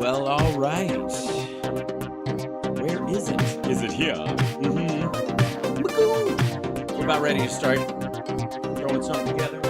Well, all right. Where is it? Is it here? We're about ready to start throwing something together.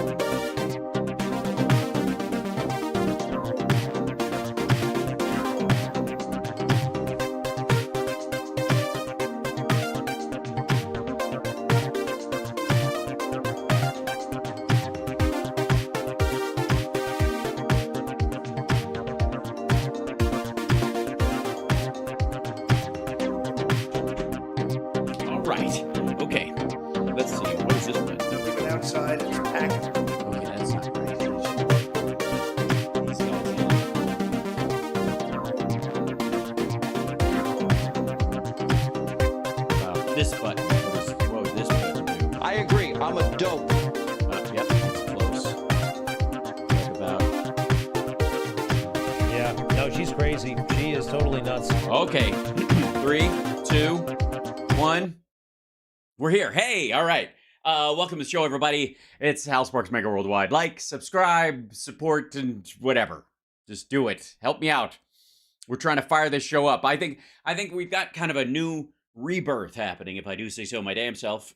Okay, 3, 2, 1. We're here. Hey, all right. Welcome to the show, everybody. It's Hal Sparks Megaworldwide. Like, subscribe, support, and whatever. Just do it. Help me out. We're trying to fire this show up. I think we've got kind of a new rebirth happening, if I do say so my damn self.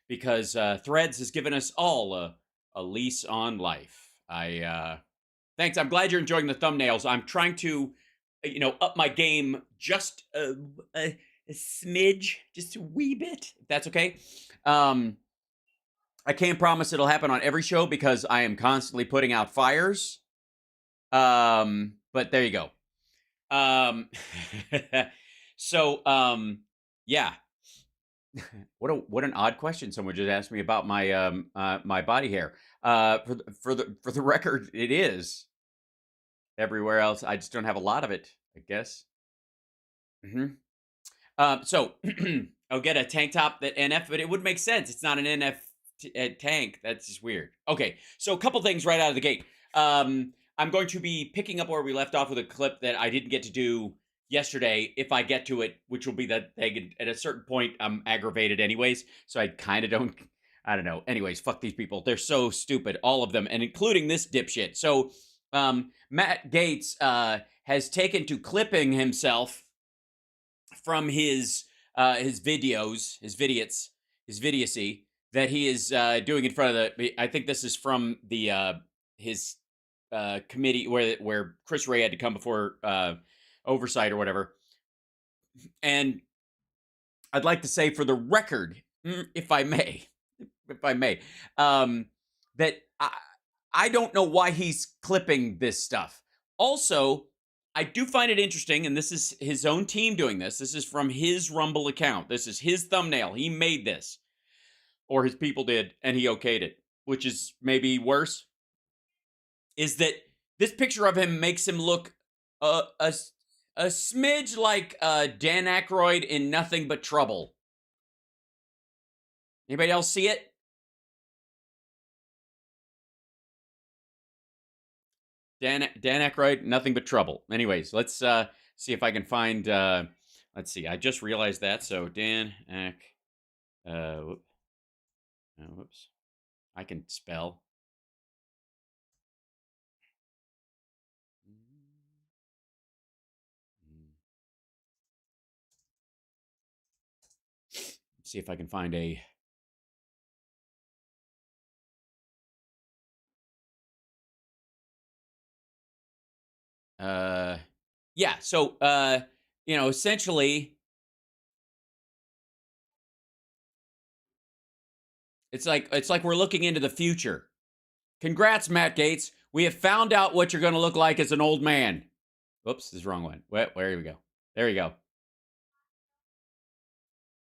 Because Threads has given us all a lease on life. Thanks. I'm glad you're enjoying the thumbnails. I'm trying to up my game just a smidge, just a wee bit, if that's okay. I can't promise it'll happen on every show because I am constantly putting out fires. But there you go. Yeah. What an odd question someone just asked me about my my body hair. For the record, it is. Everywhere else, I just don't have a lot of it, I guess. So I'll get a tank top that NF, but it would make sense. It's not an NF tank. That's just weird. Okay, so a couple things right out of the gate. I'm going to be picking up where we left off with a clip that I didn't get to do yesterday. If I get to it, which will be that at a certain point, I'm aggravated anyways. So I kind of don't. I don't know. Anyways, fuck these people. They're so stupid, all of them, and including this dipshit. So. Matt Gaetz has taken to clipping himself from his videos, his vidiocy that he is doing in front of the. I think this is from the his committee where Chris Wray had to come before oversight or whatever. And I'd like to say, for the record, if I may, that I don't know why he's clipping this stuff. Also, I do find it interesting, and this is his own team doing this. This is from his Rumble account. This is his thumbnail. He made this, or his people did, and he okayed it, which is maybe worse, is that this picture of him makes him look a smidge like Dan Aykroyd in Nothing But Trouble. Anybody else see it? Dan Aykroyd, Nothing But Trouble. Anyways, let's see if I can find. Let's see. I just realized that. So Dan whoops. I can spell. Let's see if I can find a. Yeah, so essentially it's like we're looking into the future. Congrats, Matt Gaetz. We have found out what you're going to look like as an old man. Whoops, this is the wrong one. Where we go? There you go.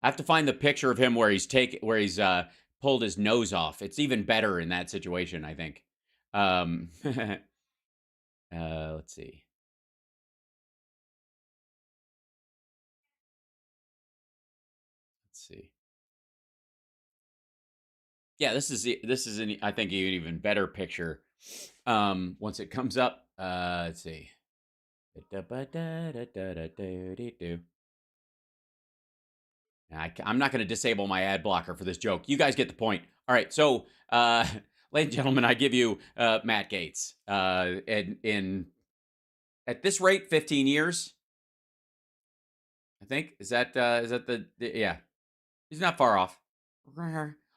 I have to find the picture of him where he's pulled his nose off. It's even better in that situation, I think. Let's see. Let's see. Yeah, this is I think an even better picture. Once it comes up, let's see. I'm not going to disable my ad blocker for this joke. You guys get the point. All right, so ladies and gentlemen, I give you Matt Gaetz in at this rate, 15 years. I think is that the yeah. He's not far off.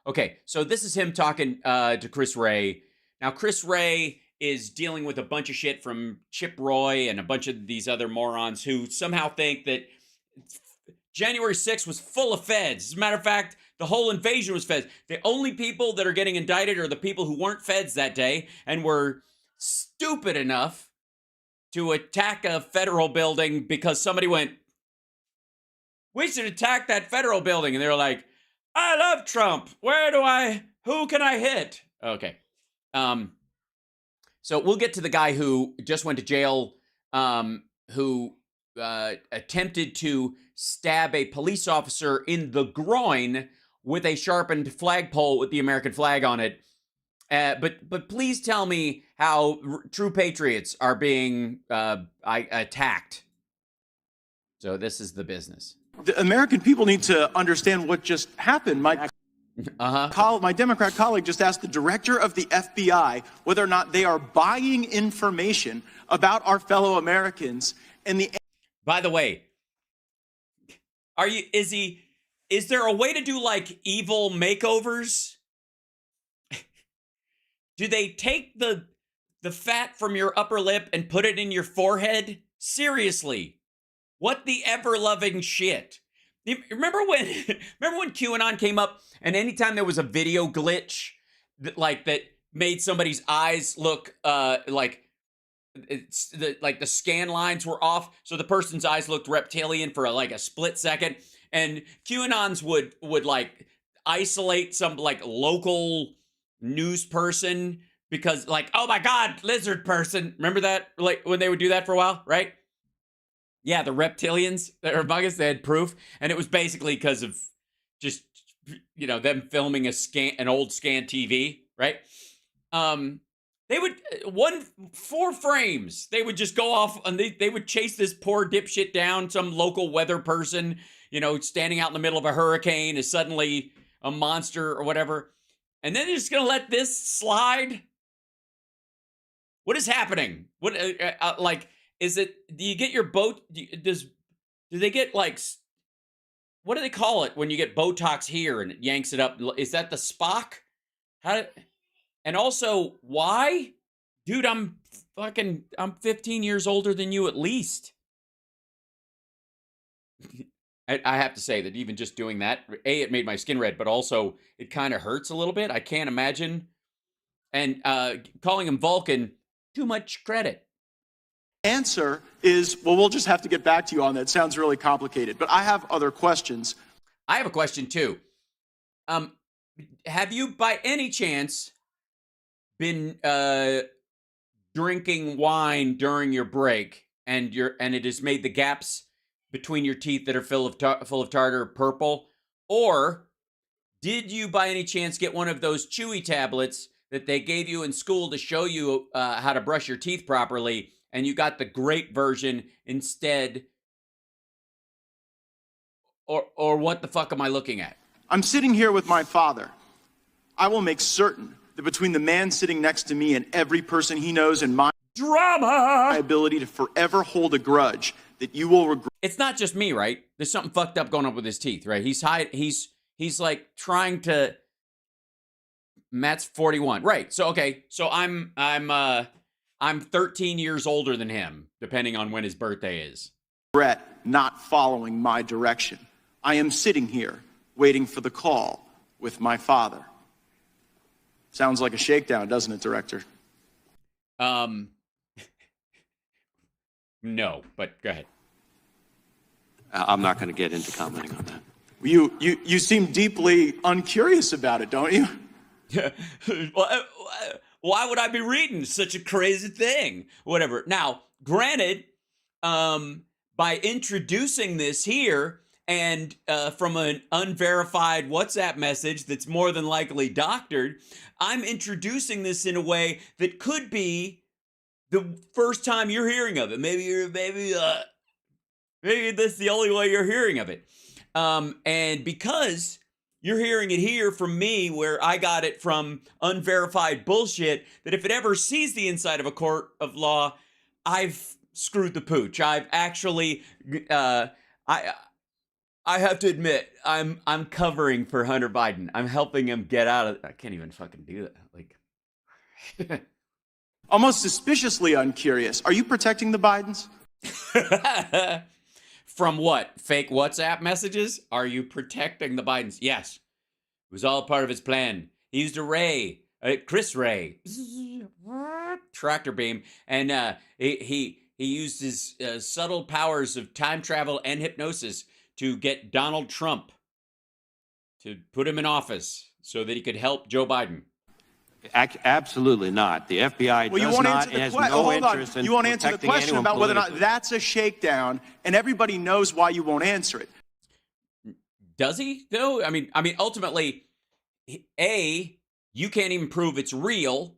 Okay, so this is him talking to Chris Wray. Now, Chris Wray is dealing with a bunch of shit from Chip Roy and a bunch of these other morons who somehow think that January 6th was full of feds. As a matter of fact, the whole invasion was feds. The only people that are getting indicted are the people who weren't feds that day and were stupid enough to attack a federal building because somebody went, we should attack that federal building. And they were like, I love Trump. Who can I hit? Okay. So we'll get to the guy who just went to jail, who attempted to stab a police officer in the groin with a sharpened flagpole with the American flag on it. But please tell me how true patriots are being attacked. So this is the business. The American people need to understand what just happened. My Democrat colleague just asked the director of the FBI whether or not they are buying information about our fellow Americans. And by the way, is there a way to do like evil makeovers? Do they take the fat from your upper lip and put it in your forehead? Seriously. What the ever-loving shit? Remember when QAnon came up and anytime there was a video glitch that made somebody's eyes look like the scan lines were off, so the person's eyes looked reptilian for like a split second, and QAnons would like isolate some like local news person because like, oh my God, lizard person. Remember that? Like when they would do that for a while, right? Yeah, the reptilians that are among us, they had proof. And it was basically because of just, them filming an old scan TV, right? They would, 4 frames, they would just go off and they would chase this poor dipshit down. Some local weather person, standing out in the middle of a hurricane is suddenly a monster or whatever. And then they're just going to let this slide? What is happening? What, is it, do you get your boat, do they get like, what do they call it when you get Botox here and it yanks it up? Is that the Spock? And also, why? Dude, I'm 15 years older than you at least. I have to say that even just doing that, it made my skin red, but also it kind of hurts a little bit. I can't imagine. And calling him Vulcan, too much credit. Answer is, well, we'll just have to get back to you on that. It sounds really complicated, but I have other questions. I have a question too. Have you by any chance been drinking wine during your break and it has made the gaps between your teeth that are full of tartar purple? Or did you by any chance get one of those chewy tablets that they gave you in school to show you how to brush your teeth properly, and you got the grape version instead? Or what the fuck am I looking at? I'm sitting here with my father. I will make certain that between the man sitting next to me and every person he knows and my ability to forever hold a grudge, that you will regret. It's not just me, right? There's something fucked up going on with his teeth, right? He's like trying to. Matt's 41, right? So okay, so I'm 13 years older than him, depending on when his birthday is. Regret not following my direction. I am sitting here waiting for the call with my father. Sounds like a shakedown, doesn't it, Director? No, but go ahead. I'm not going to get into commenting on that. You seem deeply uncurious about it, don't you? Well, why would I be reading such a crazy thing? Whatever. Now, granted, by introducing this here and from an unverified WhatsApp message that's more than likely doctored, I'm introducing this in a way that could be the first time you're hearing of it. Maybe this is the only way you're hearing of it. And because you're hearing it here from me, where I got it from unverified bullshit, that if it ever sees the inside of a court of law, I've screwed the pooch. I've actually, I have to admit, I'm covering for Hunter Biden. I'm helping him get out of. I can't even fucking do that. Like, almost suspiciously uncurious. Are you protecting the Bidens? From what? Fake WhatsApp messages? Are you protecting the Bidens? Yes. It was all part of his plan. He used a Wray, Chris Wray, tractor beam, and he used his subtle powers of time travel and hypnosis to get Donald Trump to put him in office so that he could help Joe Biden. Absolutely not. The FBI does not and has no interest in you won't answer the question about whether or not that's a shakedown, and everybody knows why you won't answer it. Does he? No. I mean, ultimately, you can't even prove it's real.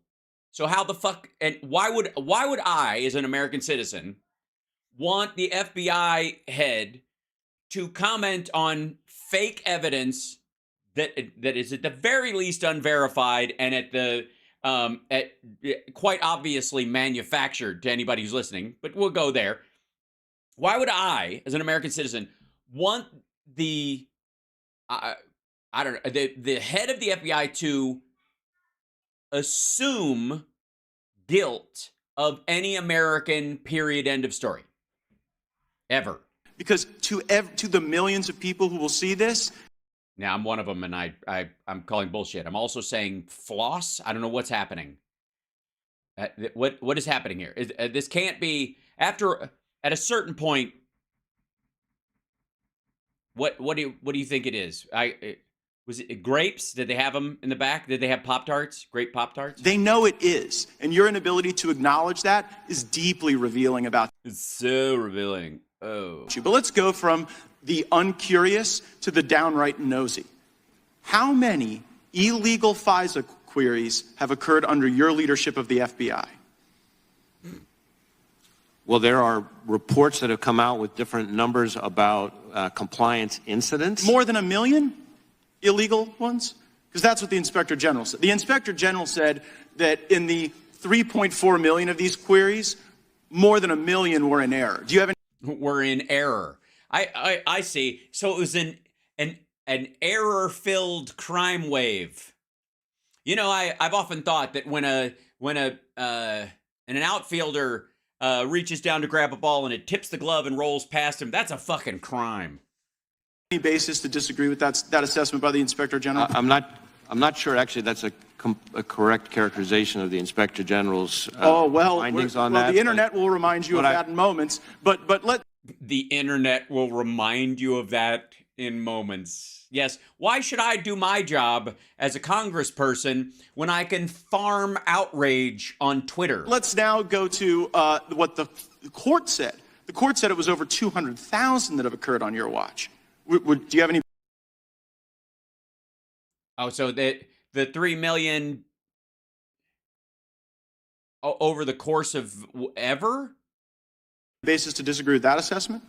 So how the fuck? And why would I, as an American citizen, want the FBI head to comment on fake evidence that is at the very least unverified and at quite obviously manufactured to anybody who's listening? But we'll go there. Why would I, as an American citizen, want the I don't know, the head of the FBI to assume guilt of any American, period, end of story, ever? Because to the millions of people who will see this. Now, I'm one of them, and I'm calling bullshit. I'm also saying floss. I don't know what's happening. What is happening here? This can't be at a certain point. What do you think it is? Was it grapes? Did they have them in the back? Did they have Pop-Tarts? Grape Pop-Tarts? They know it is, and your inability to acknowledge that is deeply revealing about. It's so revealing. Oh. But let's go from the uncurious to the downright nosy. How many illegal FISA queries have occurred under your leadership of the FBI? Well, there are reports that have come out with different numbers about compliance incidents. More than 1 million illegal ones? Because that's what the Inspector General said. The Inspector General said that in the 3.4 million of these queries, more than 1 million were in error. Do you have any? Were in error. I see. So it was an error-filled crime wave. You know, I've often thought that when an outfielder reaches down to grab a ball and it tips the glove and rolls past him, that's a fucking crime. Any basis to disagree with that assessment by the Inspector General? I'm not sure. Actually, that's a correct characterization of the Inspector General's findings on that. The internet will remind you of that in moments. But the internet will remind you of that in moments. Yes. Why should I do my job as a congressperson when I can farm outrage on Twitter? Let's now go to what the court said. The court said it was over 200,000 that have occurred on your watch. Do you have any? Oh, so the 3 million over the course of ever? Basis to disagree with that assessment?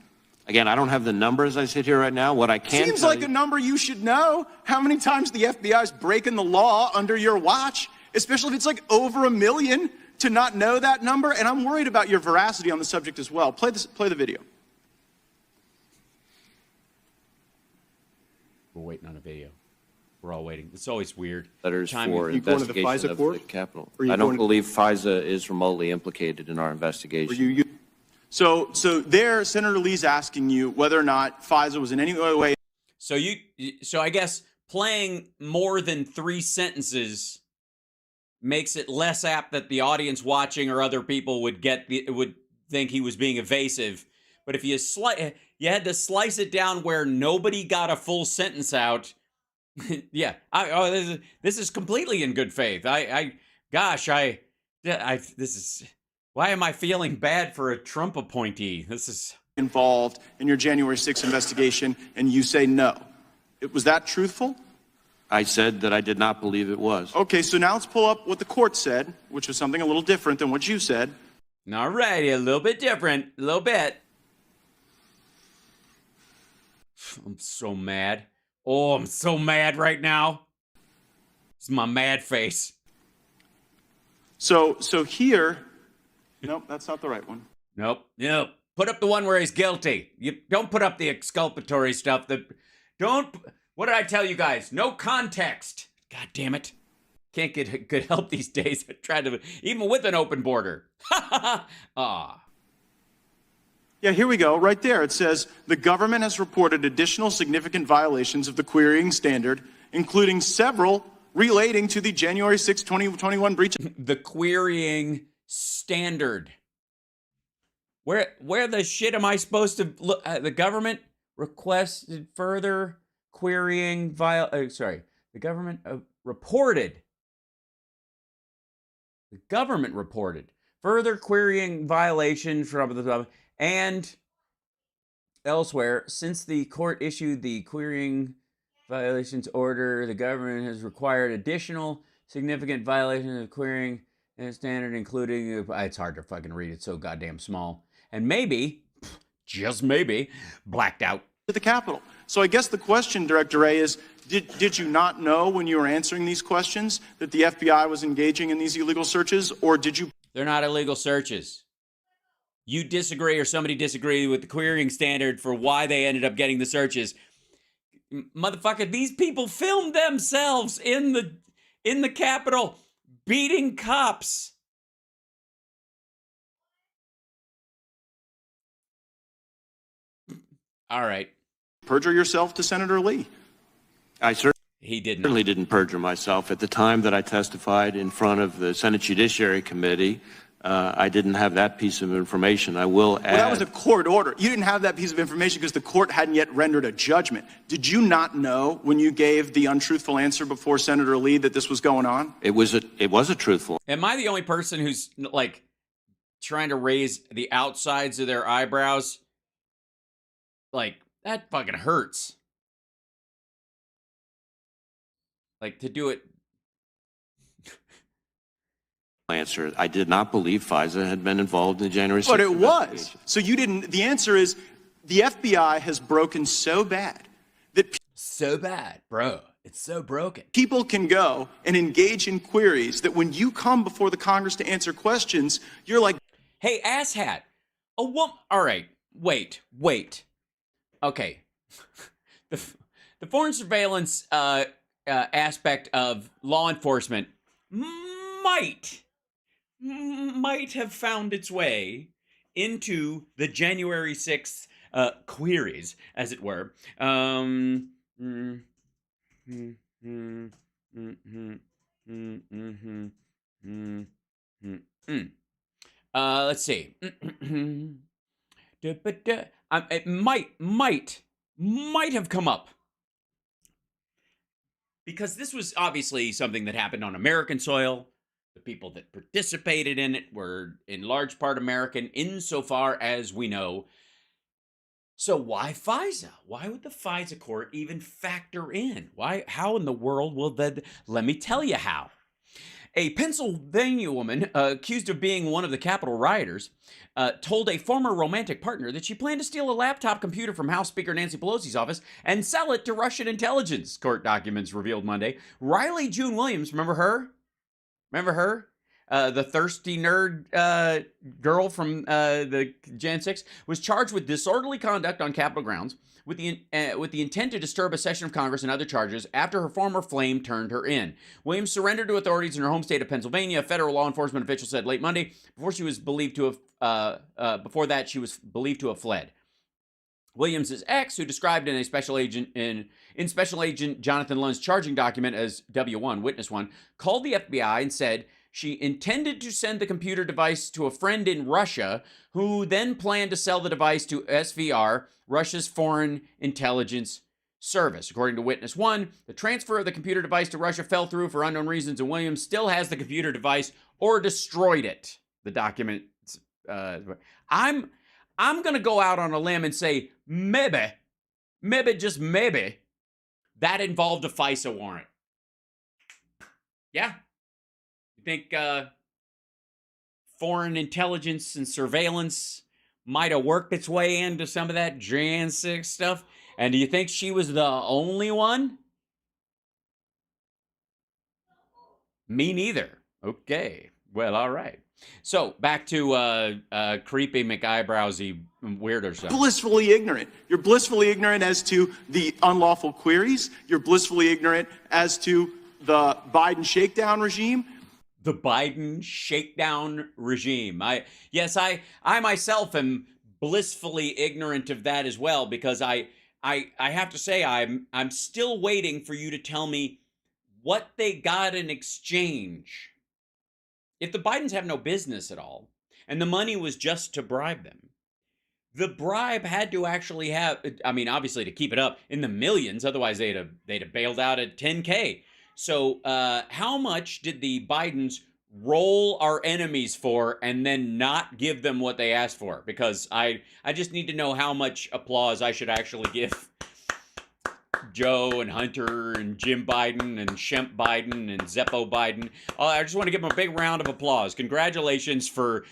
Again, I don't have the numbers as I sit here right now. What I can Seems like a number you should know. How many times the FBI is breaking the law under your watch, especially if it's like over 1 million, to not know that number? And I'm worried about your veracity on the subject as well. Play the video. We're waiting on a video. We're all waiting. It's always weird. Letters Time for you going to the investigation FISA of court? the Capitol. I don't believe FISA is remotely implicated in our investigation. So there, Senator Lee's asking you whether or not FISA was in any way. So I guess playing more than 3 sentences makes it less apt that the audience watching or other people would think he was being evasive. But if you had to slice it down where nobody got a full sentence out. Yeah, this is completely in good faith. Why am I feeling bad for a Trump appointee? This is involved in your January 6th investigation, and you say no. Was that truthful? I said that I did not believe it was. Okay, so now let's pull up what the court said, which was something a little different than what you said. All righty, a little bit different, a little bit. I'm so mad. Oh, I'm so mad right now. It's my mad face. So here, nope, that's not the right one. Nope. Put up the one where he's guilty. You don't put up the exculpatory stuff. What did I tell you guys? No context. God damn it. Can't get good help these days. I tried to, even with an open border. Ah. Yeah, here we go. Right there. It says, the government has reported additional significant violations of the querying standard, including several relating to the January 6, 2021 breach. The querying standard. Where the shit am I supposed to look? The government requested further querying the government reported. The government reported further querying violations from the and elsewhere since the court issued the querying violations order. The government has required additional significant violations of querying standard, including it's hard to fucking read. It's so goddamn small. And maybe, just maybe, blacked out. To the Capitol. So I guess the question, Director Wray, is did you not know when you were answering these questions that the FBI was engaging in these illegal searches, or did you? They're not illegal searches. You disagree or somebody disagreed with the querying standard for why they ended up getting the searches. Motherfucker, these people filmed themselves in the Capitol beating cops. All right. Perjure yourself to Senator Lee. I He didn't. certainly didn't perjure myself. At the time that I testified in front of the Senate Judiciary Committee, I didn't have that piece of information. I will add. Well, that was a court order. You didn't have that piece of information because the court hadn't yet rendered a judgment. Did you not know when you gave the untruthful answer before Senator Lee that this was going on? It was a truthful. Am I the only person who's like trying to raise the outsides of their eyebrows? Like, that fucking hurts. Like, to do it. Answer. I did not believe FISA had been involved in the January 6th. But it was. So you didn't. The answer is the FBI has broken so bad that. So bad, bro. It's so broken. People can go and engage in queries that when you come before the Congress to answer questions, you're like, hey, asshat. All right. Wait. Okay. The foreign surveillance aspect of law enforcement might have found its way into the January 6th queries, as it were. Let's see. It might have come up. Because this was obviously something that happened on American soil. The people that participated in it were in large part American, insofar as we know. So why FISA? Why would the FISA court even factor in? How in the world will that? Let me tell you how. A Pennsylvania woman accused of being one of the Capitol rioters told a former romantic partner that she planned to steal a laptop computer from House Speaker Nancy Pelosi's office and sell it to Russian intelligence, court documents revealed Monday. Riley June Williams, remember her? The thirsty nerd girl from the Jan 6 was charged with disorderly conduct on Capitol grounds with the intent to disturb a session of Congress and other charges after her former flame turned her in. Williams surrendered to authorities in her home state of Pennsylvania, a federal law enforcement official said late Monday. Before that, she was believed to have fled. Williams' ex, who described in Special Agent Jonathan Lund's charging document as W1, Witness 1, called the FBI and said she intended to send the computer device to a friend in Russia, who then planned to sell the device to SVR, Russia's Foreign Intelligence Service. According to Witness 1, the transfer of the computer device to Russia fell through for unknown reasons, and Williams still has the computer device or destroyed it. The document. I'm going to go out on a limb and say maybe, just maybe, that involved a FISA warrant. Yeah. You think foreign intelligence and surveillance might have worked its way into some of that Jan 6 stuff? And do you think she was the only one? Me neither. Okay. Well, all right. So back to creepy McEyebrowsy weirdo stuff. Blissfully ignorant. You're blissfully ignorant as to the unlawful queries. You're blissfully ignorant as to the Biden shakedown regime. The Biden shakedown regime. I myself am blissfully ignorant of that as well, because I have to say I'm still waiting for you to tell me what they got in exchange. If the Bidens have no business at all, and the money was just to bribe them, the bribe had to actually have, I mean, obviously to keep it up, in the millions, otherwise they'd have bailed out at 10K. So how much did the Bidens roll our enemies for and then not give them what they asked for? Because I just need to know how much applause I should actually give Joe and Hunter and Jim Biden and Shemp Biden and Zeppo Biden. I just want to give them a big round of applause. Congratulations for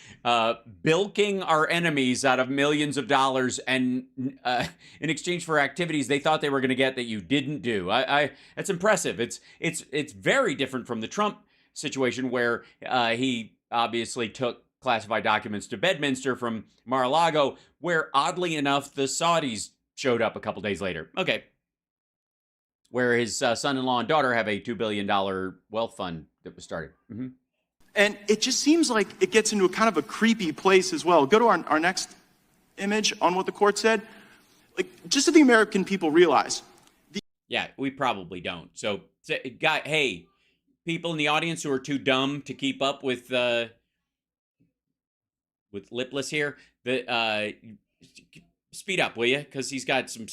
bilking our enemies out of millions of dollars and in exchange for activities they thought they were going to get that you didn't do. That's impressive. It's very different from the Trump situation, where he obviously took classified documents to Bedminster from Mar-a-Lago, where oddly enough the Saudis showed up a couple days later. Okay. Where his son-in-law and daughter have a $2 billion wealth fund that was started. Mm-hmm. And it just seems like it gets into a kind of a creepy place as well. Go to our next image on what the court said. Like, just so the American people realize. Yeah, we probably don't. So, hey, people in the audience who are too dumb to keep up with Lipless here, speed up, will you? Because he's got some,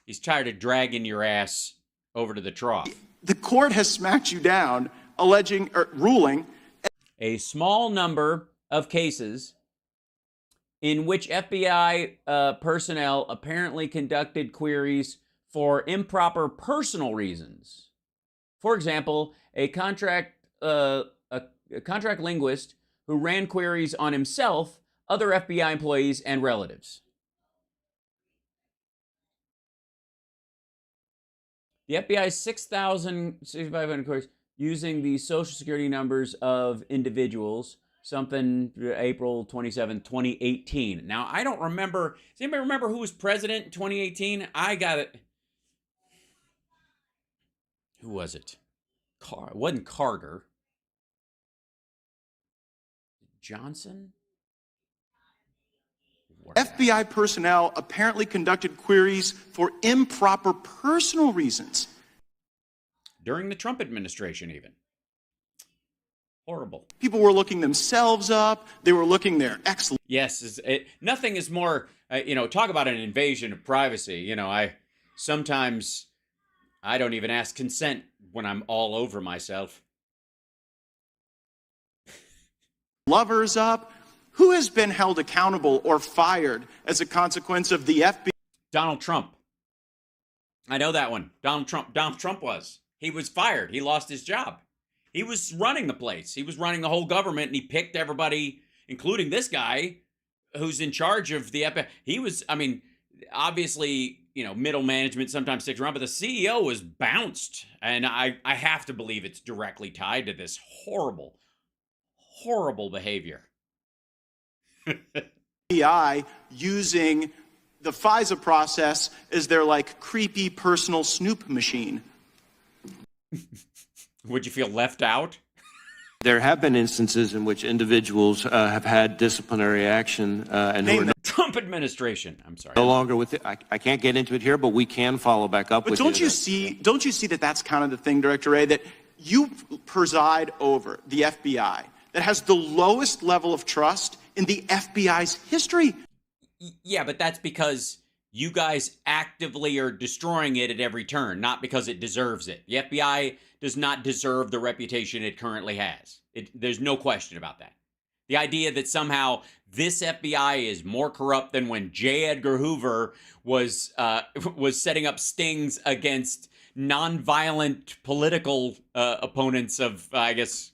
he's tired of dragging your ass over to the trough. The court has smacked you down, ruling a small number of cases in which FBI personnel apparently conducted queries for improper personal reasons. For example, a contract linguist who ran queries on himself, other FBI employees, and relatives. The FBI's 6,500 queries using the social security numbers of individuals, something April 27, 2018. Now, I don't remember. Does anybody remember who was president in 2018? I got it. Who was it? It wasn't Carter. Johnson? FBI personnel apparently conducted queries for improper personal reasons. During the Trump administration, even. Horrible. People were looking themselves up. They were looking their ex. Yes, nothing is more, talk about an invasion of privacy. Sometimes I don't even ask consent when I'm all over myself. Lovers up. Who has been held accountable or fired as a consequence of the FBI? Donald Trump. I know that one. Donald Trump was. He was fired. He lost his job. He was running the place. He was running the whole government, and he picked everybody, including this guy, who's in charge of the FBI. He was, obviously, middle management sometimes sticks around, but the CEO was bounced. And I have to believe it's directly tied to this horrible, horrible behavior. FBI using the FISA process as their creepy personal snoop machine. Would you feel left out? There have been instances in which individuals have had disciplinary action and who are the Trump administration. I'm sorry. No longer with it. I can't get into it here, but we can follow back up. But with don't you see that that's kind of the thing, Director Wray, that you preside over the FBI that has the lowest level of trust in the FBI's history? Yeah, but that's because you guys actively are destroying it at every turn, not because it deserves it. The FBI does not deserve the reputation it currently has. There's no question about that. The idea that somehow this FBI is more corrupt than when J. Edgar Hoover was setting up stings against nonviolent political opponents of, I guess,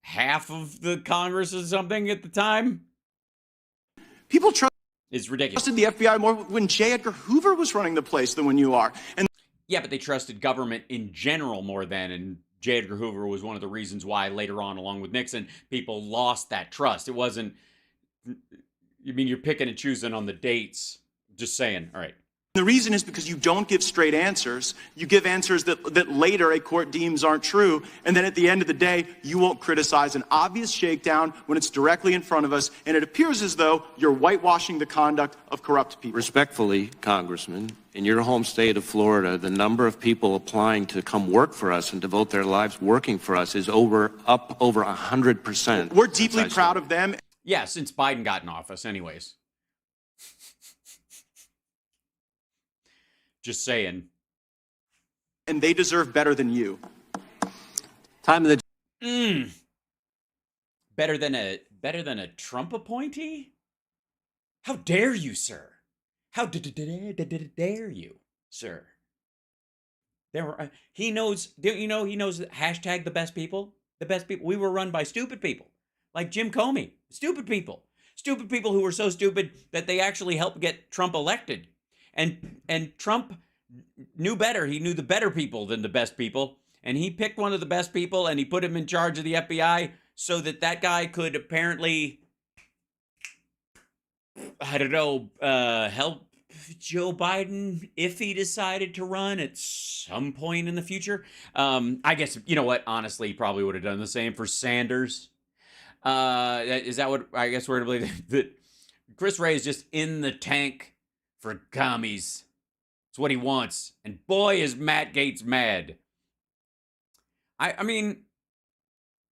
half of the Congress or something at the time. People It's ridiculous. Trusted the FBI more when J. Edgar Hoover was running the place than when you are. And yeah, but they trusted government in general more then, and J. Edgar Hoover was one of the reasons why later on, along with Nixon, people lost that trust. It wasn't, you mean you're picking and choosing on the dates. Just saying. All right. The reason is because you don't give straight answers. You give answers that later a court deems aren't true. And then at the end of the day, you won't criticize an obvious shakedown when it's directly in front of us. And it appears as though you're whitewashing the conduct of corrupt people. Respectfully, Congressman, in your home state of Florida, the number of people applying to come work for us and devote their lives working for us is up over 100%. We're deeply proud of them. Yeah, since Biden got in office anyways. Just saying. And they deserve better than you. Time of the... Better than a Trump appointee? How dare you, sir? How dare you, sir? He knows, don't you know, he knows hashtag the best people? The best people. We were run by stupid people. Like Jim Comey. Stupid people. Stupid people who were so stupid that they actually helped get Trump elected. And Trump knew better. He knew the better people than the best people. And he picked one of the best people and he put him in charge of the FBI so that guy could apparently, I don't know, help Joe Biden if he decided to run at some point in the future. I guess, you know what? Honestly, he probably would have done the same for Sanders. Is that what, I guess we're going to believe that Chris Wray is just in the tank for commies. It's what he wants. And boy, is Matt Gaetz mad. I mean,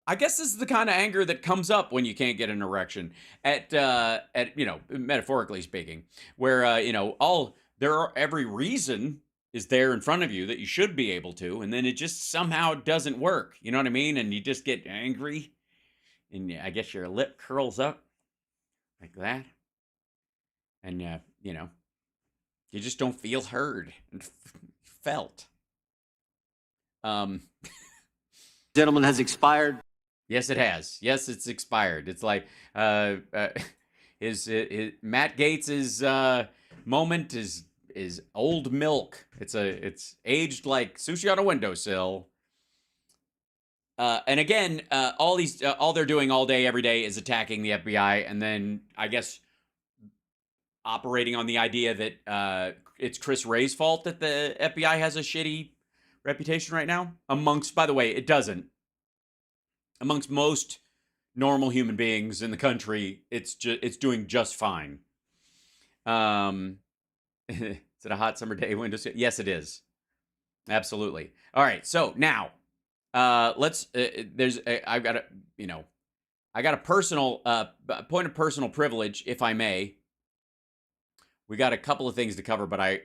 I guess this is the kind of anger that comes up when you can't get an erection at you know, metaphorically speaking, where, every reason is there in front of you that you should be able to, and then it just somehow doesn't work. You know what I mean? And you just get angry, and I guess your lip curls up like that. And, you just don't feel heard and felt. Gentleman has expired. Yes, it has. Yes, it's expired. It's like his Matt Gaetz's moment is old milk. It's aged like sushi on a windowsill. And again, all they're doing all day, every day is attacking the FBI, and then I guess operating on the idea that it's Chris Wray's fault that the FBI has a shitty reputation right now. By the way, it doesn't. Amongst most normal human beings in the country, it's doing just fine. Is it a hot summer day window? Yes, it is. Absolutely. All right. So now, let's. I got a personal point of personal privilege, if I may. We got a couple of things to cover, but I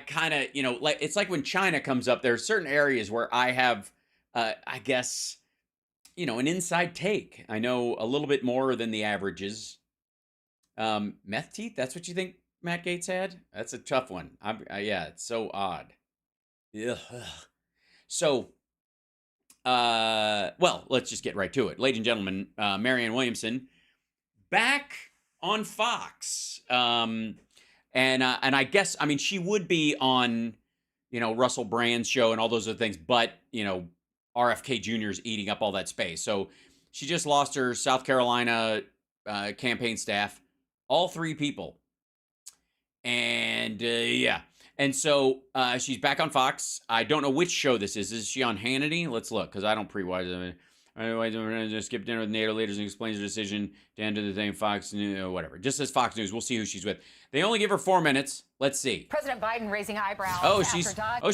kind of, like, it's like when China comes up, there are certain areas where I have, I guess, an inside take. I know a little bit more than the averages. Meth teeth, that's what you think Matt Gaetz had? That's a tough one. Yeah, it's so odd. Ugh. So, well, let's just get right to it. Ladies and gentlemen, Marianne Williamson, back on Fox. And I guess, I mean, she would be on, Russell Brand's show and all those other things, but, RFK Jr. is eating up all that space. So she just lost her South Carolina campaign staff, all 3 people. And yeah. And so she's back on Fox. I don't know which show this is. Is she on Hannity? Let's look, because I don't pre-watch them. Just skip dinner with NATO leaders and explains her decision to end the thing. Fox News, whatever. Just says Fox News. We'll see who she's with. They only give her 4 minutes. Let's see. President Biden raising eyebrows.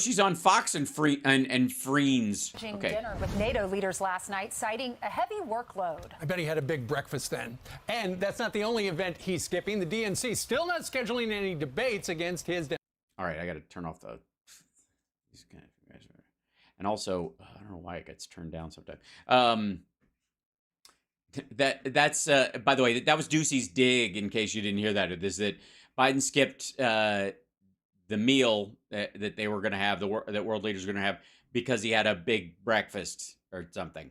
She's on Fox and Freens. Okay. Dinner with NATO leaders last night, citing a heavy workload. I bet he had a big breakfast then. And that's not the only event he's skipping. The DNC still not scheduling any debates against his. All right, I got to turn off the. And also, I don't know why it gets turned down sometimes. That's by the way, that was Ducey's dig. In case you didn't hear that, is that Biden skipped the meal that they were going to have, that world leaders were going to have, because he had a big breakfast or something.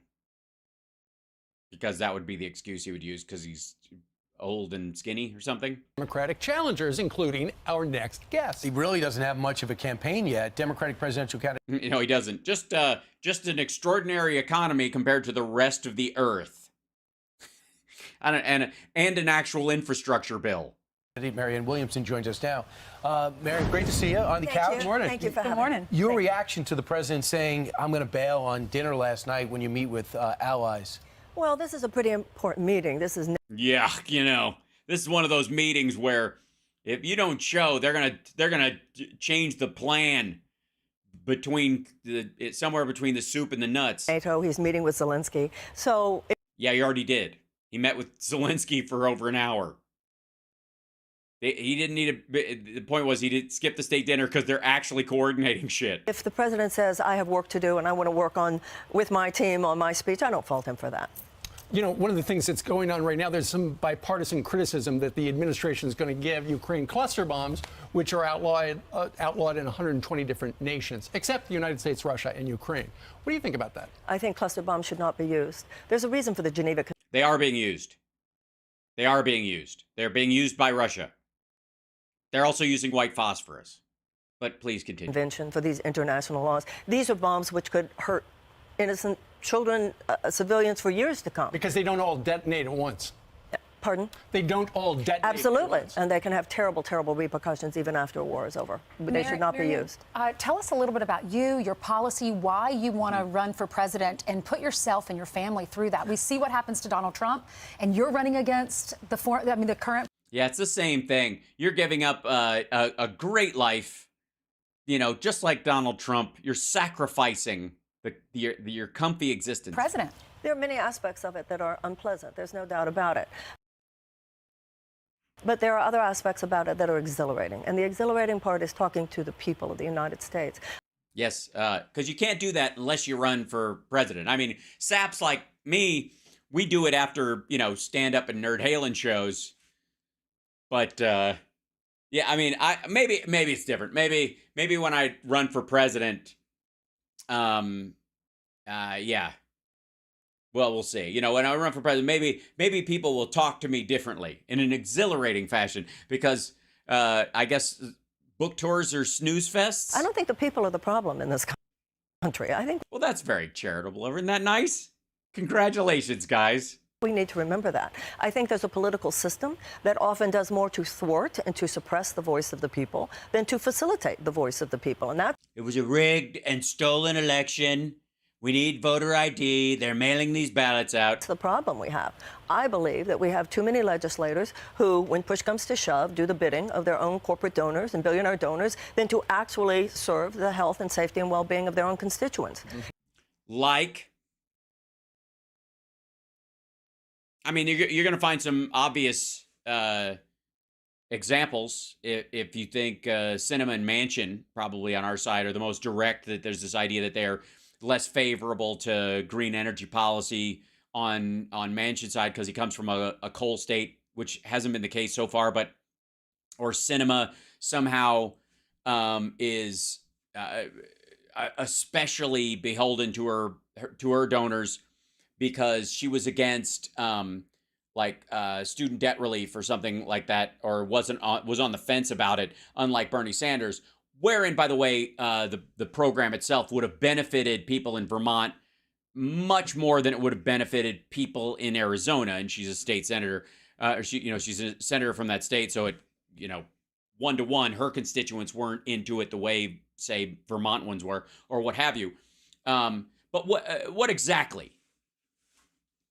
Because that would be the excuse he would use, because he's old and skinny or something. Democratic challengers, including our next guest. He really doesn't have much of a campaign yet. Democratic presidential candidate. You know, he doesn't. Just an extraordinary economy compared to the rest of the earth. and an actual infrastructure bill. Marianne Williamson joins us now. Marianne, great to see you on the couch. Good morning. Thank you for having me. Your reaction to the president saying, I'm going to bail on dinner last night when you meet with allies? Well, this is a pretty important meeting. This is Yeah, you know, this is one of those meetings where if you don't show, they're gonna change the plan somewhere between the soup and the nuts. NATO. He's meeting with Zelensky. So yeah, he already did. He met with Zelensky for over an hour. He didn't need the point was he did skip the state dinner because they're actually coordinating shit. if the president says, I have work to do and I want to work with my team on my speech, I don't fault him for that. You know, one of the things that's going on right now, there's some bipartisan criticism that the administration is going to give Ukraine cluster bombs, which are outlawed in 120 different nations, except the United States, Russia, and Ukraine. What do you think about that? I think cluster bombs should not be used. There's a reason for the Geneva They are being used. They are being used. They're being used by Russia. They're also using white phosphorus. But please continue. Convention for these international laws. These are bombs which could hurt innocent children, civilians for years to come. Because they don't all detonate at once. Pardon? They don't all detonate Absolutely. at once. And they can have terrible, terrible repercussions even after a war is over. But they should not be used. Tell us a little bit about you, your policy, why you want to run for president, and put yourself and your family through that. We see what happens to Donald Trump, and you're running against the current. Yeah, it's the same thing. You're giving up a great life, you know, just like Donald Trump. You're sacrificing your comfy existence. President. There are many aspects of it that are unpleasant. There's no doubt about it. But there are other aspects about it that are exhilarating. And the exhilarating part is talking to the people of the United States. Yes, because you can't do that unless you run for president. I mean, saps like me, we do it after, you know, stand-up and Nerd Halen shows. But, yeah, I mean, maybe it's different. Maybe when I run for president, yeah. Well, we'll see. You know, when I run for president, maybe people will talk to me differently in an exhilarating fashion because I guess book tours are snooze fests. I don't think the people are the problem in this country. I think. Well, that's very charitable. Isn't that nice? Congratulations, guys. We need to remember that. I think there's a political system that often does more to thwart and to suppress the voice of the people than to facilitate the voice of the people. And it was a rigged and stolen election. We need voter ID. They're mailing these ballots out. That's the problem we have. I believe that we have too many legislators who, when push comes to shove, do the bidding of their own corporate donors and billionaire donors than to actually serve the health and safety and well-being of their own constituents. Like, I mean, you're going to find some obvious examples if you think Sinema and Manchin, probably on our side, are the most direct, that there's this idea that they're less favorable to green energy policy on Manchin's side because he comes from a coal state, which hasn't been the case so far, or Sinema somehow is especially beholden to her donors because she was against student debt relief or something like that, or was on the fence about it, unlike Bernie Sanders. Wherein, by the way, the program itself would have benefited people in Vermont much more than it would have benefited people in Arizona. And she's a state senator, she's a senator from that state. So 1-to-1, her constituents weren't into it the way, say, Vermont ones were, or what have you. But what exactly?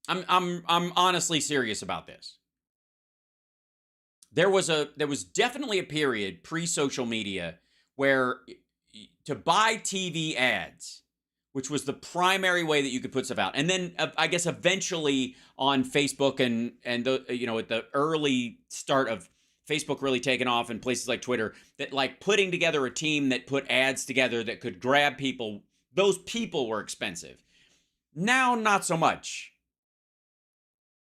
I'm honestly serious about this. There was definitely a period pre-social media where to buy TV ads, which was the primary way that you could put stuff out, and then I guess eventually on Facebook and at the early start of Facebook really taking off and places like Twitter, that like putting together a team that put ads together that could grab people, those people were expensive. Now, not so much.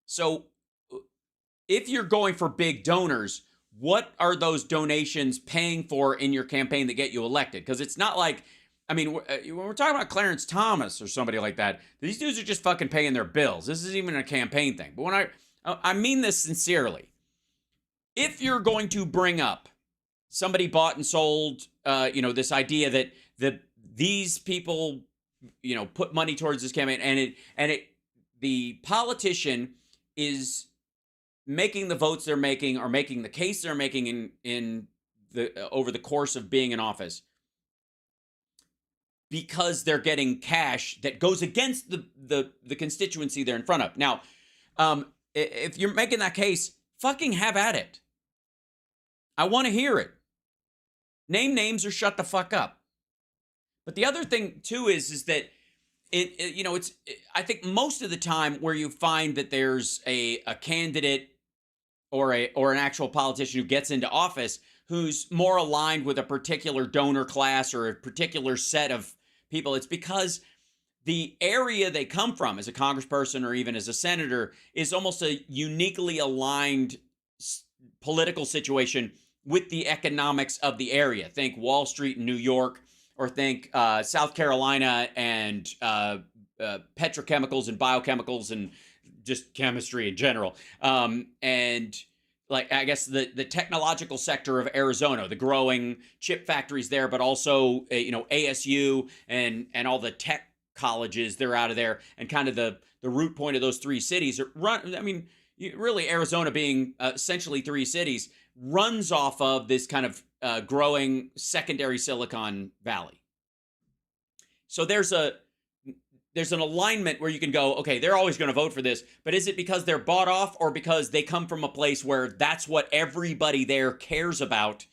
So if you're going for big donors, what are those donations paying for in your campaign that get you elected? Because it's not like, I mean, when we're talking about Clarence Thomas or somebody like that, these dudes are just fucking paying their bills. This isn't even a campaign thing. But when I mean this sincerely. If you're going to bring up somebody bought and sold, this idea that these people, put money towards this campaign, and the politician is making the votes they're making or making the case they're making in the over the course of being in office because they're getting cash that goes against the constituency they're in front of. Now, if you're making that case, fucking have at it. I want to hear it. Name names or shut the fuck up. But the other thing too is that I think most of the time where you find that there's a candidate or an actual politician who gets into office who's more aligned with a particular donor class or a particular set of people, it's because the area they come from as a congressperson or even as a senator is almost a uniquely aligned political situation with the economics of the area. Think Wall Street in New York, or think South Carolina and petrochemicals and biochemicals and just chemistry in general. And like, I guess the technological sector of Arizona, the growing chip factories there, but also, ASU and all the tech colleges, they're out of there. And kind of the root point of those three cities really Arizona being essentially three cities runs off of this kind of growing secondary Silicon Valley. So there's an alignment where you can go, okay, they're always going to vote for this, but is it because they're bought off or because they come from a place where that's what everybody there cares about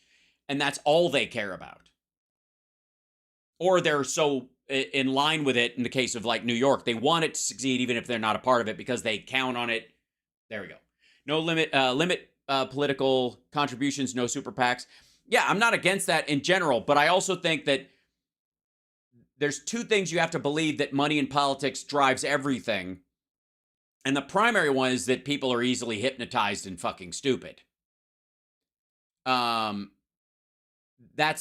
and that's all they care about? Or they're so in line with it in the case of like New York, they want it to succeed even if they're not a part of it because they count on it. There we go. No limit political contributions, no super PACs. Yeah, I'm not against that in general, but I also think that there's two things you have to believe that money in politics drives everything. And the primary one is that people are easily hypnotized and fucking stupid. That's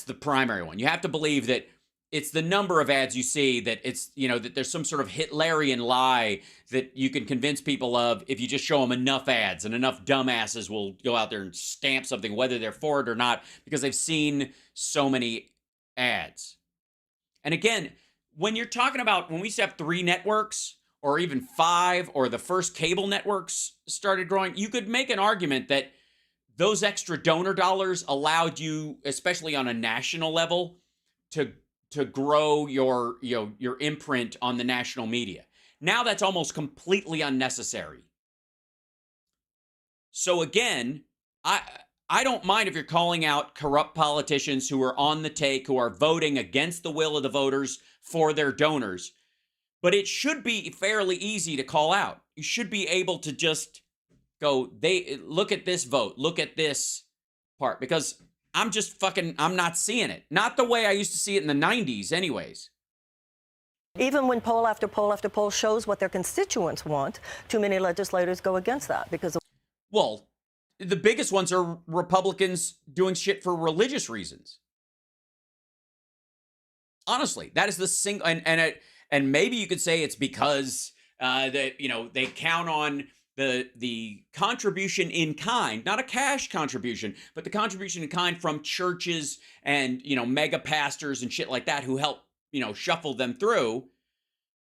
the primary one. You have to believe that it's the number of ads you see, that it's, that there's some sort of Hitlerian lie that you can convince people of if you just show them enough ads, and enough dumbasses will go out there and stamp something, whether they're for it or not, because they've seen so many ads. And again, when you're talking about, when we used to have 3 networks or even 5, or the first cable networks started growing, you could make an argument that those extra donor dollars allowed you, especially on a national level, to grow your imprint on the national media. Now that's almost completely unnecessary. So again, I don't mind if you're calling out corrupt politicians who are on the take, who are voting against the will of the voters for their donors. But it should be fairly easy to call out. You should be able to just go, look at this vote, look at this part, because I'm not seeing it. Not the way I used to see it in the 90s anyways. Even when poll after poll after poll shows what their constituents want, too many legislators go against that because Well, the biggest ones are Republicans doing shit for religious reasons. Honestly, that is the single, and maybe you could say it's because they count on the contribution in kind, not a cash contribution, but the contribution in kind from churches and mega pastors and shit like that who help shuffle them through.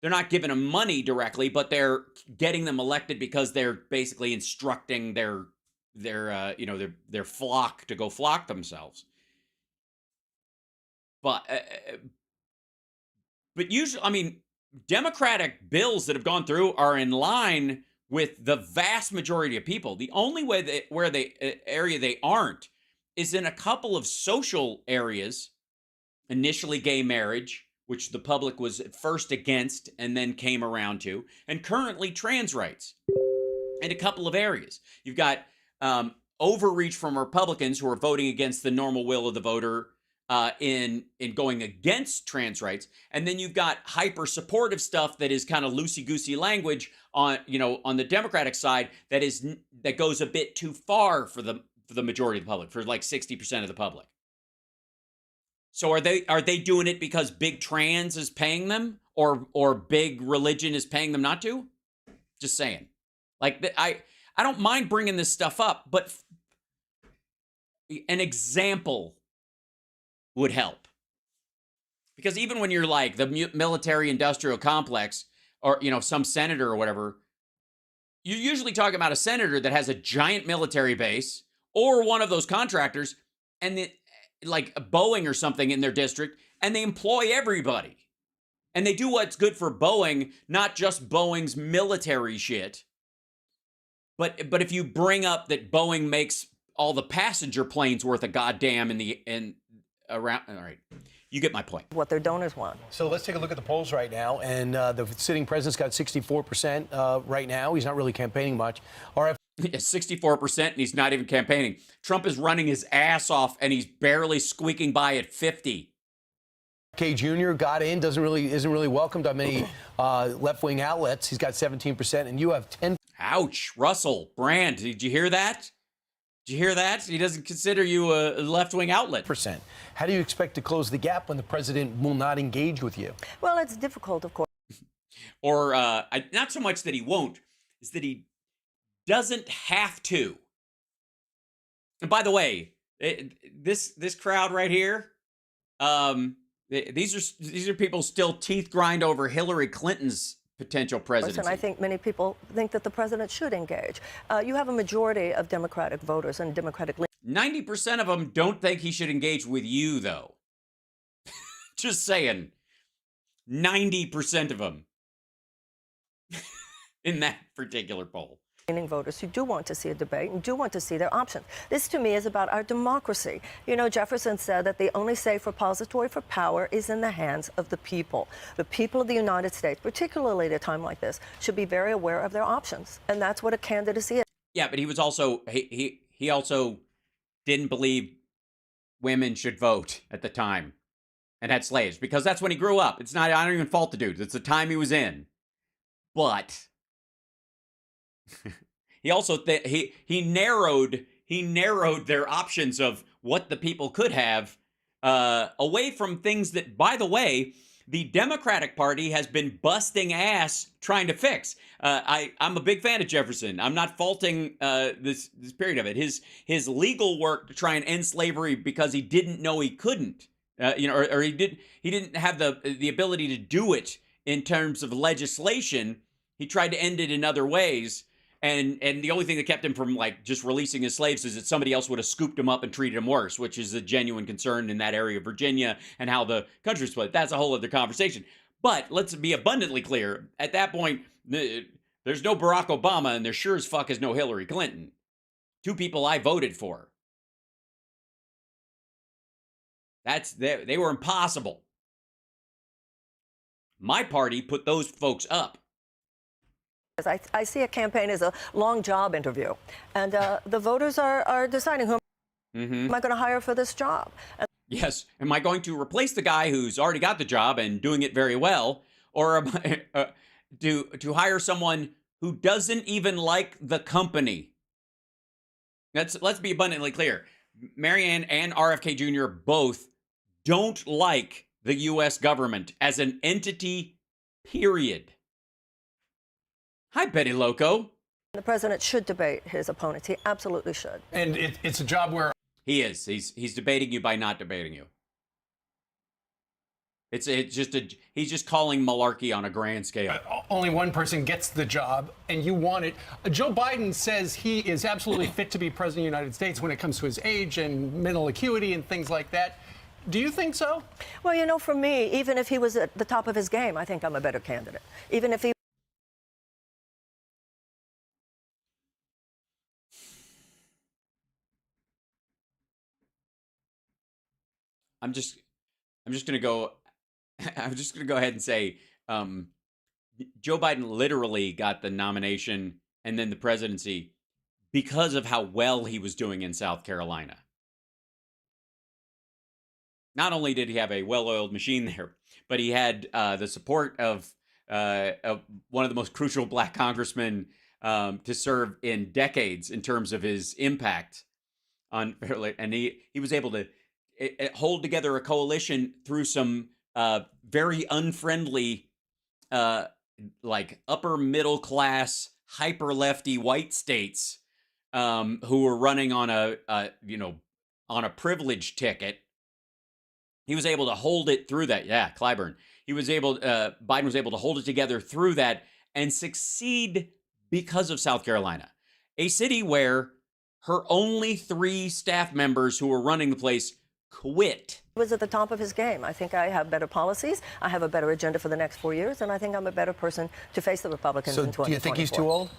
They're not giving them money directly, but they're getting them elected because they're basically instructing their flock to go flock themselves. But usually, Democratic bills that have gone through are in line with the vast majority of people. The only way area they aren't is in a couple of social areas. Initially, gay marriage, which the public was at first against and then came around to, and currently trans rights. In a couple of areas, you've got overreach from Republicans who are voting against the normal will of the voter in going against trans rights, and then you've got hyper supportive stuff that is kind of loosey-goosey language on the Democratic side that goes a bit too far for the majority of the public, for like 60% of the public. So are they doing it because big trans is paying them, or big religion is paying them not to? Just saying. Like, I don't mind bringing this stuff up, but an example would help. Because even when you're like the military industrial complex or, you know, some senator or whatever, you're usually talking about a senator that has a giant military base or one of those contractors and like Boeing or something in their district, and they employ everybody. And they do what's good for Boeing, not just Boeing's military shit. But if you bring up that Boeing makes all the passenger planes worth a goddamn around, all right, you get my point. What their donors want. So let's take a look at the polls right now. And the sitting president's got 64% right now. He's not really campaigning much. 64%, and he's not even campaigning. Trump is running his ass off, and he's barely squeaking by at 50. K Jr. got in, isn't really welcomed on many left-wing outlets. He's got 17%, and you have 10%. Ouch, Russell Brand, did you hear that? Did you hear that? He doesn't consider you a left-wing outlet. How do you expect to close the gap when the president will not engage with you? Well, it's difficult, of course. Or not so much that he won't, is that he doesn't have to. And by the way, this crowd right here, these are people still teeth grind over Hillary Clinton's potential presidency. And I think many people think that the president should engage. You have a majority of Democratic voters and Democratic 90% of them don't think he should engage with you, though. Just saying. 90% of them in that particular poll. Voters who do want to see a debate and do want to see their options. This, to me, is about our democracy. You know, Jefferson said that the only safe repository for power is in the hands of the people. The people of the United States, particularly at a time like this, should be very aware of their options. And that's what a candidacy is. Yeah, but he was also, he also didn't believe women should vote at the time and had slaves, because that's when he grew up. It's not, I don't even fault the dude. It's the time he was in. But he also he narrowed their options of what the people could have away from things that, by the way, the Democratic Party has been busting ass trying to fix. I'm a big fan of Jefferson. I'm not faulting this period of it. His legal work to try and end slavery because he didn't know he couldn't, or he didn't have the ability to do it in terms of legislation. He tried to end it in other ways. And the only thing that kept him from like just releasing his slaves is that somebody else would have scooped him up and treated him worse, which is a genuine concern in that area of Virginia and how the country split. That's a whole other conversation. But let's be abundantly clear. At that point, there's no Barack Obama and there sure as fuck is no Hillary Clinton. Two people I voted for. They were impossible. My party put those folks up. I see a campaign as a long job interview, and the voters are deciding who am I going to hire for this job. Yes. Am I going to replace the guy who's already got the job and doing it very well, or am I, to hire someone who doesn't even like the company? Let's be abundantly clear. Marianne and RFK Jr. both don't like the U.S. government as an entity, period. Hi, Betty Loco. The president should debate his opponents. He absolutely should. And it's a job where he is. He's debating you by not debating you. It's just he's just calling malarkey on a grand scale. Only one person gets the job, and you want it. Joe Biden says he is absolutely fit to be president of the United States when it comes to his age and mental acuity and things like that. Do you think so? Well, you know, for me, even if he was at the top of his game, I think I'm a better candidate. Even if he I'm just gonna go ahead and say Joe Biden literally got the nomination and then the presidency because of how well he was doing in South Carolina. Not only did he have a well-oiled machine there, but he had the support of one of the most crucial black congressmen to serve in decades in terms of his impact on, and he was able to hold together a coalition through some very unfriendly, like upper middle class, hyper lefty white states who were running on a privilege ticket. He was able to hold it through that. Yeah, Clyburn. Biden was able to hold it together through that and succeed because of South Carolina, a city where her only 3 staff members who were running the place quit. He was at the top of his game. I think I have better policies. I have a better agenda for the next 4 years, and I think I'm a better person to face the Republicans in 2024. So do you think he's too old?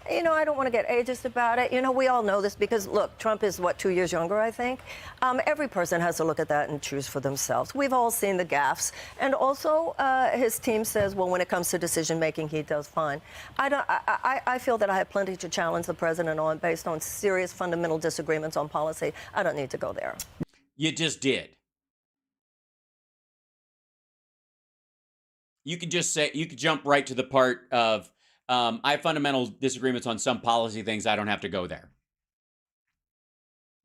You know, I don't want to get ageist about it. You know, we all know this because, look, Trump is, 2 years younger, I think. Every person has to look at that and choose for themselves. We've all seen the gaffes. And also, his team says, well, when it comes to decision-making, he does fine. I feel that I have plenty to challenge the president on based on serious fundamental disagreements on policy. I don't need to go there. You just did. You could just say, you could jump right to the part of, I have fundamental disagreements on some policy things. I don't have to go there.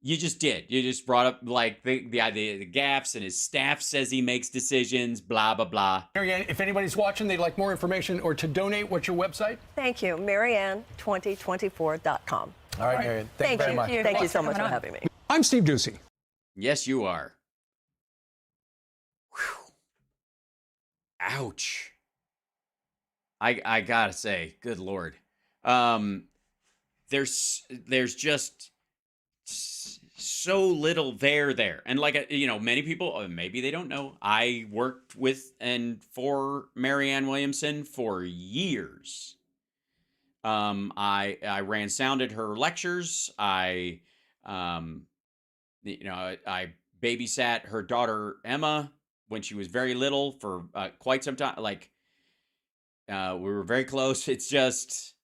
You just did. You just brought up like the idea, the gaffes, and his staff says he makes decisions, blah, blah, blah. Marianne, if anybody's watching, they'd like more information or to donate, what's your website? Thank you. Marianne2024.com. All right, Marianne. Thank you very much. Thank you so much for having me. I'm Steve Doocy. Yes, you are. Whew. Ouch. I gotta say, good Lord. There's just so little there. And like, many people, maybe they don't know, I worked with and for Marianne Williamson for years. I ran sound at her lectures. I babysat her daughter Emma when she was very little for quite some time. Like, we were very close. It's just,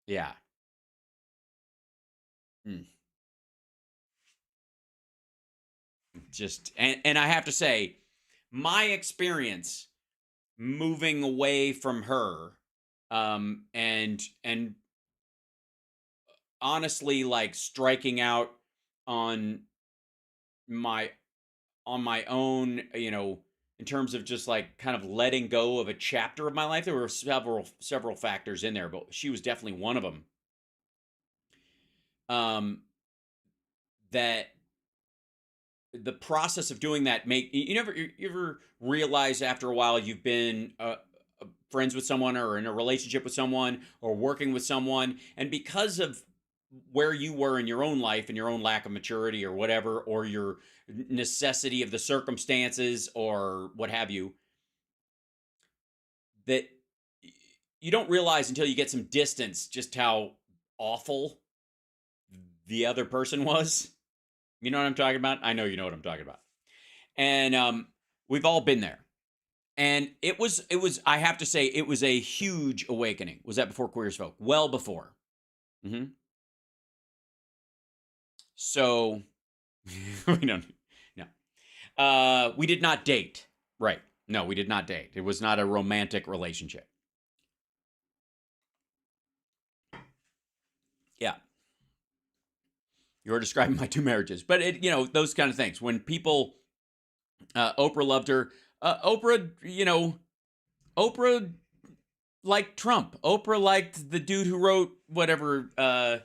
yeah. Just, and I have to say, my experience moving away from her, and honestly, like striking out on my own, in terms of just like kind of letting go of a chapter of my life. There were several factors in there, but she was definitely one of them. That the process of doing that you ever realize after a while you've been friends with someone or in a relationship with someone or working with someone, and because of where you were in your own life and your own lack of maturity or whatever, or your necessity of the circumstances or what have you, that you don't realize until you get some distance just how awful the other person was. You know what I'm talking about? I know you know what I'm talking about. And we've all been there. And it was, I have to say, it was a huge awakening. Was that before Queer as Folk? Well before. Mm-hmm. So, we don't, no. We did not date. Right. No, we did not date. It was not a romantic relationship. Yeah. You were describing my 2 marriages. But, those kind of things. When people, Oprah loved her. Oprah liked Trump. Oprah liked the dude who wrote whatever,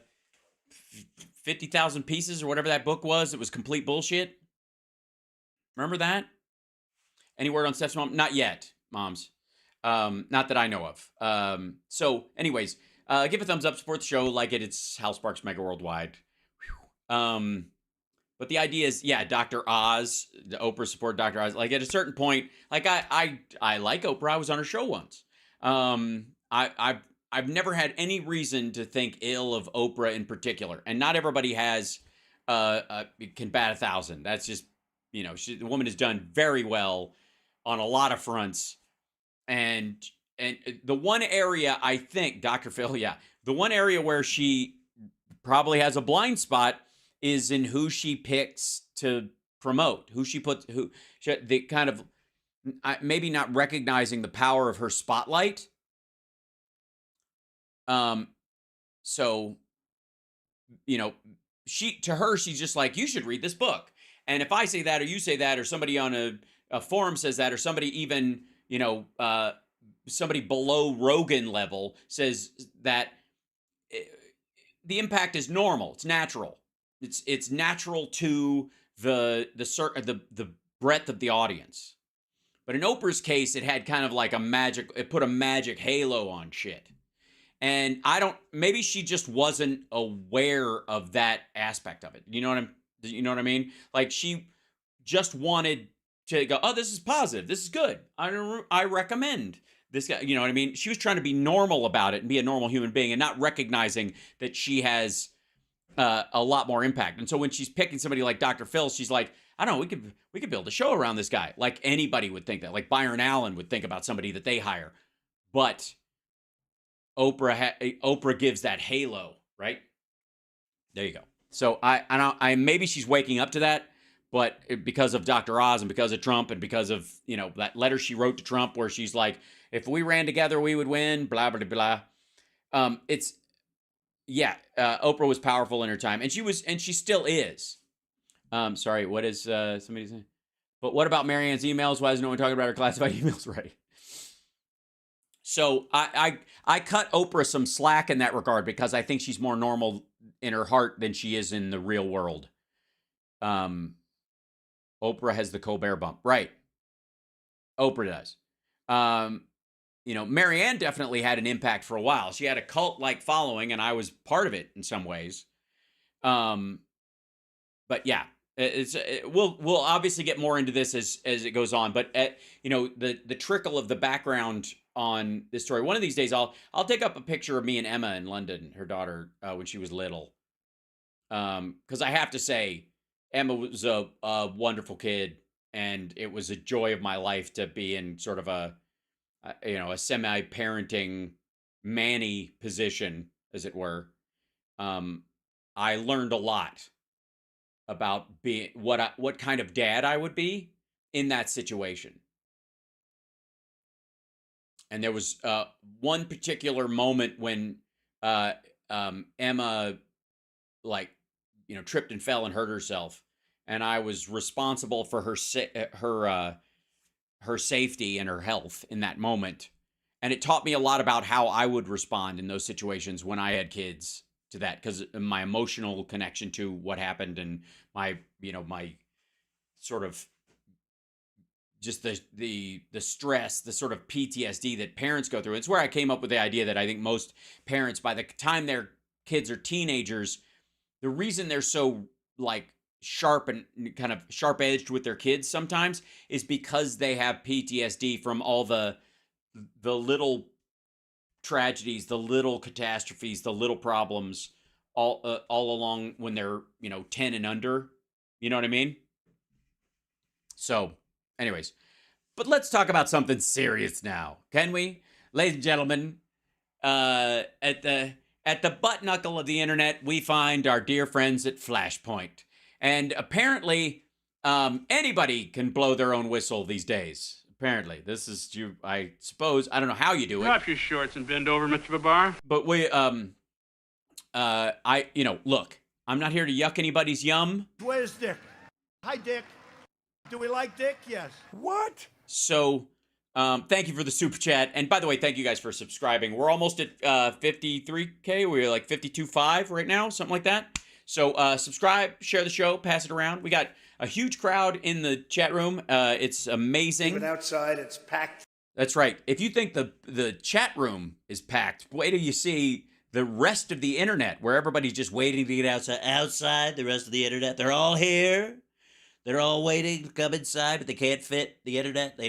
50,000 Pieces or whatever that book was. It was complete bullshit. Remember that? Any word on Steph's mom? Not yet, moms. Not that I know of. So anyways, give a thumbs up, support the show, like it. It's Hal Sparks Megaworldwide. But the idea is, yeah, Dr. Oz, the Oprah support Dr. Oz. Like at a certain point, like I like Oprah. I was on her show once. I've never had any reason to think ill of Oprah in particular, and not everybody has can bat 1,000. That's just, the woman has done very well on a lot of fronts, and the one area I think, Dr. Phil, yeah, the one area where she probably has a blind spot is in who she picks to promote, the kind of maybe not recognizing the power of her spotlight. So, she's just like, you should read this book. And if I say that, or you say that, or somebody on a forum says that, or somebody even, somebody below Rogan level says that the impact is normal. It's natural. It's natural to the breadth of the audience. But in Oprah's case, it had kind of like it put a magic halo on shit. And maybe she just wasn't aware of that aspect of it. You know what I mean? Like, she just wanted to go, oh, this is positive. This is good. I recommend this guy. You know what I mean? She was trying to be normal about it and be a normal human being and not recognizing that she has a lot more impact. And so when she's picking somebody like Dr. Phil, she's like, I don't know, we could build a show around this guy. Like, anybody would think that. Like, Byron Allen would think about somebody that they hire. But Oprah gives that halo, right? There you go. So I maybe she's waking up to that, but because of Dr. Oz and because of Trump and because of, that letter she wrote to Trump where she's like, if we ran together, we would win, blah, blah, blah. Oprah was powerful in her time, and she still is. Sorry, what is somebody saying? But what about Marianne's emails? Why is no one talking about her classified emails? Right. So I cut Oprah some slack in that regard because I think she's more normal in her heart than she is in the real world. Oprah has the Colbert bump. Right. Oprah does. Marianne definitely had an impact for a while. She had a cult-like following, and I was part of it in some ways. But yeah, we'll obviously get more into this as it goes on. But the trickle of the background on this story. One of these days, I'll take up a picture of me and Emma in London, her daughter, when she was little. Because I have to say, Emma was a wonderful kid, and it was a joy of my life to be in sort of a semi-parenting Manny position, as it were. I learned a lot about being what kind of dad I would be in that situation. And there was one particular moment when Emma, tripped and fell and hurt herself, and I was responsible for her safety and her health in that moment. And it taught me a lot about how I would respond in those situations when I had kids to that, because my emotional connection to what happened and my sort of just the stress, the sort of PTSD that parents go through. It's where I came up with the idea that I think most parents, by the time their kids are teenagers, the reason they're so sharp and kind of sharp-edged with their kids sometimes is because they have PTSD from all the little tragedies, the little catastrophes, the little problems all along when they're 10 and under. You know what I mean? So, anyways, but let's talk about something serious now, can we, ladies and gentlemen? At the butt knuckle of the internet, we find our dear friends at Flashpoint. And apparently, anybody can blow their own whistle these days. Apparently, this is you. I suppose I don't know how you do it. Drop your shorts and bend over, Mr. Babar. But look, I'm not here to yuck anybody's yum. Where's Dick? Hi, Dick. Do we like Dick? Yes. What? So, thank you for the super chat. And by the way, thank you guys for subscribing. We're almost at 53K. We're like 52.5 right now, something like that. So subscribe, share the show, pass it around. We got a huge crowd in the chat room. It's amazing. Even outside, it's packed. That's right. If you think the chat room is packed, wait till you see the rest of the internet, where everybody's just waiting to get outside. Outside, the rest of the internet, they're all here. They're all waiting to come inside, but they can't fit the internet.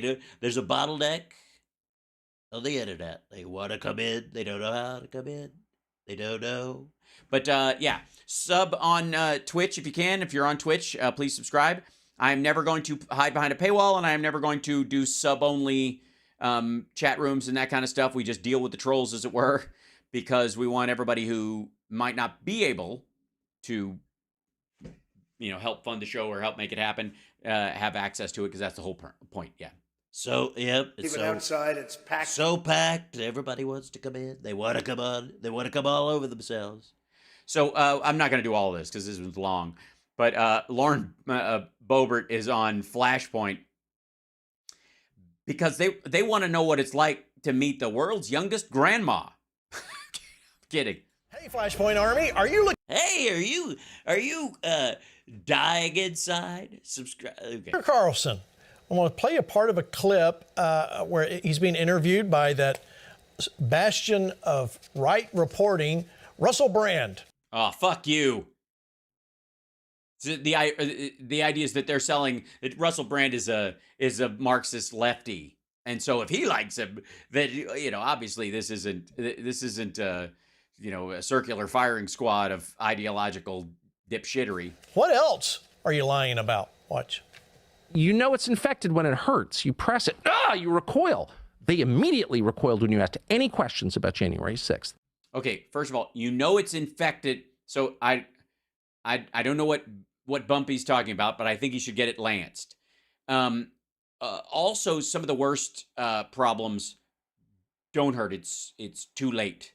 There's a bottleneck on the internet. They want to come in. They don't know how to come in. They don't know. But yeah, sub on Twitch if you can. If you're on Twitch, please subscribe. I'm never going to hide behind a paywall, and I'm never going to do sub-only chat rooms and that kind of stuff. We just deal with the trolls, as it were, because we want everybody who might not be able to, help fund the show or help make it happen, have access to it, because that's the whole point. Yeah. So, yep. Even outside, it's packed. So packed. Everybody wants to come in. They want to come on. They want to come all over themselves. So I'm not going to do all of this because this was long. But Lauren Boebert is on Flashpoint because they want to know what it's like to meet the world's youngest grandma. Kidding. Hey, Flashpoint Army, are you looking? Hey, are you dying inside? Subscribe. Okay. Carlson, I'm going to play a part of a clip where he's being interviewed by that bastion of right reporting, Russell Brand. Oh, fuck you. So the idea is that they're selling that Russell Brand is a Marxist lefty, and so if he likes him, that obviously this isn't a circular firing squad of ideological dipshittery. What else are you lying about? Watch. You know it's infected when it hurts. You press it. You recoil. They immediately recoiled when you asked any questions about January 6th. Okay, first of all, it's infected. So I don't know what Bumpy's talking about, but I think he should get it lanced. Also, some of the worst problems don't hurt. It's too late.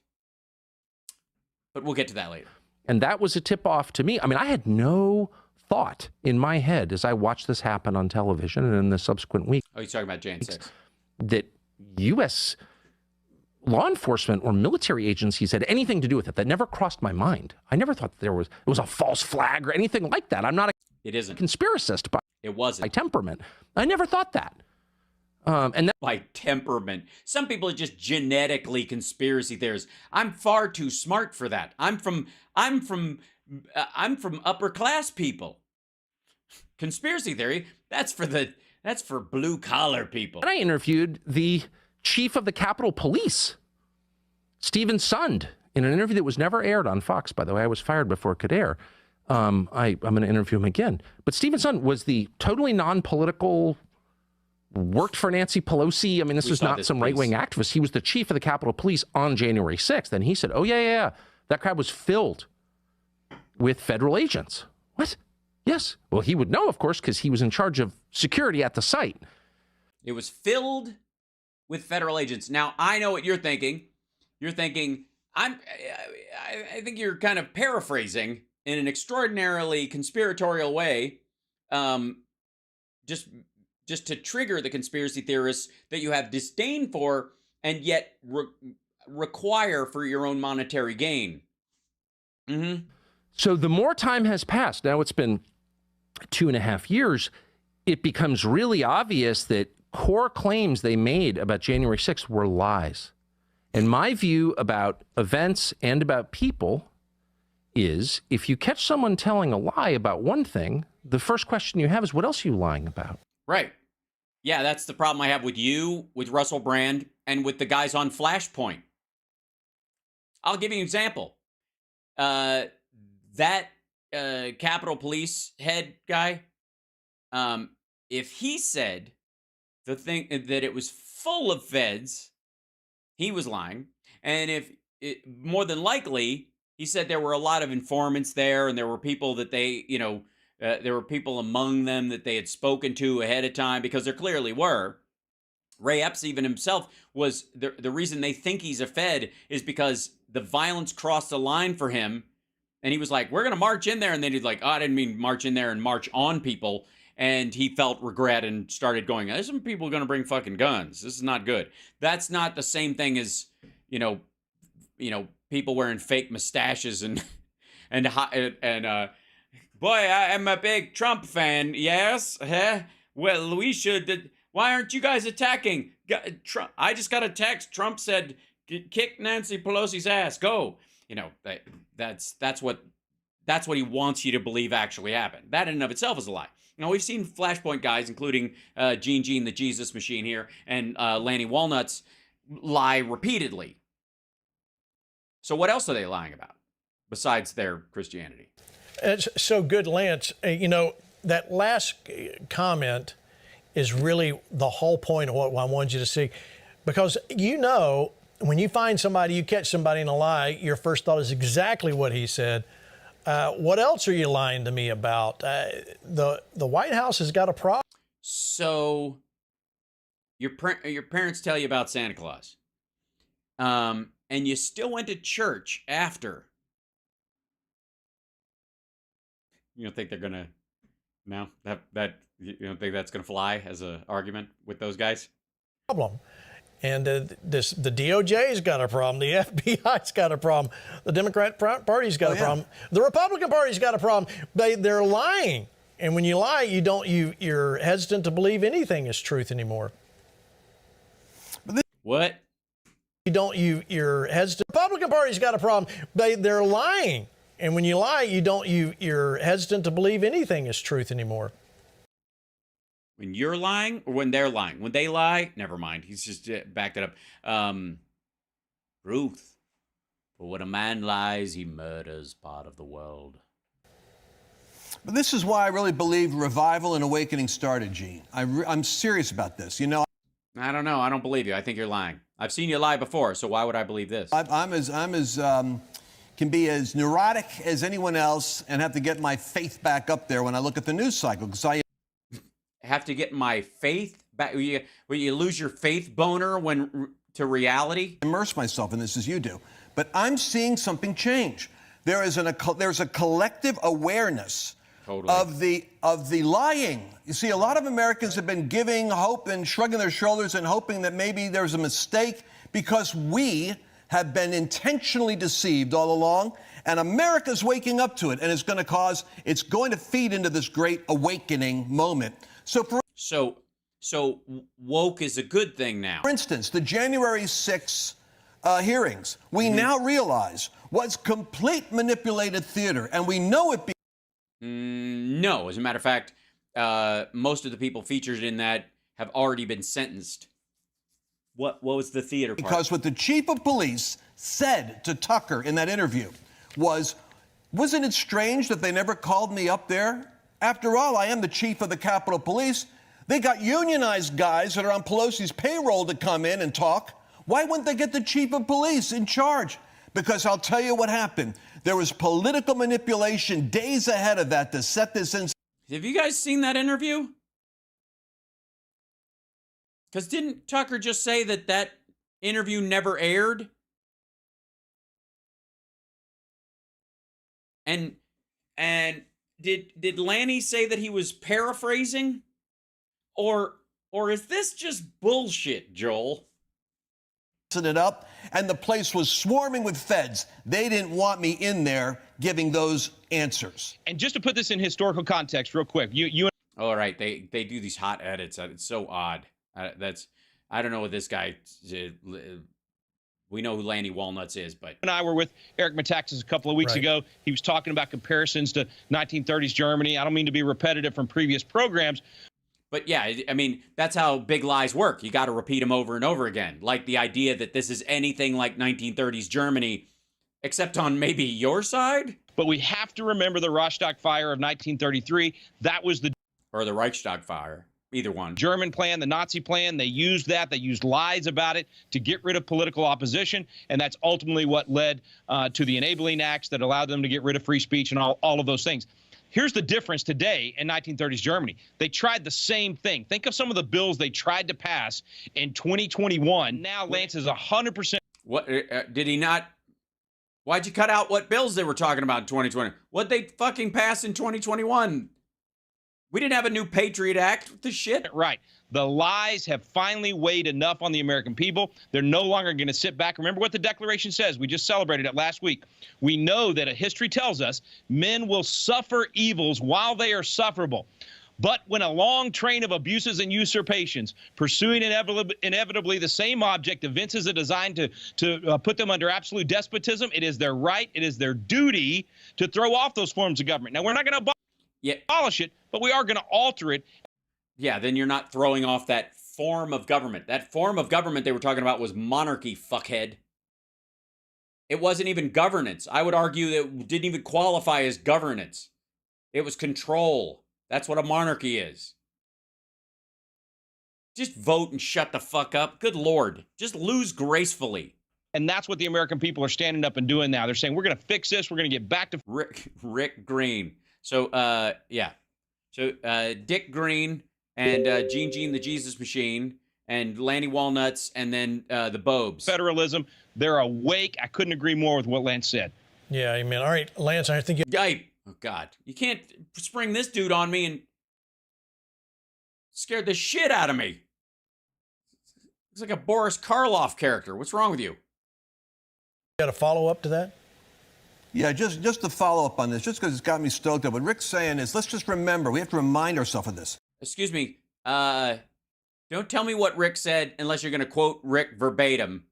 But we'll get to that later. And that was a tip-off to me. I mean, I had no thought in my head as I watched this happen on television and in the subsequent week. Oh, he's talking about Jan 6. That U.S. law enforcement or military agencies had anything to do with it. That never crossed my mind. I never thought that it was a false flag or anything like that. I'm not It isn't. conspiracist by It wasn't. by temperament. I never thought that. And that by temperament. Some people are just genetically conspiracy theorists. I'm far too smart for that. I'm from upper class people. Conspiracy theory, that's for blue collar people. and I interviewed the chief of the Capitol Police, Stephen Sund, in an interview that was never aired on Fox, by the way. I was fired before it could air. I'm going to interview him again. But Stephen Sund was the totally non-political, worked for Nancy Pelosi. I mean, this was not some right-wing activist. He was the chief of the Capitol Police on January 6th. And he said, oh, yeah. That crowd was filled with federal agents. What? Yes. Well, he would know, of course, because he was in charge of security at the site. It was filled with federal agents. Now, I know what you're thinking. You're thinking, I think you're kind of paraphrasing in an extraordinarily conspiratorial way, just to trigger the conspiracy theorists that you have disdain for and yet require for your own monetary gain. Mm-hmm. So the more time has passed, now it's been 2.5 years, it becomes really obvious that core claims they made about January 6th were lies. And my view about events and about people is if you catch someone telling a lie about one thing, the first question you have is, what else are you lying about? Right. Yeah, that's the problem I have with you, with Russell Brand, and with the guys on Flashpoint. I'll give you an example. That Capitol Police head guy, if he said the thing that it was full of feds, he was lying. And if more than likely, he said there were a lot of informants there, and there were people that they, there were people among them that they had spoken to ahead of time, because there clearly were. Ray Epps even himself was, the reason they think he's a Fed is because the violence crossed the line for him. And he was like, we're going to march in there. And then he's like, oh, I didn't mean march in there and march on people. And he felt regret and started going, there's some people going to bring fucking guns. This is not good. That's not the same thing as, people wearing fake mustaches and boy, I'm a big Trump fan. Yes. Well, we should. Why aren't you guys attacking Trump? I just got a text. Trump said, kick Nancy Pelosi's ass. Go. That's what he wants you to believe actually happened. That in and of itself is a lie. Now, we've seen Flashpoint guys, including Gene the Jesus Machine here, and Lanny Walnuts, lie repeatedly. So what else are they lying about besides their Christianity? It's so good, Lance. That last comment is really the whole point of what I wanted you to see. Because when you find somebody, you catch somebody in a lie, your first thought is exactly what he said. What else are you lying to me about? The White House has got a problem. So your parents tell you about Santa Claus, and you still went to church after. You don't think they're gonna? No, that you don't think that's gonna fly as an argument with those guys? Problem. And the DOJ's got a problem. The FBI's got a problem. The Democrat Party's got a problem. The Republican Party's got a problem. They're lying. And when you lie, you're hesitant to believe anything is truth anymore. What? You're hesitant. The Republican Party's got a problem. They're lying. And when you lie, you're hesitant to believe anything is truth anymore. When you're lying or when they're lying? When they lie, never mind. He's just backed it up. Truth. For when a man lies, he murders part of the world. But this is why I really believe revival and awakening started, Gene. I'm serious about this. You know, I don't know. I don't believe you. I think you're lying. I've seen you lie before, so why would I believe this? Can be as neurotic as anyone else and have to get my faith back up there when I look at the news cycle, because I have to get my faith back. Will you lose your faith boner to reality? Immerse myself in this as you do. But I'm seeing something change. There's a collective awareness of the lying. You see, a lot of Americans have been giving hope and shrugging their shoulders and hoping that maybe there's a mistake because we have been intentionally deceived all along, and America's waking up to it, and it's going to feed into this great awakening moment. So woke is a good thing now. For instance, the January 6th hearings, we now realize was complete manipulated theater, and we know it. No, as a matter of fact, most of the people featured in that have already been sentenced. What was the theater part? Because what the chief of police said to Tucker in that interview wasn't it strange that they never called me up there? After all, I am the chief of the Capitol Police. They got unionized guys that are on Pelosi's payroll to come in and talk. Why wouldn't they get the chief of police in charge? Because I'll tell you what happened. There was political manipulation days ahead of that to set this in. Have you guys seen that interview? Because didn't Tucker just say that interview never aired? And did Lanny say that he was paraphrasing? Or is this just bullshit, Joel? It up, and the place was swarming with feds. They didn't want me in there giving those answers. And just to put this in historical context real quick, you all right, they do these hot edits. It's so odd. I don't know what this guy. We know who Lanny Walnuts is, but and I were with Eric Metaxas a couple of weeks ago. He was talking about comparisons to 1930s Germany. I don't mean to be repetitive from previous programs. But yeah, I mean, that's how big lies work. You got to repeat them over and over again. Like the idea that this is anything like 1930s Germany, except on maybe your side. But we have to remember the Reichstag fire of 1933. That was or the Reichstag fire. Either one. German plan, the Nazi plan, they used that. They used lies about it to get rid of political opposition. And that's ultimately what led to the enabling acts that allowed them to get rid of free speech and all of those things. Here's the difference today in 1930s Germany. They tried the same thing. Think of some of the bills they tried to pass in 2021. Now Lance is 100%. What did he not? Why'd you cut out what bills they were talking about in 2020? What'd they fucking pass in 2021? We didn't have a new Patriot Act. What the shit? Right. The lies have finally weighed enough on the American people. They're no longer going to sit back. Remember what the Declaration says. We just celebrated it last week. We know that history tells us men will suffer evils while they are sufferable. But when a long train of abuses and usurpations, pursuing inevitably the same object, evinces a design to put them under absolute despotism, it is their right, it is their duty to throw off those forms of government. Now, we're not going to abolish it, but we are going to alter it. Yeah, then you're not throwing off that form of government. That form of government they were talking about was monarchy, fuckhead. It wasn't even governance. I would argue that it didn't even qualify as governance. It was control. That's what a monarchy is. Just vote and shut the fuck up. Good Lord. Just lose gracefully. And that's what the American people are standing up and doing now. They're saying, we're going to fix this. We're going to get back to... Rick Green. So, yeah. So, Dick Green and Gene the Jesus Machine and Lanny Walnuts and then the Bobes. Federalism. They're awake. I couldn't agree more with what Lance said. Yeah, amen. All right, Lance, I think you... Oh, God. You can't spring this dude on me and scared the shit out of me. Looks like a Boris Karloff character. What's wrong with you? Got a follow-up to that? Yeah, just to follow up on this, just because it's got me stoked up. What Rick's saying is, let's just remember, we have to remind ourselves of this. Excuse me. Don't tell me what Rick said unless you're going to quote Rick verbatim.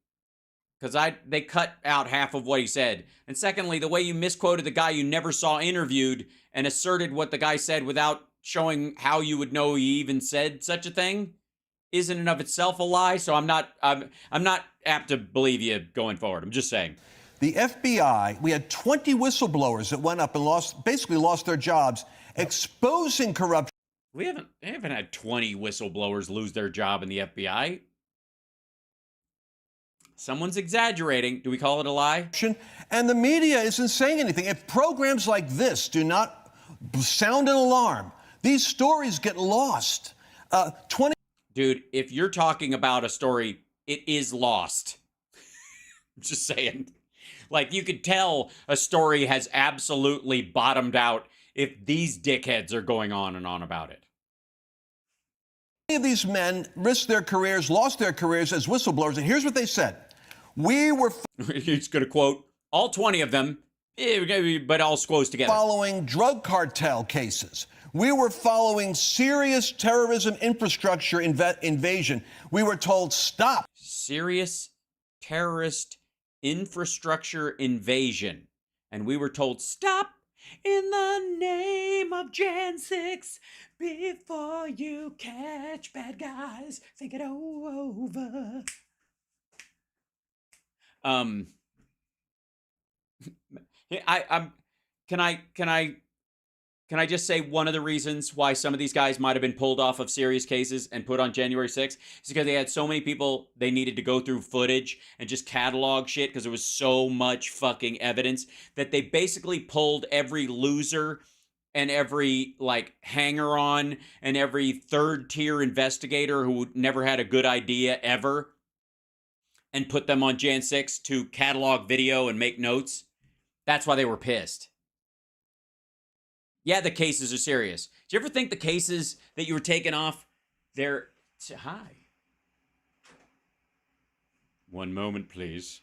Because they cut out half of what he said. And secondly, the way you misquoted the guy you never saw interviewed and asserted what the guy said without showing how you would know he even said such a thing isn't in of itself a lie. So I'm not apt to believe you going forward. I'm just saying. The FBI, we had 20 whistleblowers that went up and basically lost their jobs, exposing corruption. We haven't had 20 whistleblowers lose their job in the FBI. Someone's exaggerating. Do we call it a lie? And the media isn't saying anything. If programs like this do not sound an alarm, these stories get lost. 20. Dude, if you're talking about a story, it is lost. I'm just saying. Like, you could tell a story has absolutely bottomed out if these dickheads are going on and on about it. Many of these men risked their careers, lost their careers as whistleblowers, and here's what they said. We were... He's going to quote all 20 of them, but all squoze together. Following drug cartel cases. We were following serious terrorism infrastructure invasion. We were told, stop. Serious terrorist infrastructure invasion. And we were told, stop in the name of Jan 6 before you catch bad guys. Think it over. Can I just say one of the reasons why some of these guys might have been pulled off of serious cases and put on January 6th is because they had so many people they needed to go through footage and just catalog shit because there was so much fucking evidence that they basically pulled every loser and every like hanger-on and every third-tier investigator who never had a good idea ever and put them on Jan 6 to catalog video and make notes. That's why they were pissed. Yeah, the cases are serious. Do you ever think the cases that you were taking off, they're... Hi. One moment, please.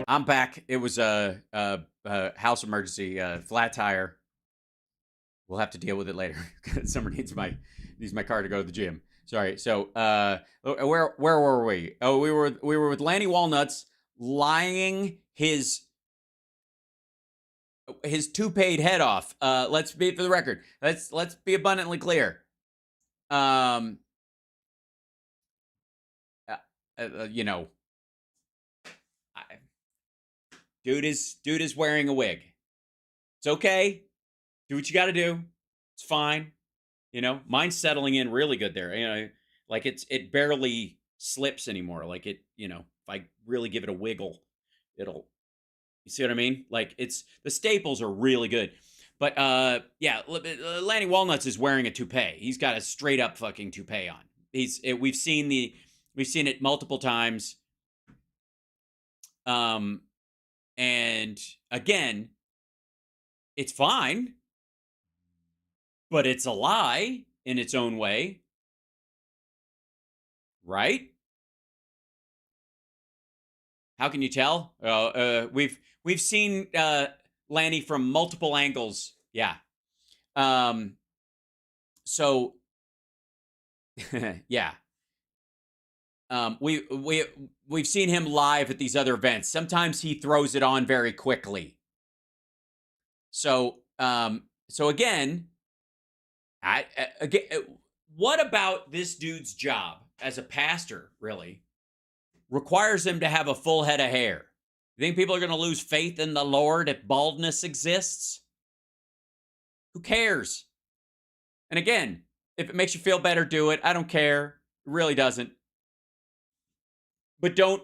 I'm back. It was a house emergency, flat tire. We'll have to deal with it later. Summer needs my car to go to the gym. Sorry. So, where were we? Oh, we were with Lanny Walnuts lying his toupeed head off. Let's be for the record. Let's be abundantly clear. You know. Dude is wearing a wig. It's okay. Do what you got to do. It's fine. You know, mine's settling in really good there. You know, like it barely slips anymore. Like it, you know, if I really give it a wiggle, it'll. You see what I mean? Like the staples are really good. But yeah, Lanny Walnuts is wearing a toupee. He's got a straight up fucking toupee on. We've seen it multiple times. And again, it's fine, but it's a lie in its own way, right? How can you tell? We've seen Lanny from multiple angles. Yeah. So yeah. We've seen him live at these other events. Sometimes he throws it on very quickly. So again, what about this dude's job as a pastor really requires him to have a full head of hair? You think people are going to lose faith in the Lord if baldness exists? Who cares? And again, If it makes you feel better, do it. I don't care. It really doesn't. But don't,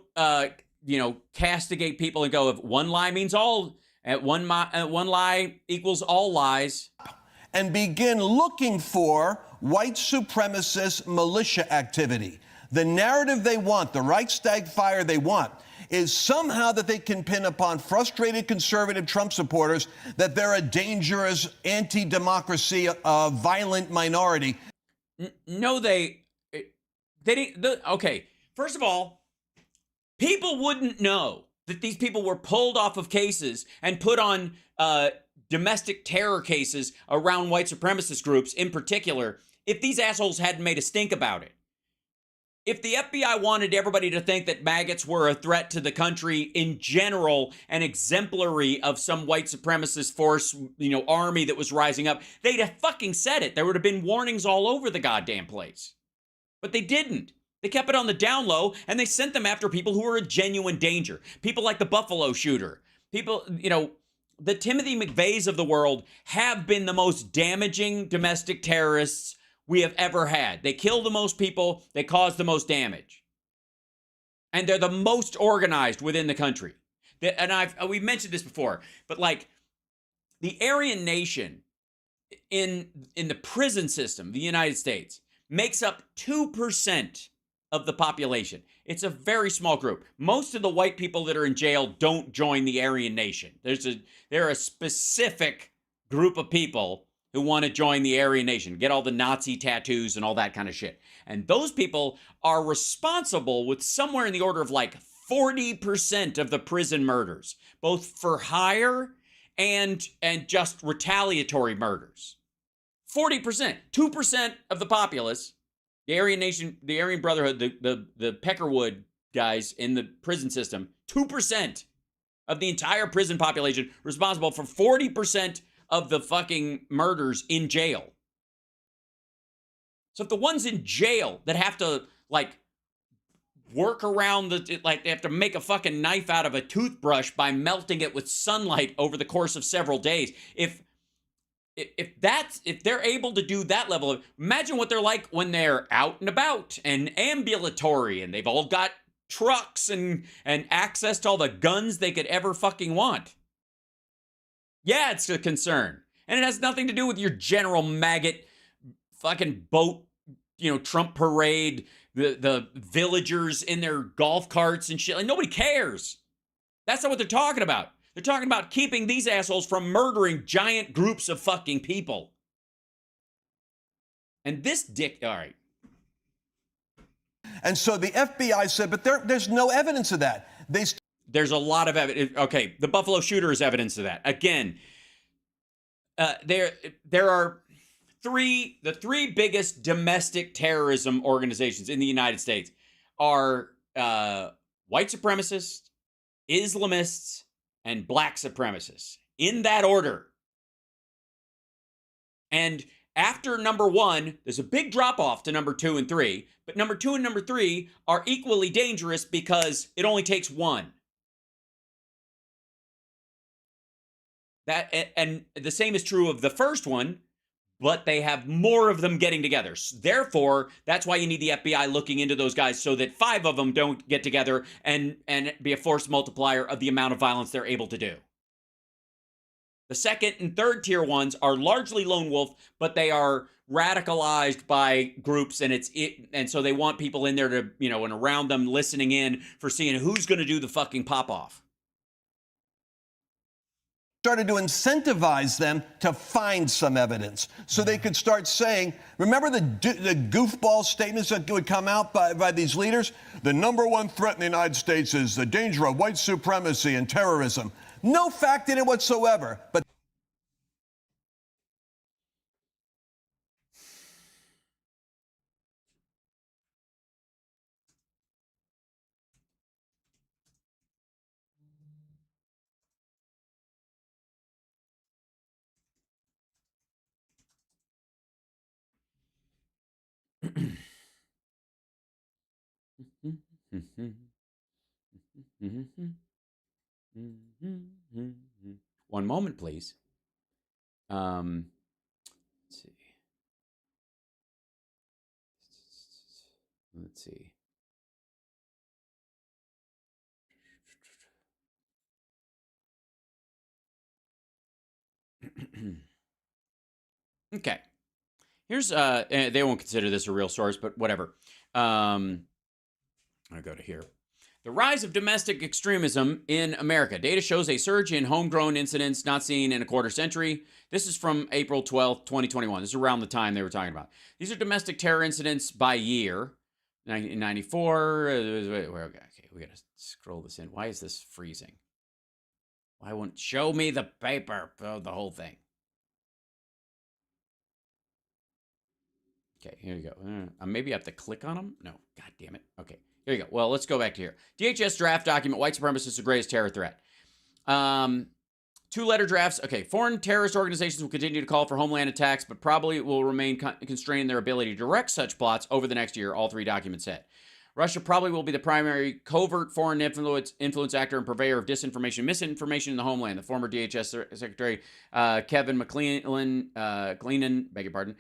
castigate people and go, if one lie means all, one lie equals all lies. And begin looking for white supremacist militia activity. The narrative they want, the Reichstag fire they want, is somehow that they can pin upon frustrated conservative Trump supporters that they're a dangerous anti-democracy, violent minority. No, they didn't. Okay, first of all, people wouldn't know that these people were pulled off of cases and put on domestic terror cases around white supremacist groups in particular if these assholes hadn't made a stink about it. If the FBI wanted everybody to think that maggots were a threat to the country in general and exemplary of some white supremacist force, army that was rising up, they'd have fucking said it. There would have been warnings all over the goddamn place. But they didn't. They kept it on the down low, and they sent them after people who were a genuine danger. People like the Buffalo shooter. People, the Timothy McVeighs of the world have been the most damaging domestic terrorists we have ever had. They kill the most people. They cause the most damage. And they're the most organized within the country. And we've mentioned this before, but like the Aryan nation in the prison system of the United States makes up 2% of the population. It's a very small group. Most of the white people that are in jail don't join the Aryan nation. They're a specific group of people who want to join the Aryan nation, get all the Nazi tattoos and all that kind of shit. And those people are responsible with somewhere in the order of like 40% of the prison murders, both for hire and just retaliatory murders. 40%, 2% of the populace, the Aryan nation, the Aryan Brotherhood, the Peckerwood guys in the prison system, 2% of the entire prison population responsible for 40% of the fucking murders in jail. So if the ones in jail that have to work around they have to make a fucking knife out of a toothbrush by melting it with sunlight over the course of several days, if they're able to do that level of, imagine what they're like when they're out and about and ambulatory and they've all got trucks and access to all the guns they could ever fucking want. Yeah, it's a concern. And it has nothing to do with your general maggot fucking boat, Trump parade, the villagers in their golf carts and shit. Like, nobody cares. That's not what they're talking about. They're talking about keeping these assholes from murdering giant groups of fucking people. And this dick, all right. And so the FBI said, but there's no evidence of that. There's a lot of evidence. Okay, the Buffalo shooter is evidence of that. Again, there are the three biggest domestic terrorism organizations in the United States are white supremacists, Islamists, and black supremacists, in that order. And after number one, there's a big drop off to number 2 and 3, but number 2 and number 3 are equally dangerous because it only takes one. And the same is true of the first one, but they have more of them getting together. Therefore, that's why you need the FBI looking into those guys so that 5 of them don't get together and be a force multiplier of the amount of violence they're able to do. The second and third tier ones are largely lone wolf, but they are radicalized by groups, and so they want people in there to, and around them listening in for seeing who's going to do the fucking pop off. Started to incentivize them to find some evidence so they could start saying, remember the goofball statements that would come out by these leaders? The number one threat in the United States is the danger of white supremacy and terrorism. No fact in it whatsoever. But One moment, please. Let's see. Let's see. Okay. Here's they won't consider this a real source, but whatever. I'll go to here. The rise of domestic extremism in America. Data shows a surge in homegrown incidents not seen in a quarter century. This is from April 12th, 2021. This is around the time they were talking about. These are domestic terror incidents by year. 1994. Okay, we got to scroll this in. Why is this freezing? Why won't show me the paper of the whole thing? Okay, here you go. Maybe I have to click on them? No, god damn it. Okay, here you go. Well, let's go back to here. DHS draft document, white supremacists the greatest terror threat. 2-letter drafts. Okay, foreign terrorist organizations will continue to call for homeland attacks, but probably will remain constrained in their ability to direct such plots over the next year, all 3 documents said. Russia probably will be the primary covert foreign influence actor and purveyor of disinformation and misinformation in the homeland. The former DHS Secretary Kevin McClellan, beg your pardon,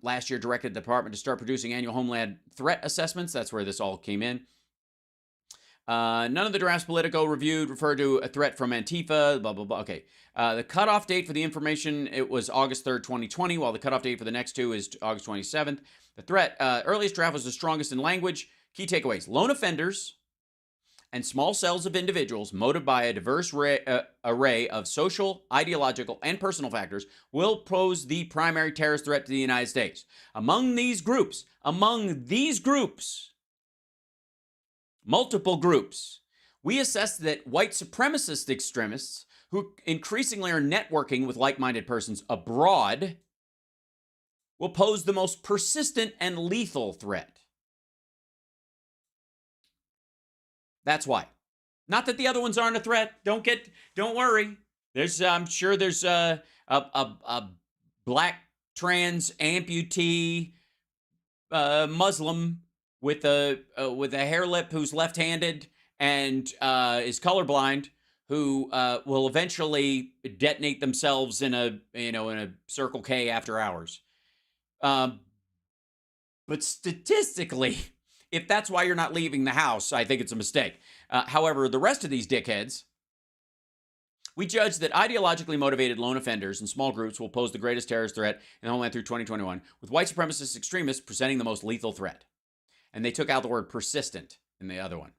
last year directed the department to start producing annual homeland threat assessments. That's where this all came in. None of the drafts Politico reviewed referred to a threat from Antifa, blah, blah, blah. Okay. The cutoff date for the information, it was August 3rd, 2020, while the cutoff date for the next 2 is August 27th. The threat, earliest draft was the strongest in language. Key takeaways: lone offenders and small cells of individuals motivated by a diverse array of social, ideological, and personal factors will pose the primary terrorist threat to the United States. Among these groups, multiple groups, we assess that white supremacist extremists who increasingly are networking with like-minded persons abroad will pose the most persistent and lethal threat. That's why. Not that the other ones aren't a threat. Don't worry. I'm sure there's a black trans amputee Muslim with a hair lip who's left-handed and is colorblind who will eventually detonate themselves in a Circle K after hours. But statistically, if that's why you're not leaving the house, I think it's a mistake. However, the rest of these dickheads, we judge that ideologically motivated lone offenders and small groups will pose the greatest terrorist threat in the homeland through 2021, with white supremacist extremists presenting the most lethal threat. And they took out the word persistent in the other one.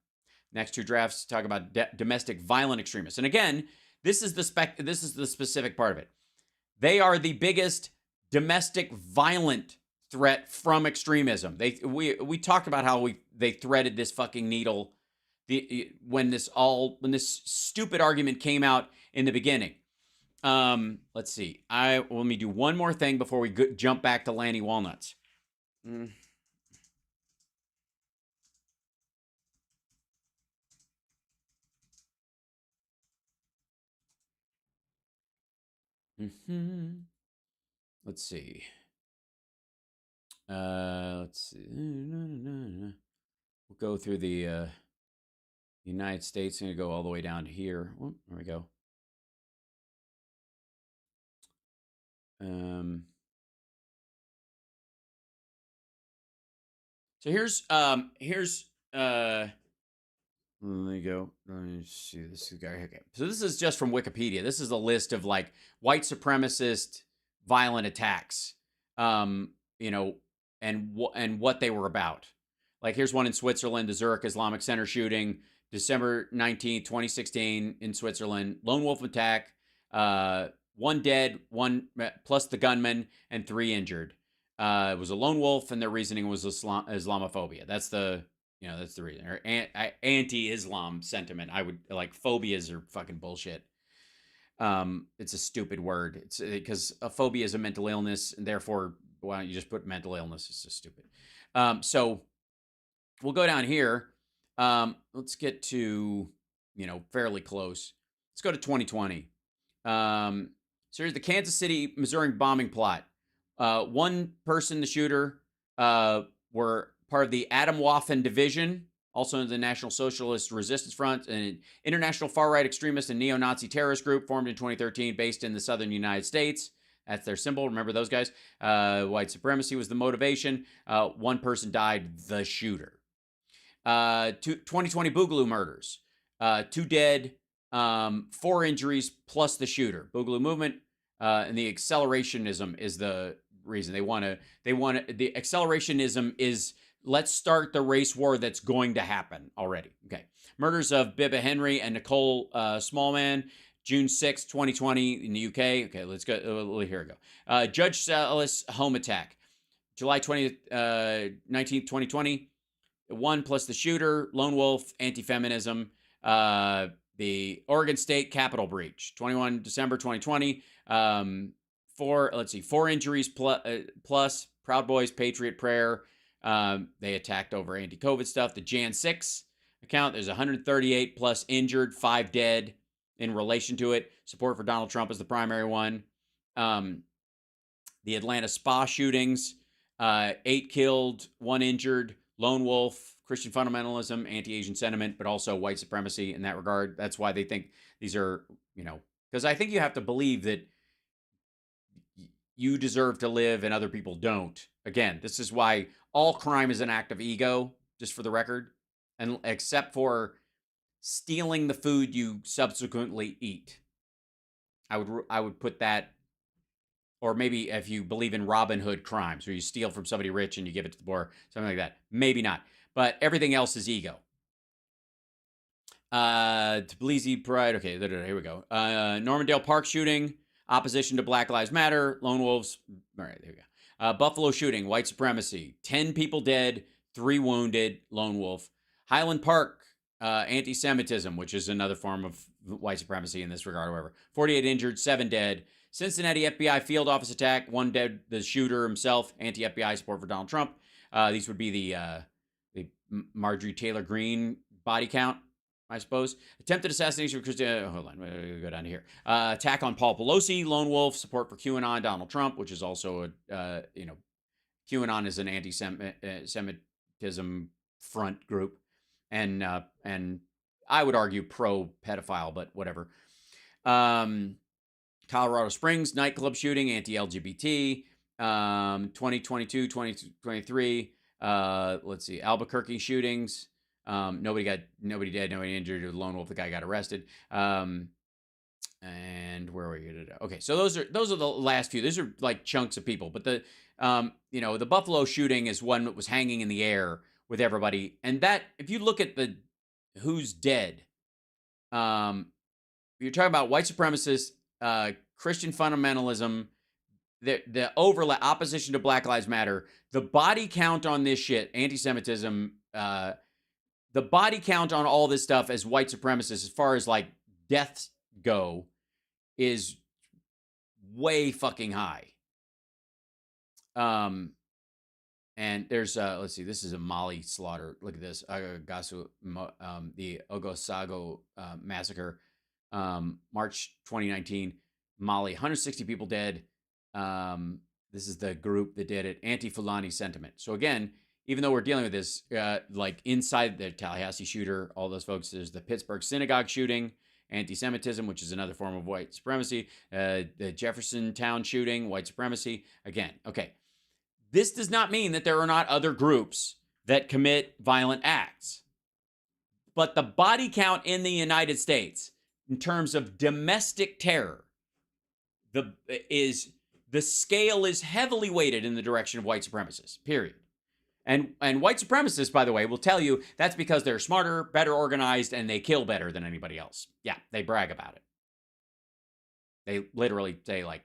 Next 2 drafts talk about domestic violent extremists. And again, this is the specific part of it. They are the biggest domestic violent threat from extremism. We talked about how they threaded this fucking needle when this stupid argument came out in the beginning. Let's see. Let me do one more thing before we jump back to Lanny Walnuts. Let's see. We'll go through the United States. I'm going to go all the way down to here. Oh, there we go. So here's let me go. Let me see this guy. Okay. So this is just from Wikipedia. This is a list of like white supremacist violent attacks. And what they were about. Like here's one in Switzerland, the Zurich Islamic Center shooting, December 19th, 2016 in Switzerland. Lone wolf attack, 1 dead, 1 plus the gunman, and 3 injured. It was a lone wolf, and their reasoning was Islamophobia. That's the reason. Or anti-Islam sentiment. I would like phobias are fucking bullshit. It's a stupid word. It's because a phobia is a mental illness, and therefore, why don't you just put mental illness? It's just stupid. So we'll go down here. Let's get to, fairly close. Let's go to 2020. So here's the Kansas City, Missouri bombing plot. 1 person, the shooter, were part of the Atomwaffen Division, also in the National Socialist Resistance Front, an international far-right extremist and neo-Nazi terrorist group formed in 2013 based in the southern United States. That's their symbol. Remember those guys? White supremacy was the motivation. One person died, the shooter. 2020 Boogaloo murders. 2 dead, 4 injuries plus the shooter. Boogaloo movement and the accelerationism is the reason they want to. The accelerationism is let's start the race war that's going to happen already. Okay. Murders of Bibba Henry and Nicole Smallman. June 6, 2020 in the UK. Okay, let's go. Here we go. Judge Salas home attack. July 20th, 19th, 2020. 1 plus the shooter. Lone wolf, anti-feminism. The Oregon State Capitol breach. 21 December 2020. 4 injuries plus. Proud Boys, Patriot Prayer. They attacked over anti-COVID stuff. The Jan 6 account. There's 138 plus injured, 5 dead. In relation to it, support for Donald Trump is the primary one. The Atlanta spa shootings, 8 killed, 1 injured, lone wolf, Christian fundamentalism, anti-Asian sentiment, but also white supremacy in that regard. That's why they think these are, because I think you have to believe that you deserve to live and other people don't. Again, this is why all crime is an act of ego, just for the record, and except for stealing the food you subsequently eat. I would put that, or maybe if you believe in Robin Hood crimes, where you steal from somebody rich and you give it to the poor, something like that. Maybe not. But everything else is ego. Tbilisi Pride. Okay, here we go. Normandale Park shooting, opposition to Black Lives Matter, lone wolves. All right, there we go. Buffalo shooting, white supremacy, 10 people dead, 3 wounded, lone wolf. Highland Park, anti-Semitism, which is another form of white supremacy in this regard, however. 48 injured, 7 dead. Cincinnati FBI field office attack, 1 dead, the shooter himself, anti-FBI support for Donald Trump. These would be the Marjorie Taylor Greene body count, I suppose. Attempted assassination of Christina. Hold on, we'll go down to here. Attack on Paul Pelosi, lone wolf, support for QAnon, Donald Trump, which is also QAnon is an anti-Semitism front group. And I would argue pro-pedophile, but whatever. Colorado Springs nightclub shooting, anti-LGBT. 2022, 2023. Let's see, Albuquerque shootings. Nobody dead, nobody injured. The lone wolf, the guy got arrested. And where were you? Okay, so those are the last few. These are like chunks of people, but the Buffalo shooting is one that was hanging in the air with everybody. And that, if you look at the who's dead, you're talking about white supremacists, Christian fundamentalism, the overlap, opposition to Black Lives Matter, the body count on this shit, anti-Semitism, the body count on all this stuff as white supremacists, as far as like deaths go, is way fucking high. And there's, let's see, this is a Mali slaughter. Look at this. The Ogosago massacre, March 2019, Mali, 160 people dead. This is the group that did it, anti-Fulani sentiment. So again, even though we're dealing with this, like inside the Tallahassee shooter, all those folks, there's the Pittsburgh synagogue shooting, anti-Semitism, which is another form of white supremacy, the Jeffersontown shooting, white supremacy. Again, okay. This does not mean that there are not other groups that commit violent acts. But the body count in the United States, in terms of domestic terror, the scale is heavily weighted in the direction of white supremacists, period. And white supremacists, by the way, will tell you that's because they're smarter, better organized, and they kill better than anybody else. Yeah, they brag about it. They literally say, like,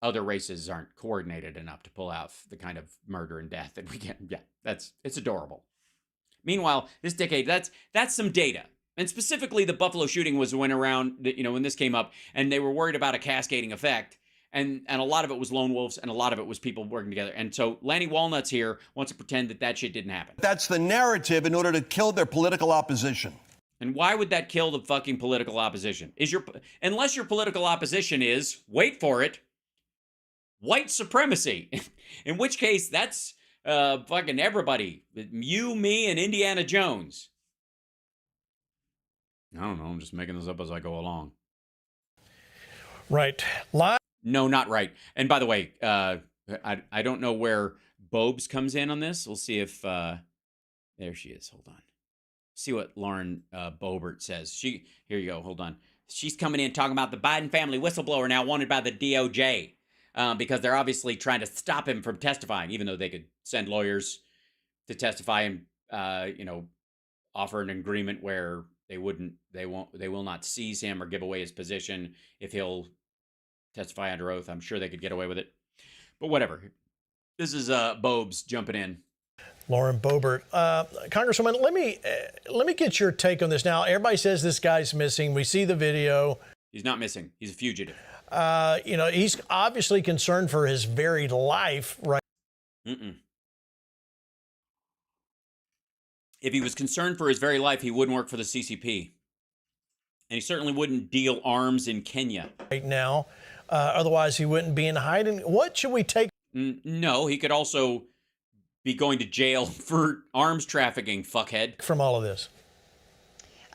other races aren't coordinated enough to pull out the kind of murder and death that we get. Yeah, it's adorable. Meanwhile, this decade, that's some data. And specifically, the Buffalo shooting was when this came up, and they were worried about a cascading effect. And a lot of it was lone wolves, and a lot of it was people working together. And so Lanny Walnuts here wants to pretend that shit didn't happen. That's the narrative in order to kill their political opposition. And why would that kill the fucking political opposition? Unless your political opposition is, wait for it, white supremacy. In which case, that's fucking everybody. You, me, and Indiana Jones. I don't know. I'm just making this up as I go along. Right. Live No, not right. And by the way, I don't know where Bobes comes in on this. We'll see if there she is. Hold on. See what Lauren Boebert says. Here you go. Hold on. She's coming in talking about the Biden family whistleblower now wanted by the DOJ because they're obviously trying to stop him from testifying, even though they could send lawyers to testify and offer an agreement where they will not seize him or give away his position if he'll testify under oath. I'm sure they could get away with it, but whatever. This is Bobes jumping in. Lauren Boebert. Congresswoman, let me get your take on this. Now, everybody says this guy's missing. We see the video. He's not missing. He's a fugitive. He's obviously concerned for his very life, right? If he was concerned for his very life, he wouldn't work for the CCP. And he certainly wouldn't deal arms in Kenya. Right now. Otherwise, he wouldn't be in hiding. What should we take? No, he could also be going to jail for arms trafficking, fuckhead. From all of this.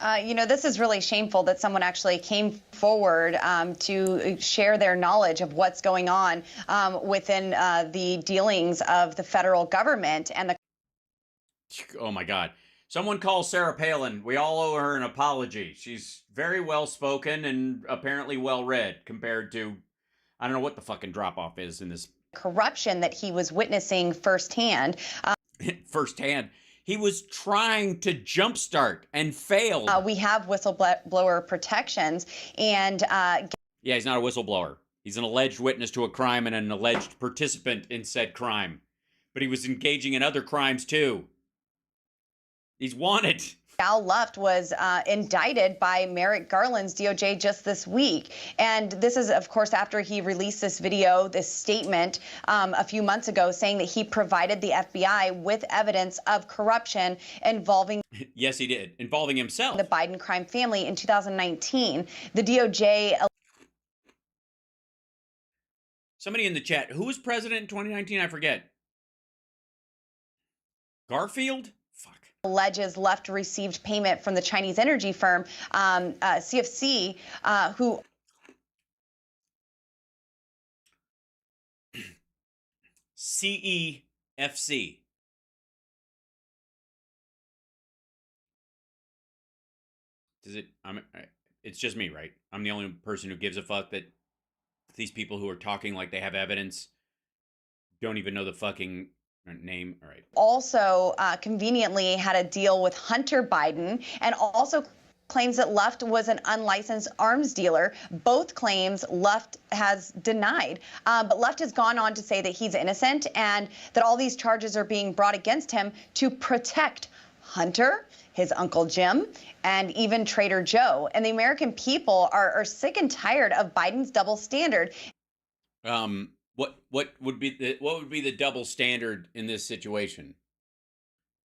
This is really shameful that someone actually came forward to share their knowledge of what's going on within the dealings of the federal government and the. Oh, my God. Someone call Sarah Palin. We all owe her an apology. She's very well-spoken and apparently well-read compared to, I don't know what the fucking drop-off is in this. Corruption that he was witnessing firsthand. Firsthand. He was trying to jumpstart and failed. We have whistleblower protections and. Yeah, he's not a whistleblower. He's an alleged witness to a crime and an alleged participant in said crime. But he was engaging in other crimes too. He's wanted. Al Luft was indicted by Merrick Garland's DOJ just this week. And this is, of course, after he released this video, this statement a few months ago saying that he provided the FBI with evidence of corruption involving. Yes, he did. Involving himself. The Biden crime family in 2019. The DOJ. Somebody in the chat. Who was president in 2019? I forget. Garfield? Alleges Luft received payment from the Chinese energy firm CFC, who. CEFC. Does it? It's just me, right? I'm the only person who gives a fuck that these people who are talking like they have evidence don't even know the fucking name. All right. Also conveniently had a deal with Hunter Biden and also claims that Luft was an unlicensed arms dealer. Both claims Luft has denied. But Luft has gone on to say that he's innocent and that all these charges are being brought against him to protect Hunter, his Uncle Jim, and even Trader Joe. And the American people are sick and tired of Biden's double standard. What would be the double standard in this situation?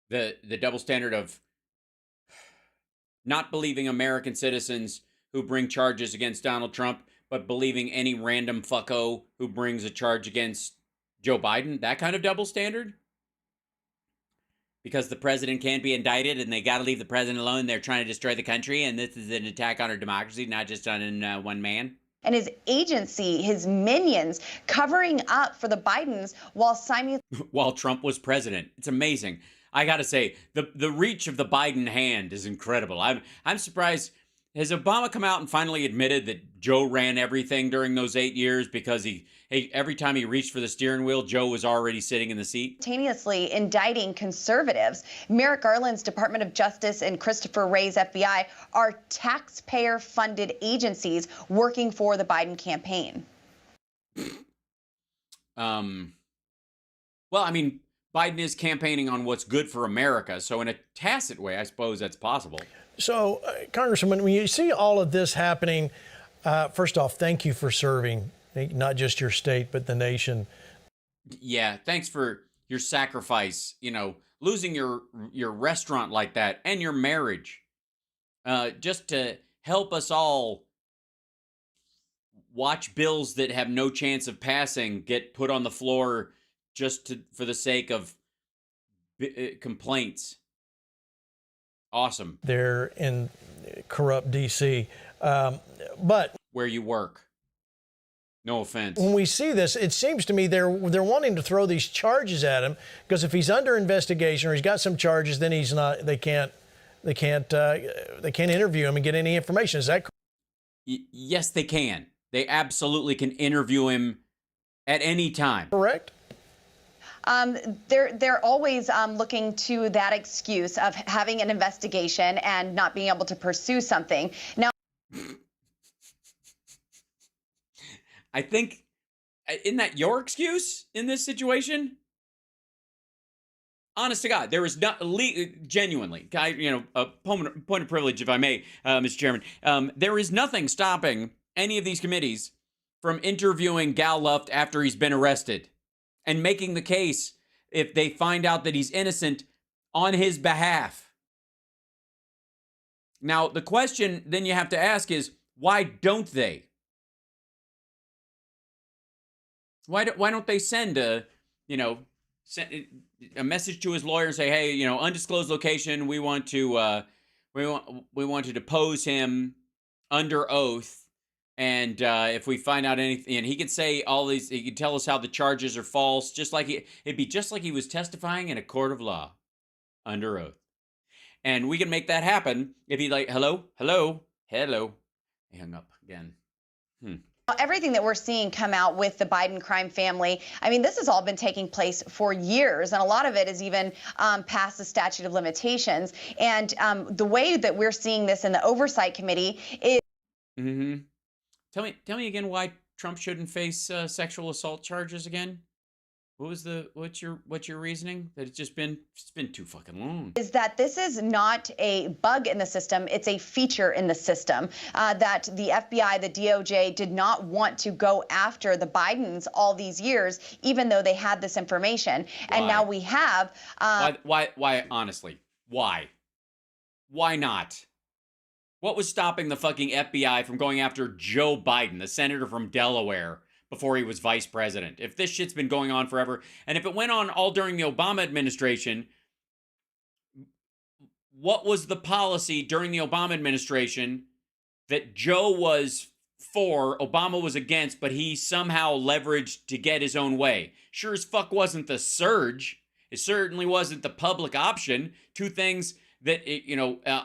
The double standard of not believing American citizens who bring charges against Donald Trump, but believing any random fucko who brings a charge against Joe Biden? That kind of double standard? Because the president can't be indicted and they got to leave the president alone. They're trying to destroy the country, and this is an attack on our democracy, not just on one man. And his agency, his minions, covering up for the Bidens while Trump was president. It's amazing. I got to say, the reach of the Biden hand is incredible. I'm surprised. Has Obama come out and finally admitted that Joe ran everything during those 8 years because every time he reached for the steering wheel, Joe was already sitting in the seat? Simultaneously indicting conservatives. Merrick Garland's Department of Justice and Christopher Wray's FBI are taxpayer-funded agencies working for the Biden campaign. Well, I mean, Biden is campaigning on what's good for America, so in a tacit way, I suppose that's possible. So, Congressman, when you see all of this happening, first off, thank you for serving not just your state, but the nation. Yeah, thanks for your sacrifice, losing your restaurant like that and your marriage, just to help us all watch bills that have no chance of passing get put on the floor just for the sake of complaints. Awesome. They're in corrupt D.C., but where you work. No offense. When we see this, it seems to me they're wanting to throw these charges at him because if he's under investigation or he's got some charges, then he's not. They can't interview him and get any information. Is that correct? Yes, they can. They absolutely can interview him at any time. Correct. They're always looking to that excuse of having an investigation and not being able to pursue something. Now, I think, isn't that your excuse in this situation? Honest to God, there is not genuinely, a point of privilege, if I may, Mr. Chairman. There is nothing stopping any of these committees from interviewing Gal Luft after he's been arrested and making the case if they find out that he's innocent on his behalf. Now, the question then you have to ask is, why don't they? Why don't they send a message to his lawyer and say, hey, undisclosed location, we want to depose him under oath. And if we find out anything, and he could say all these, he could tell us how the charges are false, it'd be just like he was testifying in a court of law under oath. And we can make that happen if he hello. He hung up again. Everything that we're seeing come out with the Biden crime family, I mean, this has all been taking place for years, and a lot of it is even past the statute of limitations. And the way that we're seeing this in the Oversight Committee is... Mm-hmm. Tell me again why Trump shouldn't face sexual assault charges again. What's your reasoning? That it's been too fucking long. Is that this is not a bug in the system, it's a feature in the system. That the FBI, the DOJ did not want to go after the Bidens all these years, even though they had this information. And now we have. Why? Honestly, why? Why not? What was stopping the fucking FBI from going after Joe Biden, the senator from Delaware, before he was vice president? If this shit's been going on forever, and if it went on all during the Obama administration, what was the policy during the Obama administration that Joe was for, Obama was against, but he somehow leveraged to get his own way? Sure as fuck wasn't the surge. It certainly wasn't the public option. Two things that,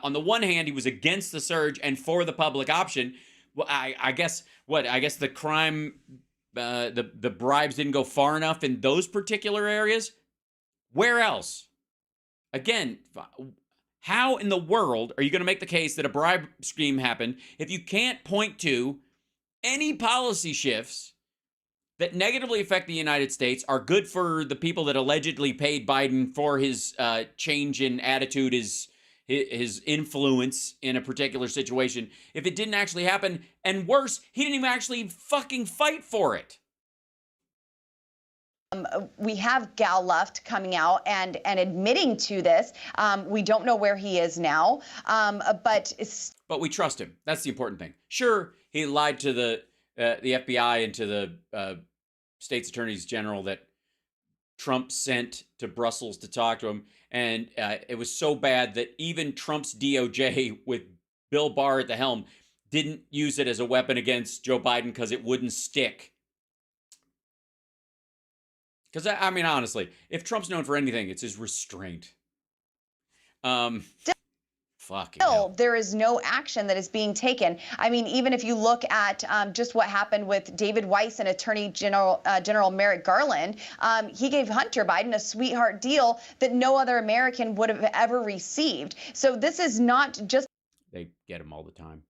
on the one hand, he was against the surge and for the public option. Well, I guess the crime, the bribes didn't go far enough in those particular areas. Where else? Again, how in the world are you going to make the case that a bribe scheme happened if you can't point to any policy shifts that negatively affect the United States, are good for the people that allegedly paid Biden for his change in attitude, his influence in a particular situation, if it didn't actually happen? And worse, he didn't even actually fucking fight for it. We have Gal Luft coming out and admitting to this. We don't know where he is now, but we trust him. That's the important thing. Sure, he lied to the FBI and to the state's attorneys general that Trump sent to Brussels to talk to him, and it was so bad that even Trump's DOJ, with Bill Barr at the helm, didn't use it as a weapon against Joe Biden because it wouldn't stick. Because, I mean, honestly, if Trump's known for anything, it's his restraint. Still, there is no action that is being taken. I mean, even if you look at just what happened with David Weiss and Attorney General Merrick Garland, he gave Hunter Biden a sweetheart deal that no other American would have ever received. So this is not just... They get him all the time.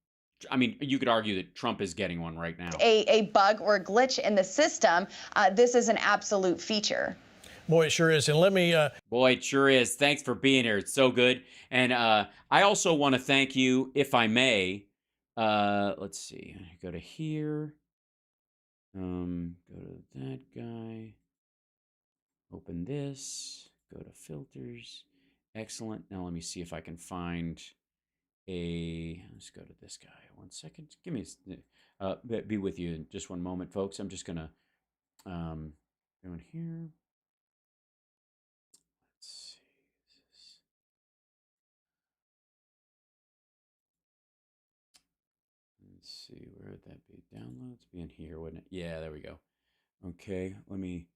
I mean, you could argue that Trump is getting one right now. A bug or a glitch in the system. This is an absolute feature. Boy, it sure is. And let me... Boy, it sure is. Thanks for being here. It's so good. And I also want to thank you, if I may. Let's see. Go to here. Go to that guy. Open this. Go to filters. Excellent. Now let me see if I can find let's go to this guy. 1 second. Give me be with you in just one moment, folks. I'm just gonna go in here. Let's see, where would that be? Downloads. Let's be in here, wouldn't it? Yeah, there we go. Okay, let me,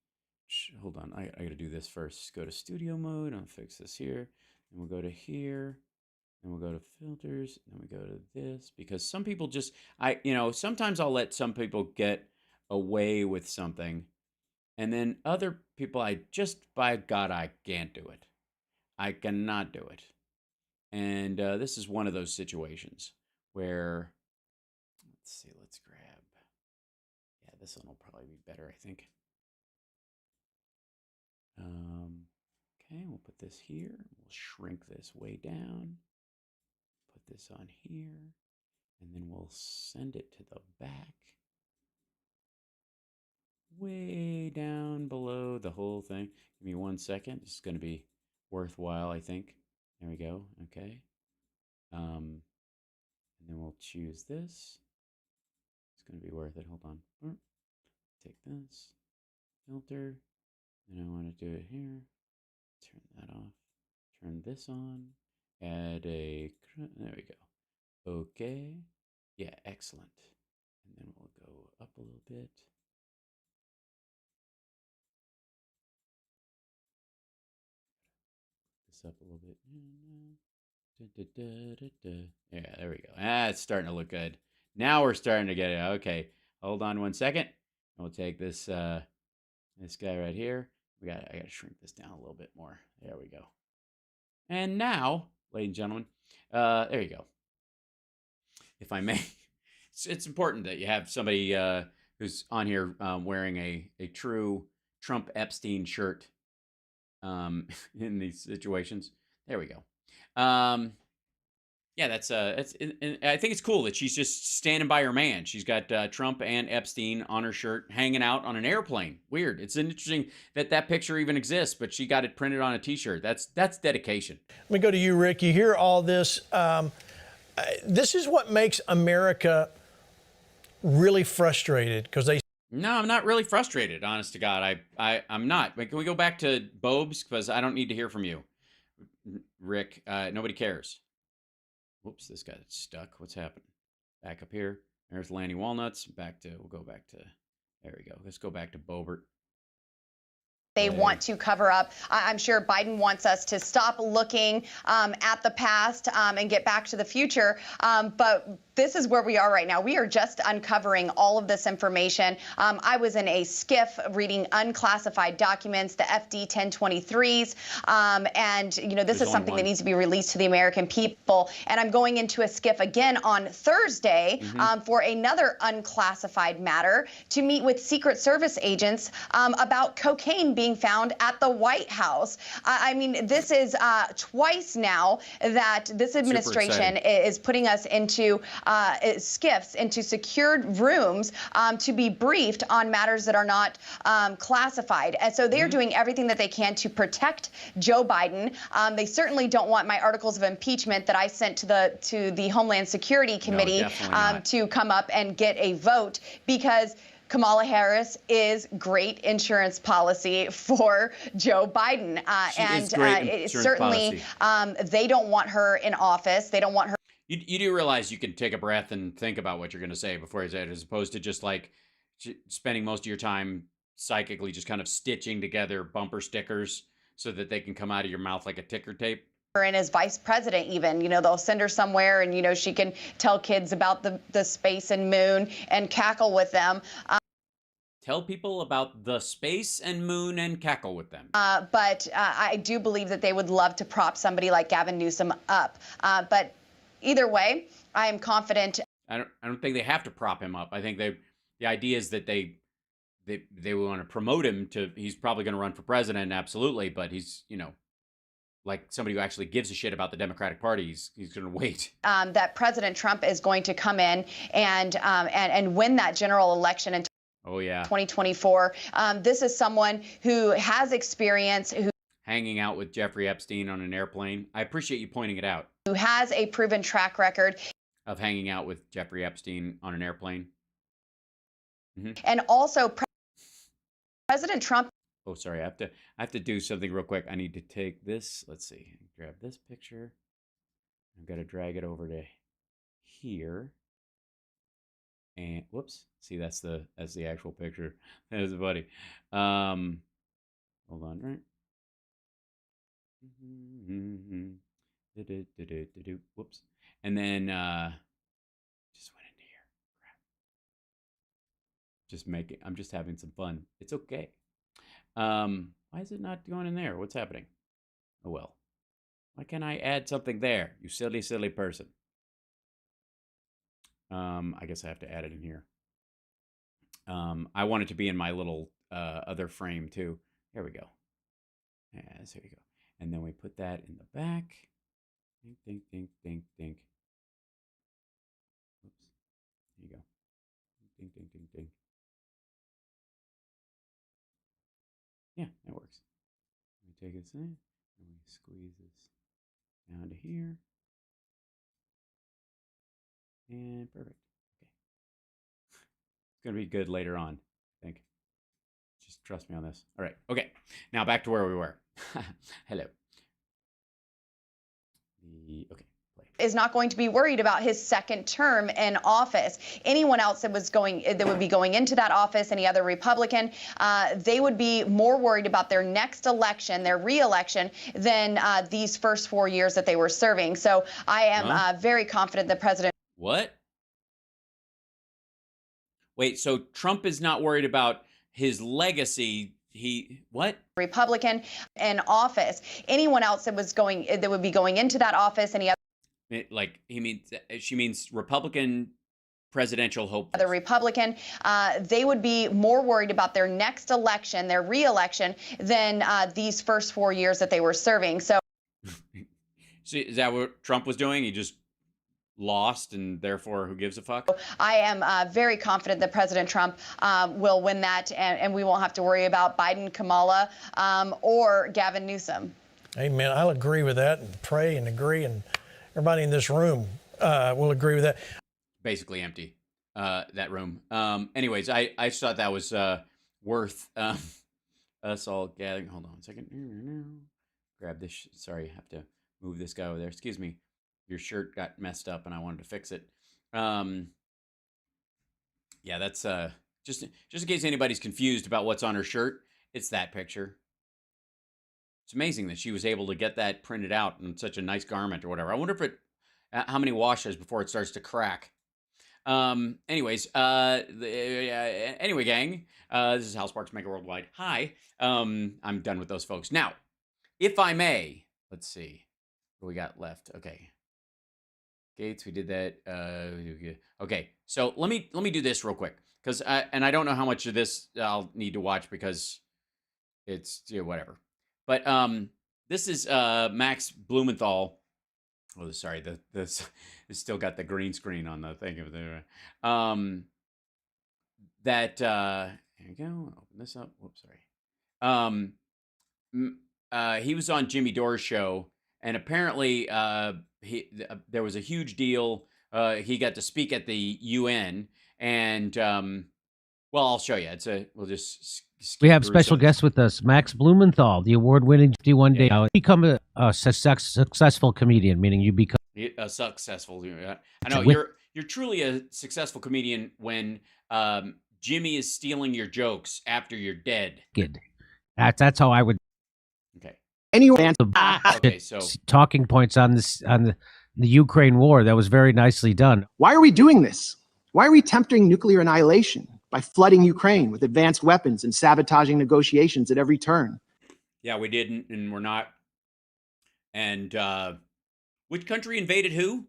hold on. I got to do this first. Go to studio mode. I'll fix this here. Then we'll go to here. Then we'll go to filters. Then we go to this. Because some people just, sometimes I'll let some people get away with something. And then other people, by God, I can't do it. I cannot do it. And this is one of those situations where, let's see, let's grab, yeah, this one will probably be better, I think. Okay, we'll put this here. We'll shrink this way down. Put this on here. And then we'll send it to the back. Way down below the whole thing. Give me 1 second. This is going to be worthwhile, I think. There we go. Okay. And then we'll choose this. It's going to be worth it. Hold on. Take this. Filter. Then I want to do it here. Turn that off. Turn this on. Add a... There we go. Okay. Yeah, excellent. And then we'll go up a little bit. This up a little bit. Yeah, there we go. It's starting to look good. Now we're starting to get it. Okay, hold on 1 second. We'll take this this guy right here. I gotta shrink this down a little bit more. There we go. And now, ladies and gentlemen, there you go. If I may, it's important that you have somebody who's on here wearing a true Trump Epstein shirt in these situations. There we go. Yeah, that's I think it's cool that she's just standing by her man. She's got Trump and Epstein on her shirt, hanging out on an airplane. Weird. It's interesting that picture even exists, but she got it printed on a T-shirt. That's dedication. Let me go to you, Rick. You hear all this. This is what makes America really frustrated, because they. No, I'm not really frustrated, honest to God. I'm not. But can we go back to Bobes? Because I don't need to hear from you, Rick. Nobody cares. Whoops, this got stuck. What's happened? Back up here. There's Lanny Walnuts. We'll go back to, there we go. Let's go back to Bobert. They want to cover up. I'm sure Biden wants us to stop looking at the past and get back to the future. But this is where we are right now. We are just uncovering all of this information. I was in a skiff reading unclassified documents, the FD 1023s. And, this is something that needs to be released to the American people. And I'm going into a skiff again on Thursday for another unclassified matter to meet with Secret Service agents about cocaine being found at the White House. I mean, this is twice now that this administration is putting us into skiffs, into secured rooms to be briefed on matters that are not classified. And so they're doing everything that they can to protect Joe Biden. They certainly don't want my articles of impeachment that I sent to the Homeland Security Committee to come up and get a vote, because Kamala Harris is great insurance policy for Joe Biden. Certainly they don't want her in office. They don't want her. You do realize you can take a breath and think about what you're going to say before you say it, as opposed to just like spending most of your time psychically just kind of stitching together bumper stickers so that they can come out of your mouth like a ticker tape. And as vice president, even, they'll send her somewhere and, she can tell kids about the space and moon and cackle with them. Tell people about the space and moon and cackle with them. But I do believe that they would love to prop somebody like Gavin Newsom up. But either way, I am confident. I don't think they have to prop him up. I think the idea is that they want to promote him to. He's probably going to run for president, absolutely. But he's like somebody who actually gives a shit about the Democratic Party. He's going to wait. That President Trump is going to come in and win that general election in 2024. This is someone who has experience, who hanging out with Jeffrey Epstein on an airplane. I appreciate you pointing it out. Who has a proven track record of hanging out with Jeffrey Epstein on an airplane. And also President Trump. Oh, sorry. I have to do something real quick. I need to take this. Let's see. Grab this picture. I've got to drag it over to here. And whoops. See, that's the actual picture. There's a buddy. Hold on, right? Whoops. And then just went into here. Crap. I'm just having some fun. It's okay. Why is it not going in there? What's happening? Oh well. Why can't I add something there? You silly, silly person. I guess I have to add it in here. I want it to be in my little other frame too. There we go. Yes, there you go. And then we put that in the back. Dink, dink, dink, dink, dink. Oops. There you go. Dink, dink, dink, dink. Yeah, that works. We take this in, and we squeeze this down to here. And perfect. Okay. It's going to be good later on, I think. Just trust me on this. All right. Okay. Now back to where we were. Hello. Okay. Is not going to be worried about his second term in office. Anyone else that would be going into that office, any other Republican, they would be more worried about their next election, their re-election, than these first 4 years that they were serving. So I am very confident that President. What? Wait, so Trump is not worried about his legacy. What? Republican in office. Anyone else that would be going into that office, any other. She means Republican presidential hope. The Republican, they would be more worried about their next election, their re-election, than these first 4 years that they were serving. So, see, is that what Trump was doing? He just lost, and therefore, who gives a fuck? I am very confident that President Trump will win that, and we won't have to worry about Biden, Kamala, or Gavin Newsom. Amen. I'll agree with that and pray and agree, and everybody in this room will agree with that. Basically empty, that room. Anyways, I just thought that was worth us all gathering. Hold on a second. Grab this. Sorry, I have to move this guy over there. Excuse me. Your shirt got messed up, and I wanted to fix it. Yeah, that's just in case anybody's confused about what's on her shirt. It's that picture. It's amazing that she was able to get that printed out in such a nice garment or whatever. I wonder if how many washes before it starts to crack. Anyways, anyway, gang, this is Hal Sparks, Megaworldwide. Hi. I'm done with those folks. Now, if I may, let's see what we got left. Okay. Gaetz, we did that. Okay. So let me do this real quick. Cause I don't know how much of this I'll need to watch because it's whatever. But this is Max Blumenthal. Oh, sorry, this still got the green screen on the thing over there. Here we go. Open this up. Whoops, sorry. He was on Jimmy Dore's show, and apparently there was a huge deal. He got to speak at the UN, and well, I'll show you. We'll just. We have special guests with us, Max Blumenthal, the award-winning 51 Day. Become a successful comedian, meaning you become a successful. I know you're truly a successful comedian when Jimmy is stealing your jokes after you're dead. Good. That's how I would. Okay. Anyway, okay, so talking points on the Ukraine war. That was very nicely done. Why are we doing this? Why are we tempting nuclear annihilation by flooding Ukraine with advanced weapons and sabotaging negotiations at every turn? Yeah, we didn't, and we're not. And which country invaded who?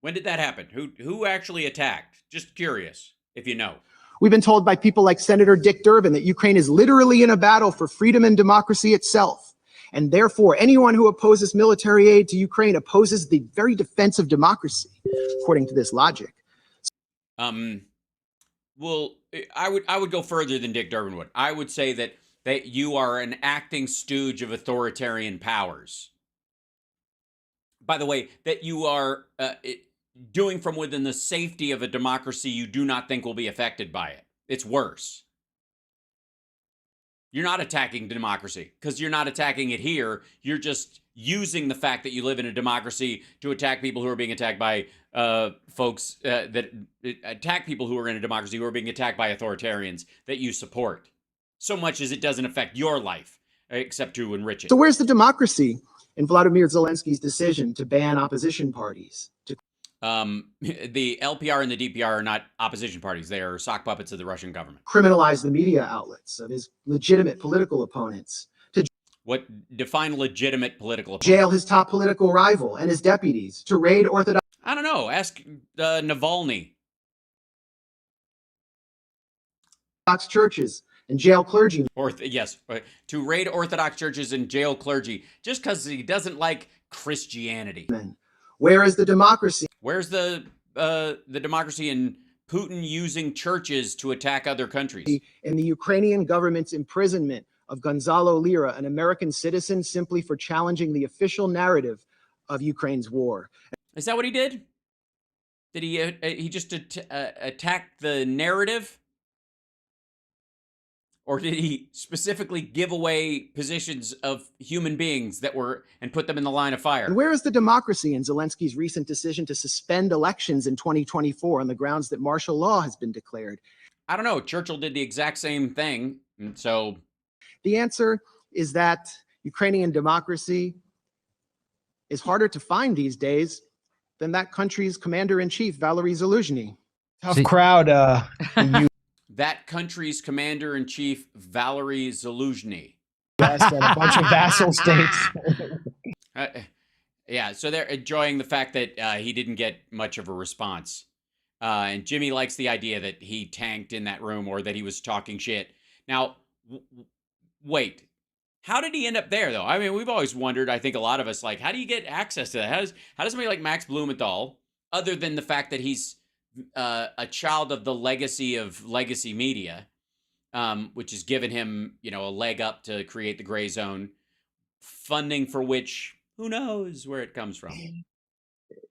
When did that happen? Who actually attacked? Just curious, if you know. We've been told by people like Senator Dick Durbin that Ukraine is literally in a battle for freedom and democracy itself. And therefore, anyone who opposes military aid to Ukraine opposes the very defense of democracy, according to this logic. Well, I would go further than Dick Durbin would. I would say that you are an acting stooge of authoritarian powers. By the way, that you are doing from within the safety of a democracy you do not think will be affected by it. It's worse. You're not attacking democracy because you're not attacking it here. You're just using the fact that you live in a democracy to attack people who are being attacked by folks that attack people who are in a democracy who are being attacked by authoritarians that you support, so much as it doesn't affect your life, except to enrich it. So where's the democracy in Vladimir Zelensky's decision to ban opposition parties? The LPR and the DPR are not opposition parties. They are sock puppets of the Russian government. Criminalize the media outlets of his legitimate political opponents, to What define legitimate political opponents? jail his top political rival and his deputies, to raid Orthodox I don't know. Ask Navalny. churches and jail clergy. Yes, to raid Orthodox churches and jail clergy just because he doesn't like Christianity. Where is the democracy? Where's the democracy in Putin using churches to attack other countries? In the Ukrainian government's imprisonment of Gonzalo Lira, an American citizen, simply for challenging the official narrative of Ukraine's war. Is that what he did? Did he just attack the narrative? Or did he specifically give away positions of human beings that were and put them in the line of fire? And where is the democracy in Zelensky's recent decision to suspend elections in 2024 on the grounds that martial law has been declared? I don't know. Churchill did the exact same thing. And so the answer is that Ukrainian democracy is harder to find these days than that country's commander-in-chief, Valery Zaluzhny. Tough crowd. That country's commander-in-chief, Valery Zaluzhny. Yes, and a bunch of vassal states. Yeah, so they're enjoying the fact that he didn't get much of a response. And Jimmy likes the idea that he tanked in that room or that he was talking shit. Now, wait. How did he end up there, though? I mean, we've always wondered, I think a lot of us, like, how do you get access to that? How does somebody like Max Blumenthal, other than the fact that he's a child of the legacy of legacy media, which has given him, a leg up to create the gray zone, funding for which, who knows where it comes from.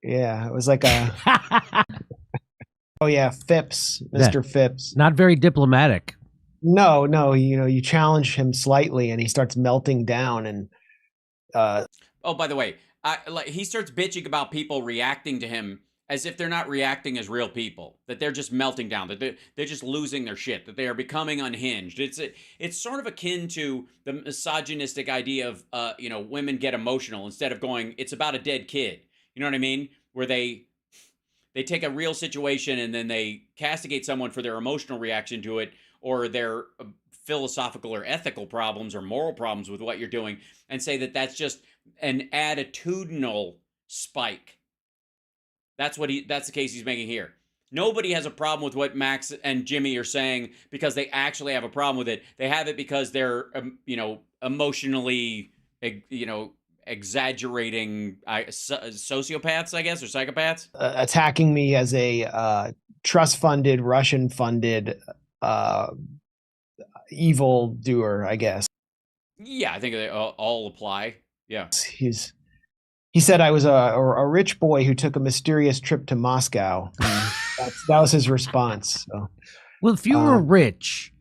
Yeah, it was like a... Oh, yeah, Phipps, Mr. Phipps. Not very diplomatic. No, you challenge him slightly and he starts melting down and... Oh, by the way, he starts bitching about people reacting to him as if they're not reacting as real people, that they're just melting down, that they're just losing their shit, that they are becoming unhinged. It's sort of akin to the misogynistic idea of, women get emotional instead of going, it's about a dead kid. You know what I mean? Where they take a real situation and then they castigate someone for their emotional reaction to it or their philosophical or ethical problems or moral problems with what you're doing and say that that's just an attitudinal spike. That's the case he's making here. Nobody has a problem with what Max and Jimmy are saying because they actually have a problem with it. They have it because they're, emotionally, exaggerating sociopaths, I guess, or psychopaths. Attacking me as a trust-funded, Russian-funded evil doer, I guess. Yeah, I think they all apply. Yeah. He said I was a rich boy who took a mysterious trip to Moscow. That was his response. So. Well, if you were rich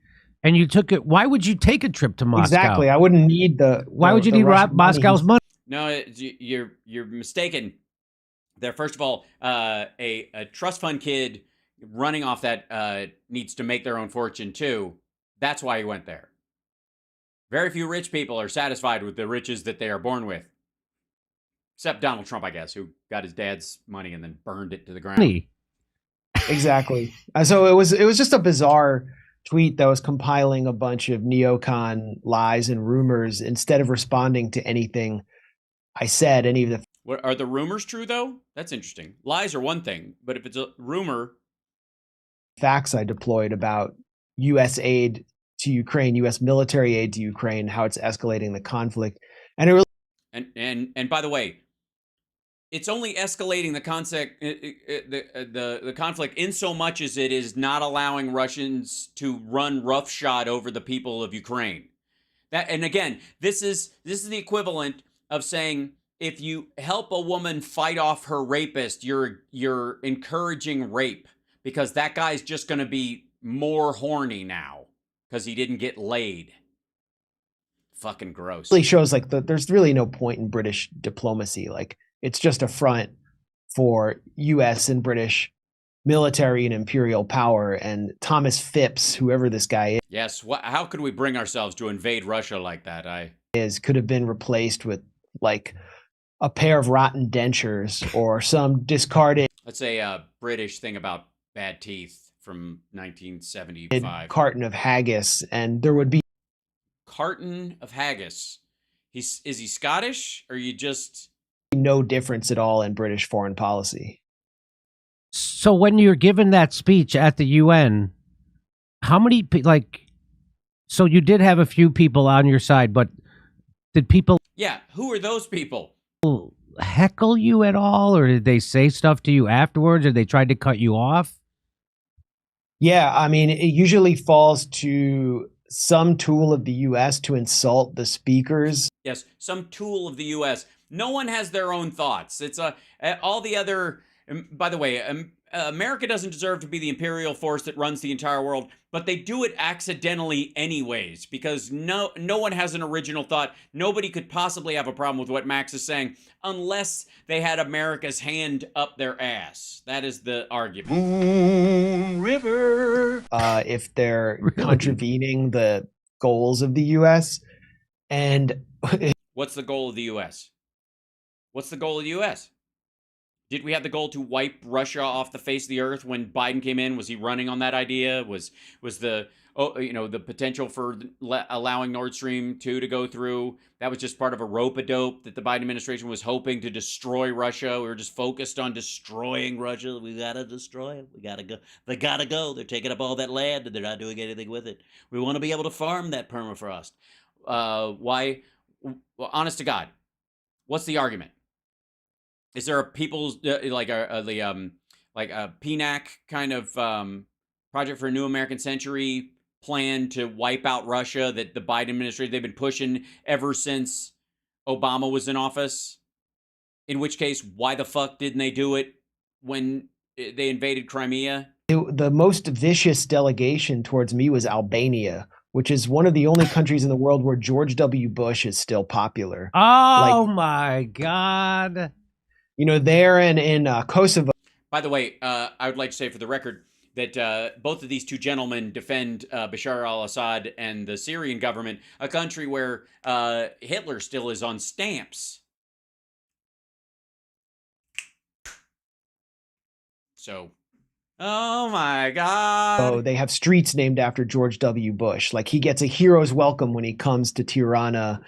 and you took it, why would you take a trip to Moscow? Exactly. I wouldn't need Why would you need Moscow's money? No, you're mistaken. There, first of all, a trust fund kid running off that needs to make their own fortune too. That's why he went there. Very few rich people are satisfied with the riches that they are born with. Except Donald Trump, I guess, who got his dad's money and then burned it to the ground. Exactly. So it was just a bizarre tweet that was compiling a bunch of neocon lies and rumors instead of responding to anything I said, any of the... What, are the rumors true, though? That's interesting. Lies are one thing, but if it's a rumor... Facts I deployed about U.S. aid to Ukraine, U.S. military aid to Ukraine, how it's escalating the conflict. And it really... And by the way, it's only escalating the concept, the conflict in so much as it is not allowing Russians to run roughshod over the people of Ukraine. And again, this is the equivalent of saying if you help a woman fight off her rapist, you're encouraging rape because that guy's just going to be more horny now because he didn't get laid. Fucking gross. Really shows like there's really no point in British diplomacy. Like it's just a front for U.S. and British military and imperial power. And Thomas Phipps, whoever this guy Yes. How could we bring ourselves to invade Russia like that? could have been replaced with like a pair of rotten dentures or some discarded. Let's say a British thing about bad teeth from 1975. Carton of haggis, and there would be Carton of haggis. Is he Scottish, or you just no difference at all in British foreign policy. So when you're given that speech at the UN, how many so you did have a few people on your side, but did people Yeah, who are those people? heckle you at all, or did they say stuff to you afterwards, or they tried to cut you off? Yeah, I mean, it usually falls to some tool of the U.S. to insult the speakers. Yes, some tool of the U.S. No one has their own thoughts. It's all the other. By the way, America doesn't deserve to be the imperial force that runs the entire world, but they do it accidentally anyways, because no one has an original thought. Nobody could possibly have a problem with what Max is saying unless they had America's hand up their ass. That is the argument. Moon River. If they're contravening the goals of the U.S. And what's the goal of the U.S.? What's the goal of the U.S.? Did we have the goal to wipe Russia off the face of the earth when Biden came in? Was he running on that idea? Was the the potential for allowing Nord Stream 2 to go through? That was just part of a rope-a-dope that the Biden administration was hoping to destroy Russia. We were just focused on destroying Russia. We gotta destroy it. We gotta go. They gotta go. They're taking up all that land and they're not doing anything with it. We want to be able to farm that permafrost. Why? Well, honest to God, what's the argument? Is there a people's like a PNAC kind of Project for a New American Century plan to wipe out Russia that the Biden administration, they've been pushing ever since Obama was in office? In which case, why the fuck didn't they do it when they invaded Crimea? The most vicious delegation towards me was Albania, which is one of the only countries in the world where George W. Bush is still popular. Oh my God. There and in Kosovo. By the way, I would like to say for the record that both of these two gentlemen defend Bashar al-Assad and the Syrian government, a country where Hitler still is on stamps. So, oh my God. Oh, they have streets named after George W. Bush. Like he gets a hero's welcome when he comes to Tirana.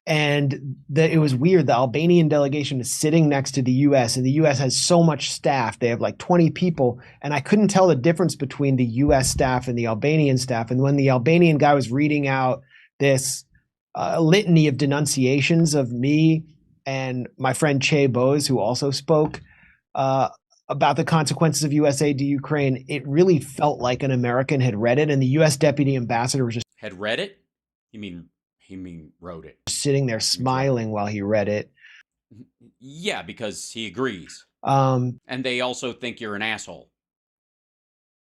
And it was weird. The Albanian delegation is sitting next to the U.S. and the U.S. has so much staff. They have like 20 people. And I couldn't tell the difference between the U.S. staff and the Albanian staff. And when the Albanian guy was reading out this litany of denunciations of me and my friend Che Bose, who also spoke about the consequences of U.S. aid to Ukraine, it really felt like an American had read it. And the U.S. deputy ambassador was just had read it? You mean wrote it? Sitting there smiling while he read it. Yeah, because he agrees. And they also think you're an asshole.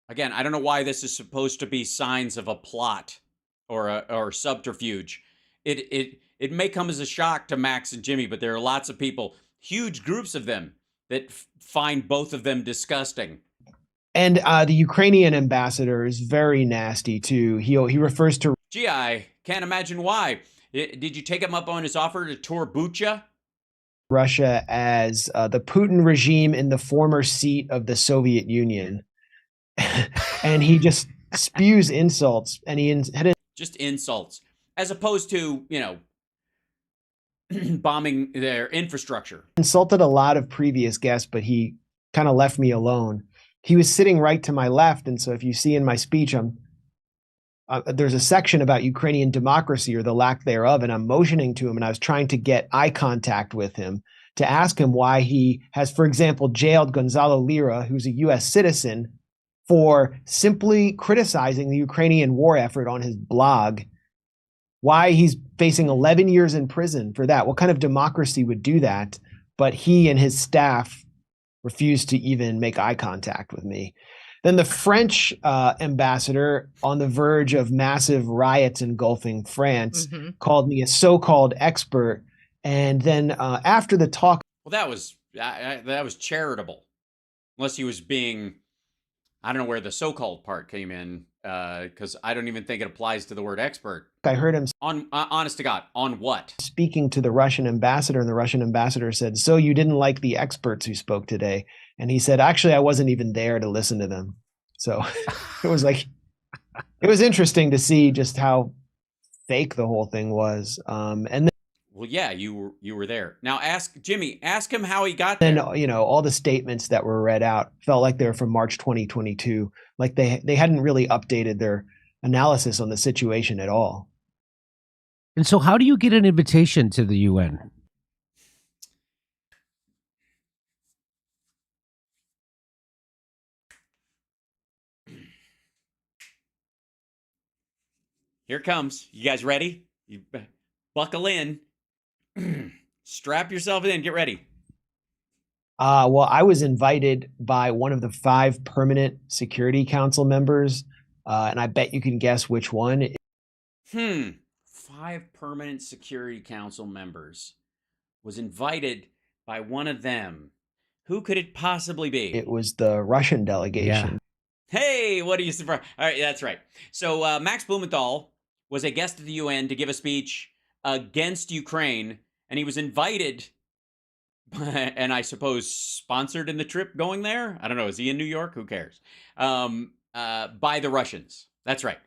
Again, I don't know why this is supposed to be signs of a plot or subterfuge. It may come as a shock to Max and Jimmy, but there are lots of people, huge groups of them, that find both of them disgusting. And the Ukrainian ambassador is very nasty too. He refers to. Gee, I can't imagine why. Did you take him up on his offer to tour Bucha? Russia as the Putin regime in the former seat of the Soviet Union. And he just spews insults. And just insults. As opposed to, bombing their infrastructure. Insulted a lot of previous guests, but he kind of left me alone. He was sitting right to my left. And so if you see in my speech, there's a section about Ukrainian democracy or the lack thereof, and I'm motioning to him, and I was trying to get eye contact with him to ask him why he has, for example, jailed Gonzalo Lira, who's a U.S. citizen, for simply criticizing the Ukrainian war effort on his blog, why he's facing 11 years in prison for that. What kind of democracy would do that? But he and his staff refused to even make eye contact with me. Then the French ambassador, on the verge of massive riots engulfing France, called me a so-called expert. And then after the talk, Well, that was charitable, unless he was being, I don't know where the so-called part came in, because I don't even think it applies to the word expert. I heard him On honest to God, on what? speaking to the Russian ambassador, and the Russian ambassador said, "So you didn't like the experts who spoke today?" And he said, "Actually, I wasn't even there to listen to them." So it was like, it was interesting to see just how fake the whole thing was. And then, Well, yeah, you were there. Now ask Jimmy. Ask him how he got there. you know, all the statements that were read out felt like they were from March 2022. Like they hadn't really updated their analysis on the situation at all. And so how do you get an invitation to the UN? Here it comes. You guys ready? You buckle in. Strap yourself in. Get ready. Well, I was invited by one of the 5 permanent Security Council members, and I bet you can guess which one. 5 permanent Security Council members was invited by one of them. Who could it possibly be? It was the Russian delegation. Hey, what are you surprised? All right, that's right. So Max Blumenthal was a guest at the UN to give a speech against Ukraine, and he was invited, and I suppose sponsored in the trip going there. I don't know. Is he in New York? Who cares? By the Russians. That's right.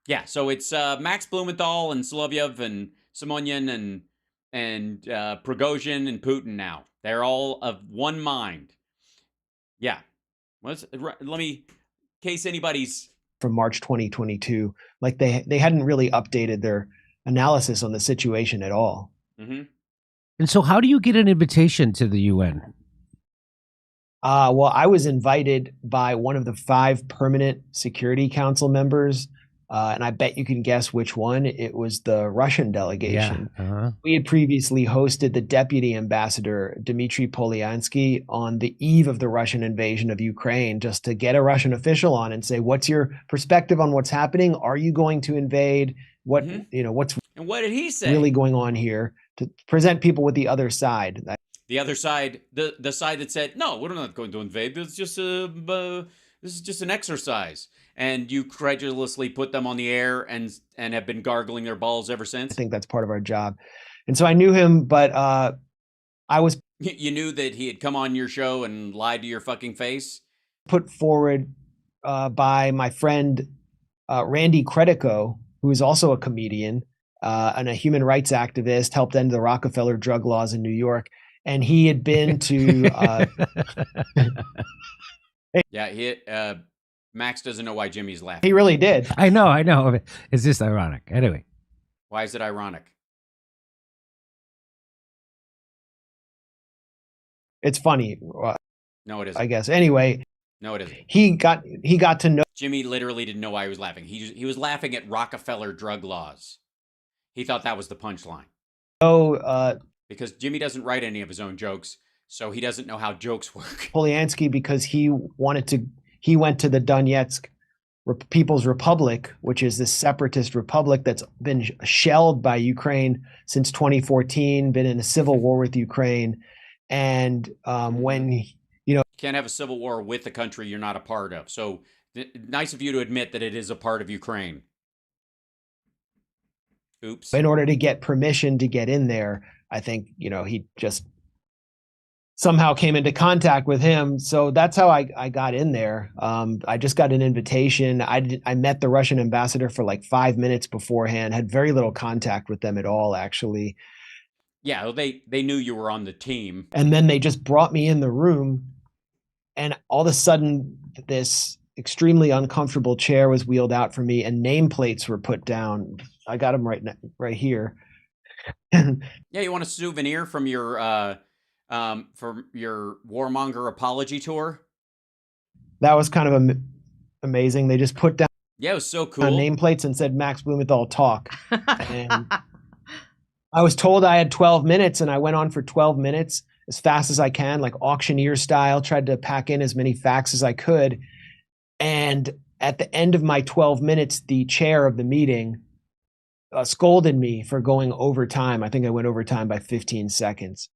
Yeah. So it's Max Blumenthal and Solovyev and Simonyan and Prigozhin and Putin now. They're all of one mind. Yeah. Let me, in case anybody's From March 2022. Like they hadn't really updated their analysis on the situation at all. And so how do you get an invitation to the UN? Well, I was invited by one of the 5 permanent Security Council members, and I bet you can guess which one. It was the Russian delegation. We had previously hosted the Deputy Ambassador, Dmitry Polyansky, on the eve of the Russian invasion of Ukraine, just to get a Russian official on and say, what's your perspective on what's happening? Are you going to invade? What, you know, what's and what did he say? really going on here, to present people with the other side. The other side, the side that said, no, we're not going to invade. This is just an exercise. And you credulously put them on the air and have been gargling their balls ever since. I think that's part of our job. And so I knew him, but I was You knew that he had come on your show and lied to your fucking face? put forward by my friend Randy Credico, who is also a comedian and a human rights activist, helped end the Rockefeller drug laws in New York. And he had been to Yeah, Max doesn't know why Jimmy's laughing. he really did. I know. It's just ironic. Anyway. Why is it ironic? It's funny. No, it isn't. I guess. Anyway, No, it isn't. he got to know Jimmy literally didn't know why he was laughing. He was laughing at Rockefeller drug laws. He thought that was the punchline. Because Jimmy doesn't write any of his own jokes, so he doesn't know how jokes work. Polyansky, because he went to the Donetsk People's Republic, which is this separatist republic that's been shelled by Ukraine since 2014, been in a civil war with Ukraine. And when, Can't have a civil war with the country you're not a part of. So nice of you to admit that it is a part of Ukraine. Oops. in order to get permission to get in there, I think, he just somehow came into contact with him. So that's how I got in there. I just got an invitation. I met the Russian ambassador for like 5 minutes beforehand, had very little contact with them at all, actually. Yeah, well, they knew you were on the team. And then they just brought me in the room, and all of a sudden this extremely uncomfortable chair was wheeled out for me and nameplates were put down. I got them right here. Yeah, you want a souvenir from your warmonger apology tour? That was kind of amazing. They just put down Yeah, it was so cool. nameplates and said Max Blumenthal talk. And I was told I had 12 minutes, and I went on for 12 minutes as fast as I can, like auctioneer style, tried to pack in as many facts as I could. And at the end of my 12 minutes, the chair of the meeting scolded me for going over time. I think I went over time by 15 seconds.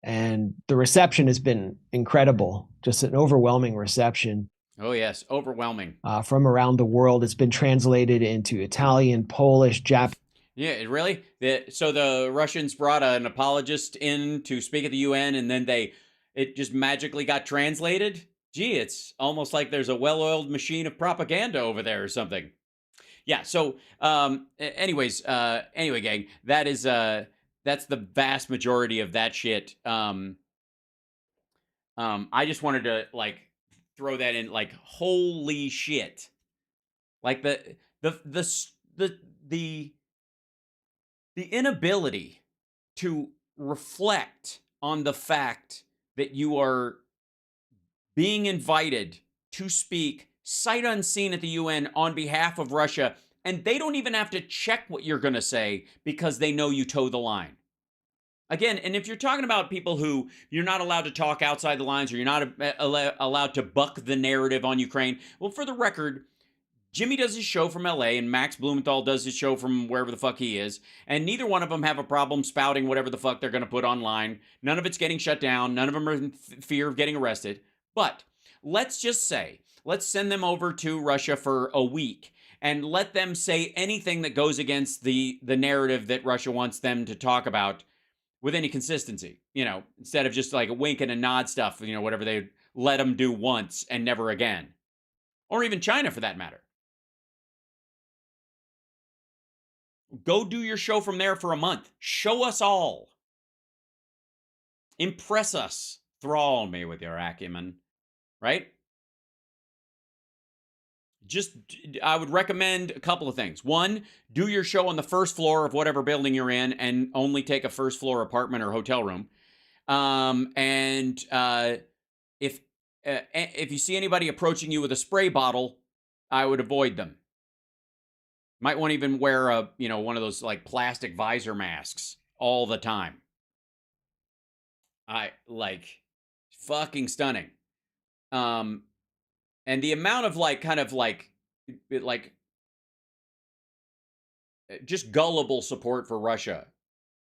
And the reception has been incredible, just an overwhelming reception. Oh, yes, overwhelming. From around the world. It's been translated into Italian, Polish, Japanese. Yeah, it really? So the Russians brought an apologist in to speak at the UN, and then it just magically got translated? Gee, it's almost like there's a well-oiled machine of propaganda over there or something. Yeah, so anyway, gang, that's the vast majority of that shit. I just wanted to throw that in, holy shit. Like the inability to reflect on the fact that you are being invited to speak sight unseen at the UN on behalf of Russia, and they don't even have to check what you're going to say because they know you toe the line. Again, and if you're talking about people who you're not allowed to talk outside the lines, or you're not allowed to buck the narrative on Ukraine, well, for the record, Jimmy does his show from LA and Max Blumenthal does his show from wherever the fuck he is, and neither one of them have a problem spouting whatever the fuck they're going to put online. None of it's getting shut down. None of them are in fear of getting arrested. But let's just say, let's send them over to Russia for a week and let them say anything that goes against the narrative that Russia wants them to talk about with any consistency, instead of just like a wink and a nod stuff, whatever they let them do once and never again. Or even China for that matter. Go do your show from there for a month. Show us all. Impress us. Thrall me with your acumen. Right? I would recommend a couple of things. One, do your show on the first floor of whatever building you're in and only take a first floor apartment or hotel room. If you see anybody approaching you with a spray bottle, I would avoid them. Might want to even wear one of those plastic visor masks all the time. Fucking stunning. And the amount of just gullible support for Russia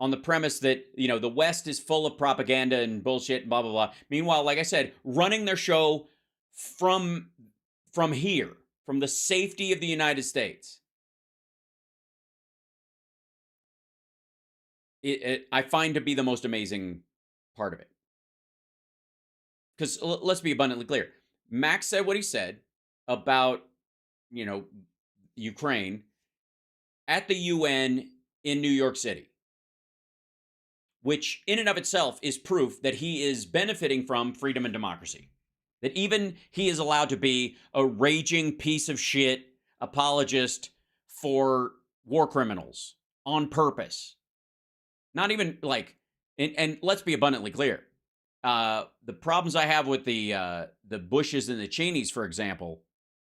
on the premise that, the West is full of propaganda and bullshit and blah, blah, blah. Meanwhile, like I said, running their show from here, from the safety of the United States. I find to be the most amazing part of it. Because let's be abundantly clear. Max said what he said about, Ukraine at the UN in New York City, which in and of itself is proof that he is benefiting from freedom and democracy. That even he is allowed to be a raging piece of shit apologist for war criminals on purpose. Not even and let's be abundantly clear. The problems I have with the Bushes and the Cheneys, for example,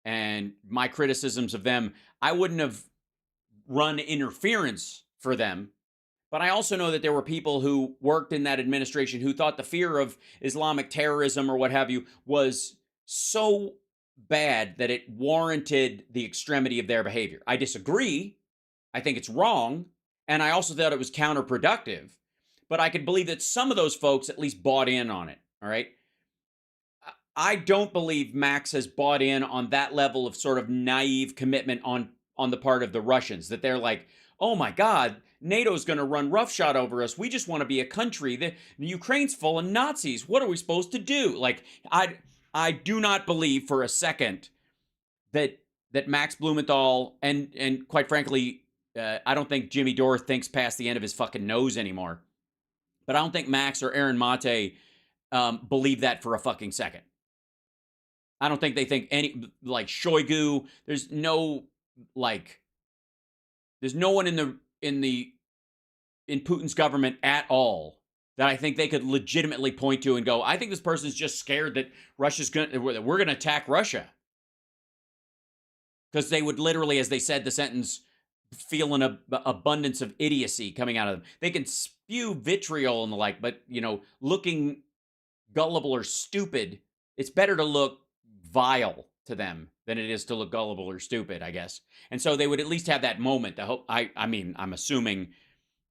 and my criticisms of them, I wouldn't have run interference for them. But I also know that there were people who worked in that administration who thought the fear of Islamic terrorism or what have you was so bad that it warranted the extremity of their behavior. I disagree. I think it's wrong. And I also thought it was counterproductive. But I could believe that some of those folks at least bought in on it, all right? I don't believe Max has bought in on that level of sort of naive commitment on the part of the Russians, that they're like, oh my God, NATO's going to run roughshod over us. We just want to be a country. The Ukraine's full of Nazis. What are we supposed to do? I do not believe for a second that Max Blumenthal and quite frankly, I don't think Jimmy Dore thinks past the end of his fucking nose anymore. But I don't think Max or Aaron Mate believe that for a fucking second. I don't think they think Shoigu. There's no one in Putin's government at all that I think they could legitimately point to and go, I think this person's just scared that we're going to attack Russia. Because they would literally, as they said the sentence, feel an abundance of idiocy coming out of them. They can spew vitriol and the like, but, looking gullible or stupid, it's better to look vile to them than it is to look gullible or stupid, I guess. And so they would at least have that moment to hope. I mean, I'm assuming,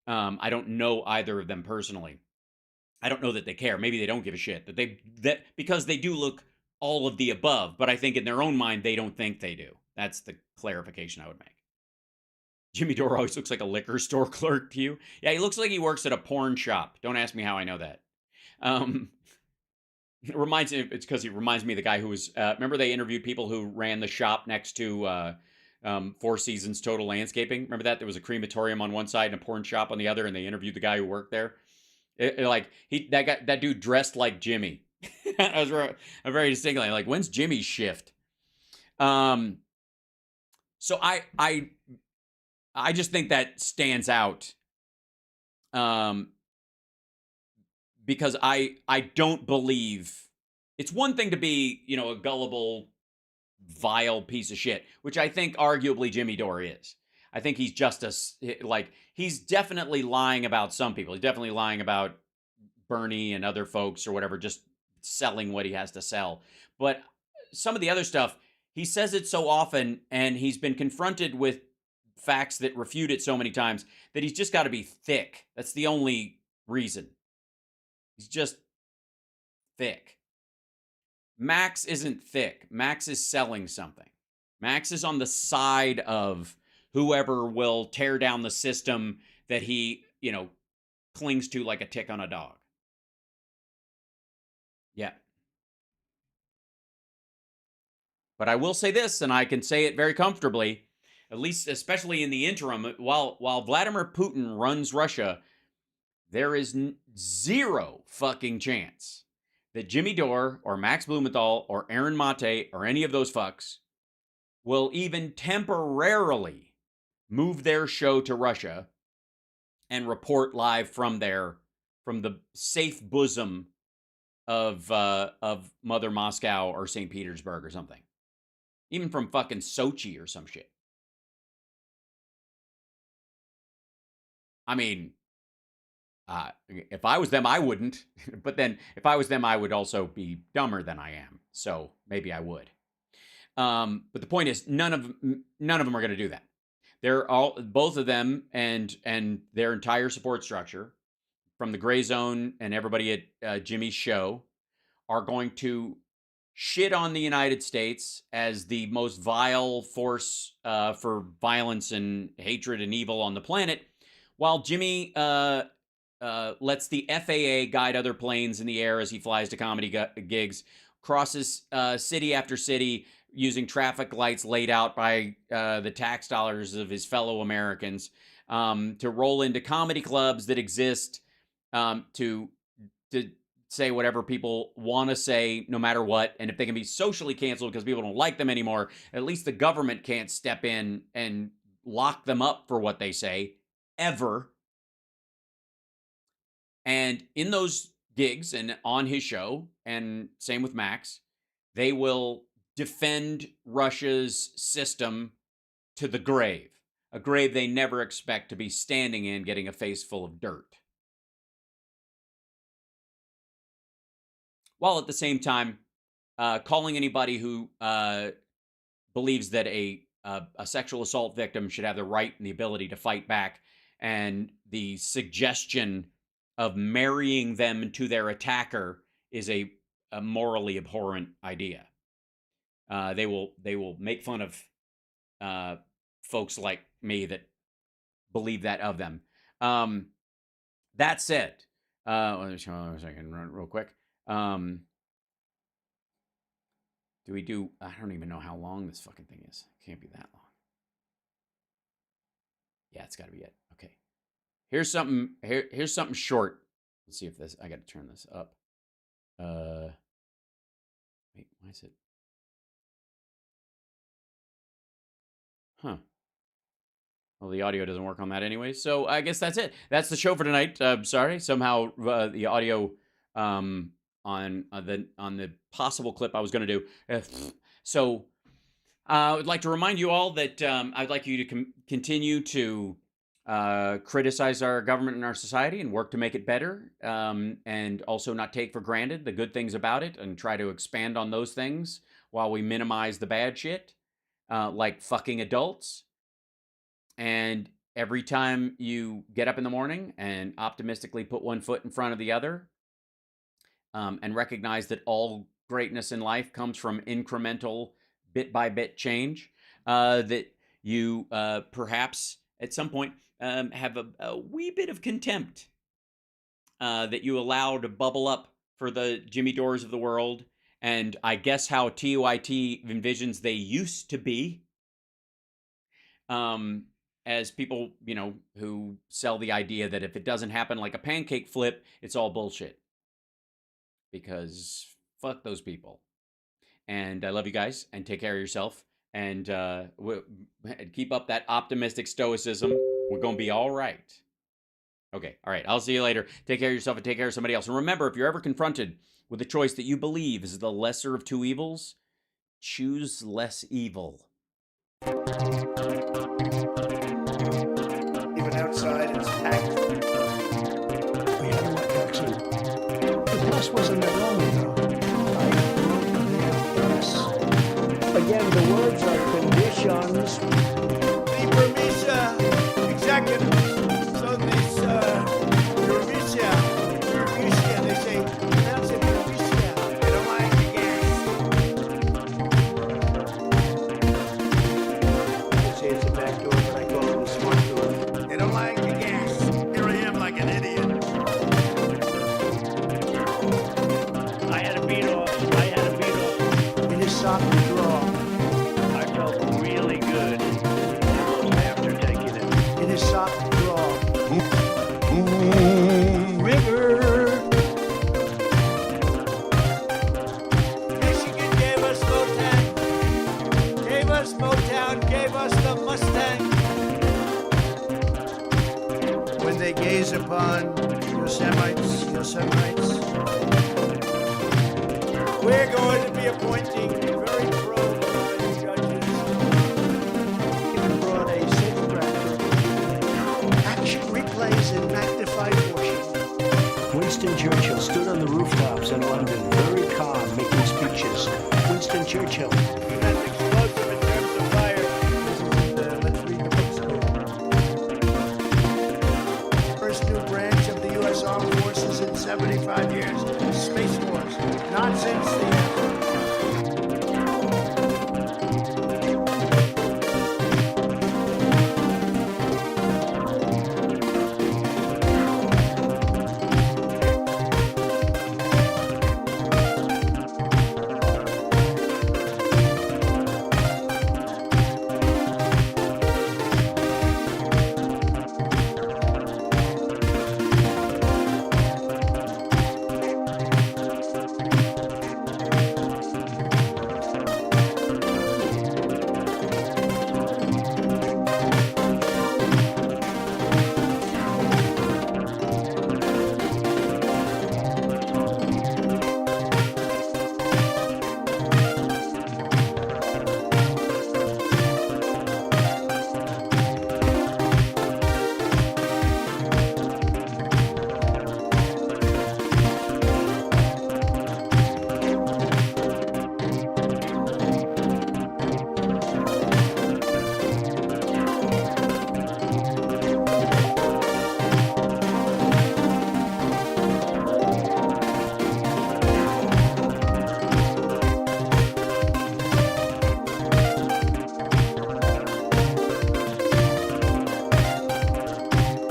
I don't know either of them personally. I don't know that they care. Maybe they don't give a shit that because they do look all of the above, but I think in their own mind, they don't think they do. That's the clarification I would make. Jimmy Dore always looks like a liquor store clerk to you. Yeah, he looks like he works at a porn shop. Don't ask me how I know that. It's because he reminds me of the guy who was, remember they interviewed people who ran the shop next to Four Seasons Total Landscaping? Remember that? There was a crematorium on one side and a porn shop on the other, and they interviewed the guy who worked there. That dude dressed like Jimmy. I was very distinctly like, when's Jimmy's shift? So I just think that stands out. Because I don't believe it's one thing to be, a gullible, vile piece of shit, which I think arguably Jimmy Dore is. I think he's just he's definitely lying about some people. He's definitely lying about Bernie and other folks or whatever, just selling what he has to sell. But some of the other stuff, he says it so often, and he's been confronted with facts that refute it so many times that he's just got to be thick. That's the only reason. He's just thick. Max isn't thick. Max is selling something. Max is on the side of whoever will tear down the system that he, clings to like a tick on a dog. Yeah. But I will say this, and I can say it very comfortably, at least especially in the interim, while Vladimir Putin runs Russia, there is zero fucking chance that Jimmy Dore or Max Blumenthal or Aaron Mate or any of those fucks will even temporarily move their show to Russia and report live from the safe bosom of Mother Moscow or St. Petersburg or something. Even from fucking Sochi or some shit. I mean, if I was them, I wouldn't. But then if I was them, I would also be dumber than I am. So maybe I would. But the point is, none of them are going to do that. Both of them and their entire support structure, from the Gray Zone and everybody at Jimmy's show, are going to shit on the United States as the most vile force for violence and hatred and evil on the planet, while Jimmy lets the FAA guide other planes in the air as he flies to comedy gigs, crosses city after city using traffic lights laid out by the tax dollars of his fellow Americans, to roll into comedy clubs that exist, to say whatever people want to say no matter what. And if they can be socially canceled because people don't like them anymore, at least the government can't step in and lock them up for what they say, ever. And in those gigs and on his show, and same with Max, they will defend Russia's system to the grave, a grave they never expect to be standing in, getting a face full of dirt. While at the same time, calling anybody who believes that a sexual assault victim should have the right and the ability to fight back, and the suggestion of marrying them to their attacker is a morally abhorrent idea. They will make fun of folks like me that believe that of them. That said, let me show a second, run real quick. I don't even know how long this fucking thing is. It can't be that long. Yeah, it's got to be it. Okay. Here's something short. Let's see if I got to turn this up. Wait, why is it? Huh. Well, the audio doesn't work on that anyway, so I guess that's it. That's the show for tonight. Sorry, somehow the audio on the possible clip I was going to do. So I would like to remind you all that I'd like you to continue to criticize our government and our society and work to make it better, and also not take for granted the good things about it and try to expand on those things while we minimize the bad shit, like fucking adults. And every time you get up in the morning and optimistically put one foot in front of the other, and recognize that all greatness in life comes from incremental, bit-by-bit change, that you perhaps at some point have a wee bit of contempt that you allow to bubble up for the Jimmy Dores of the world, and I guess how TYT envisions they used to be, as people, you know, who sell the idea that if it doesn't happen like a pancake flip, it's all bullshit. Because fuck those people. And I love you guys, and take care of yourself, and keep up that optimistic stoicism. We're going to be all right. Okay, all right. I'll see you later. Take care of yourself and take care of somebody else. And remember, if you're ever confronted with a choice that you believe is the lesser of two evils, choose less evil. Even outside, it's packed. We have what vaccine? The bus wasn't that long ago. Again, the words are conditions. The permission, executive. So this, permission, they say, pronounce it permission. They don't like the gas. They say it's a back door, but I call it a smart door. They don't like the gas. Here I am like an idiot. I had a beat off. In his sock drawer. I felt really good after taking it. In his sock drawer. River. Michigan gave us Motown. Gave us Motown. Gave us the Mustang. When they gaze upon Yosemites. We're going to be appointing very pro-life judges. Even brought a safe cracker. Action replays in magnified portion. Winston Churchill stood on the rooftops in London, very calm, making speeches. Winston Churchill. That's explosive in terms of fire. Let's read the books. First new branch of the U.S. Armed Forces in 75 years.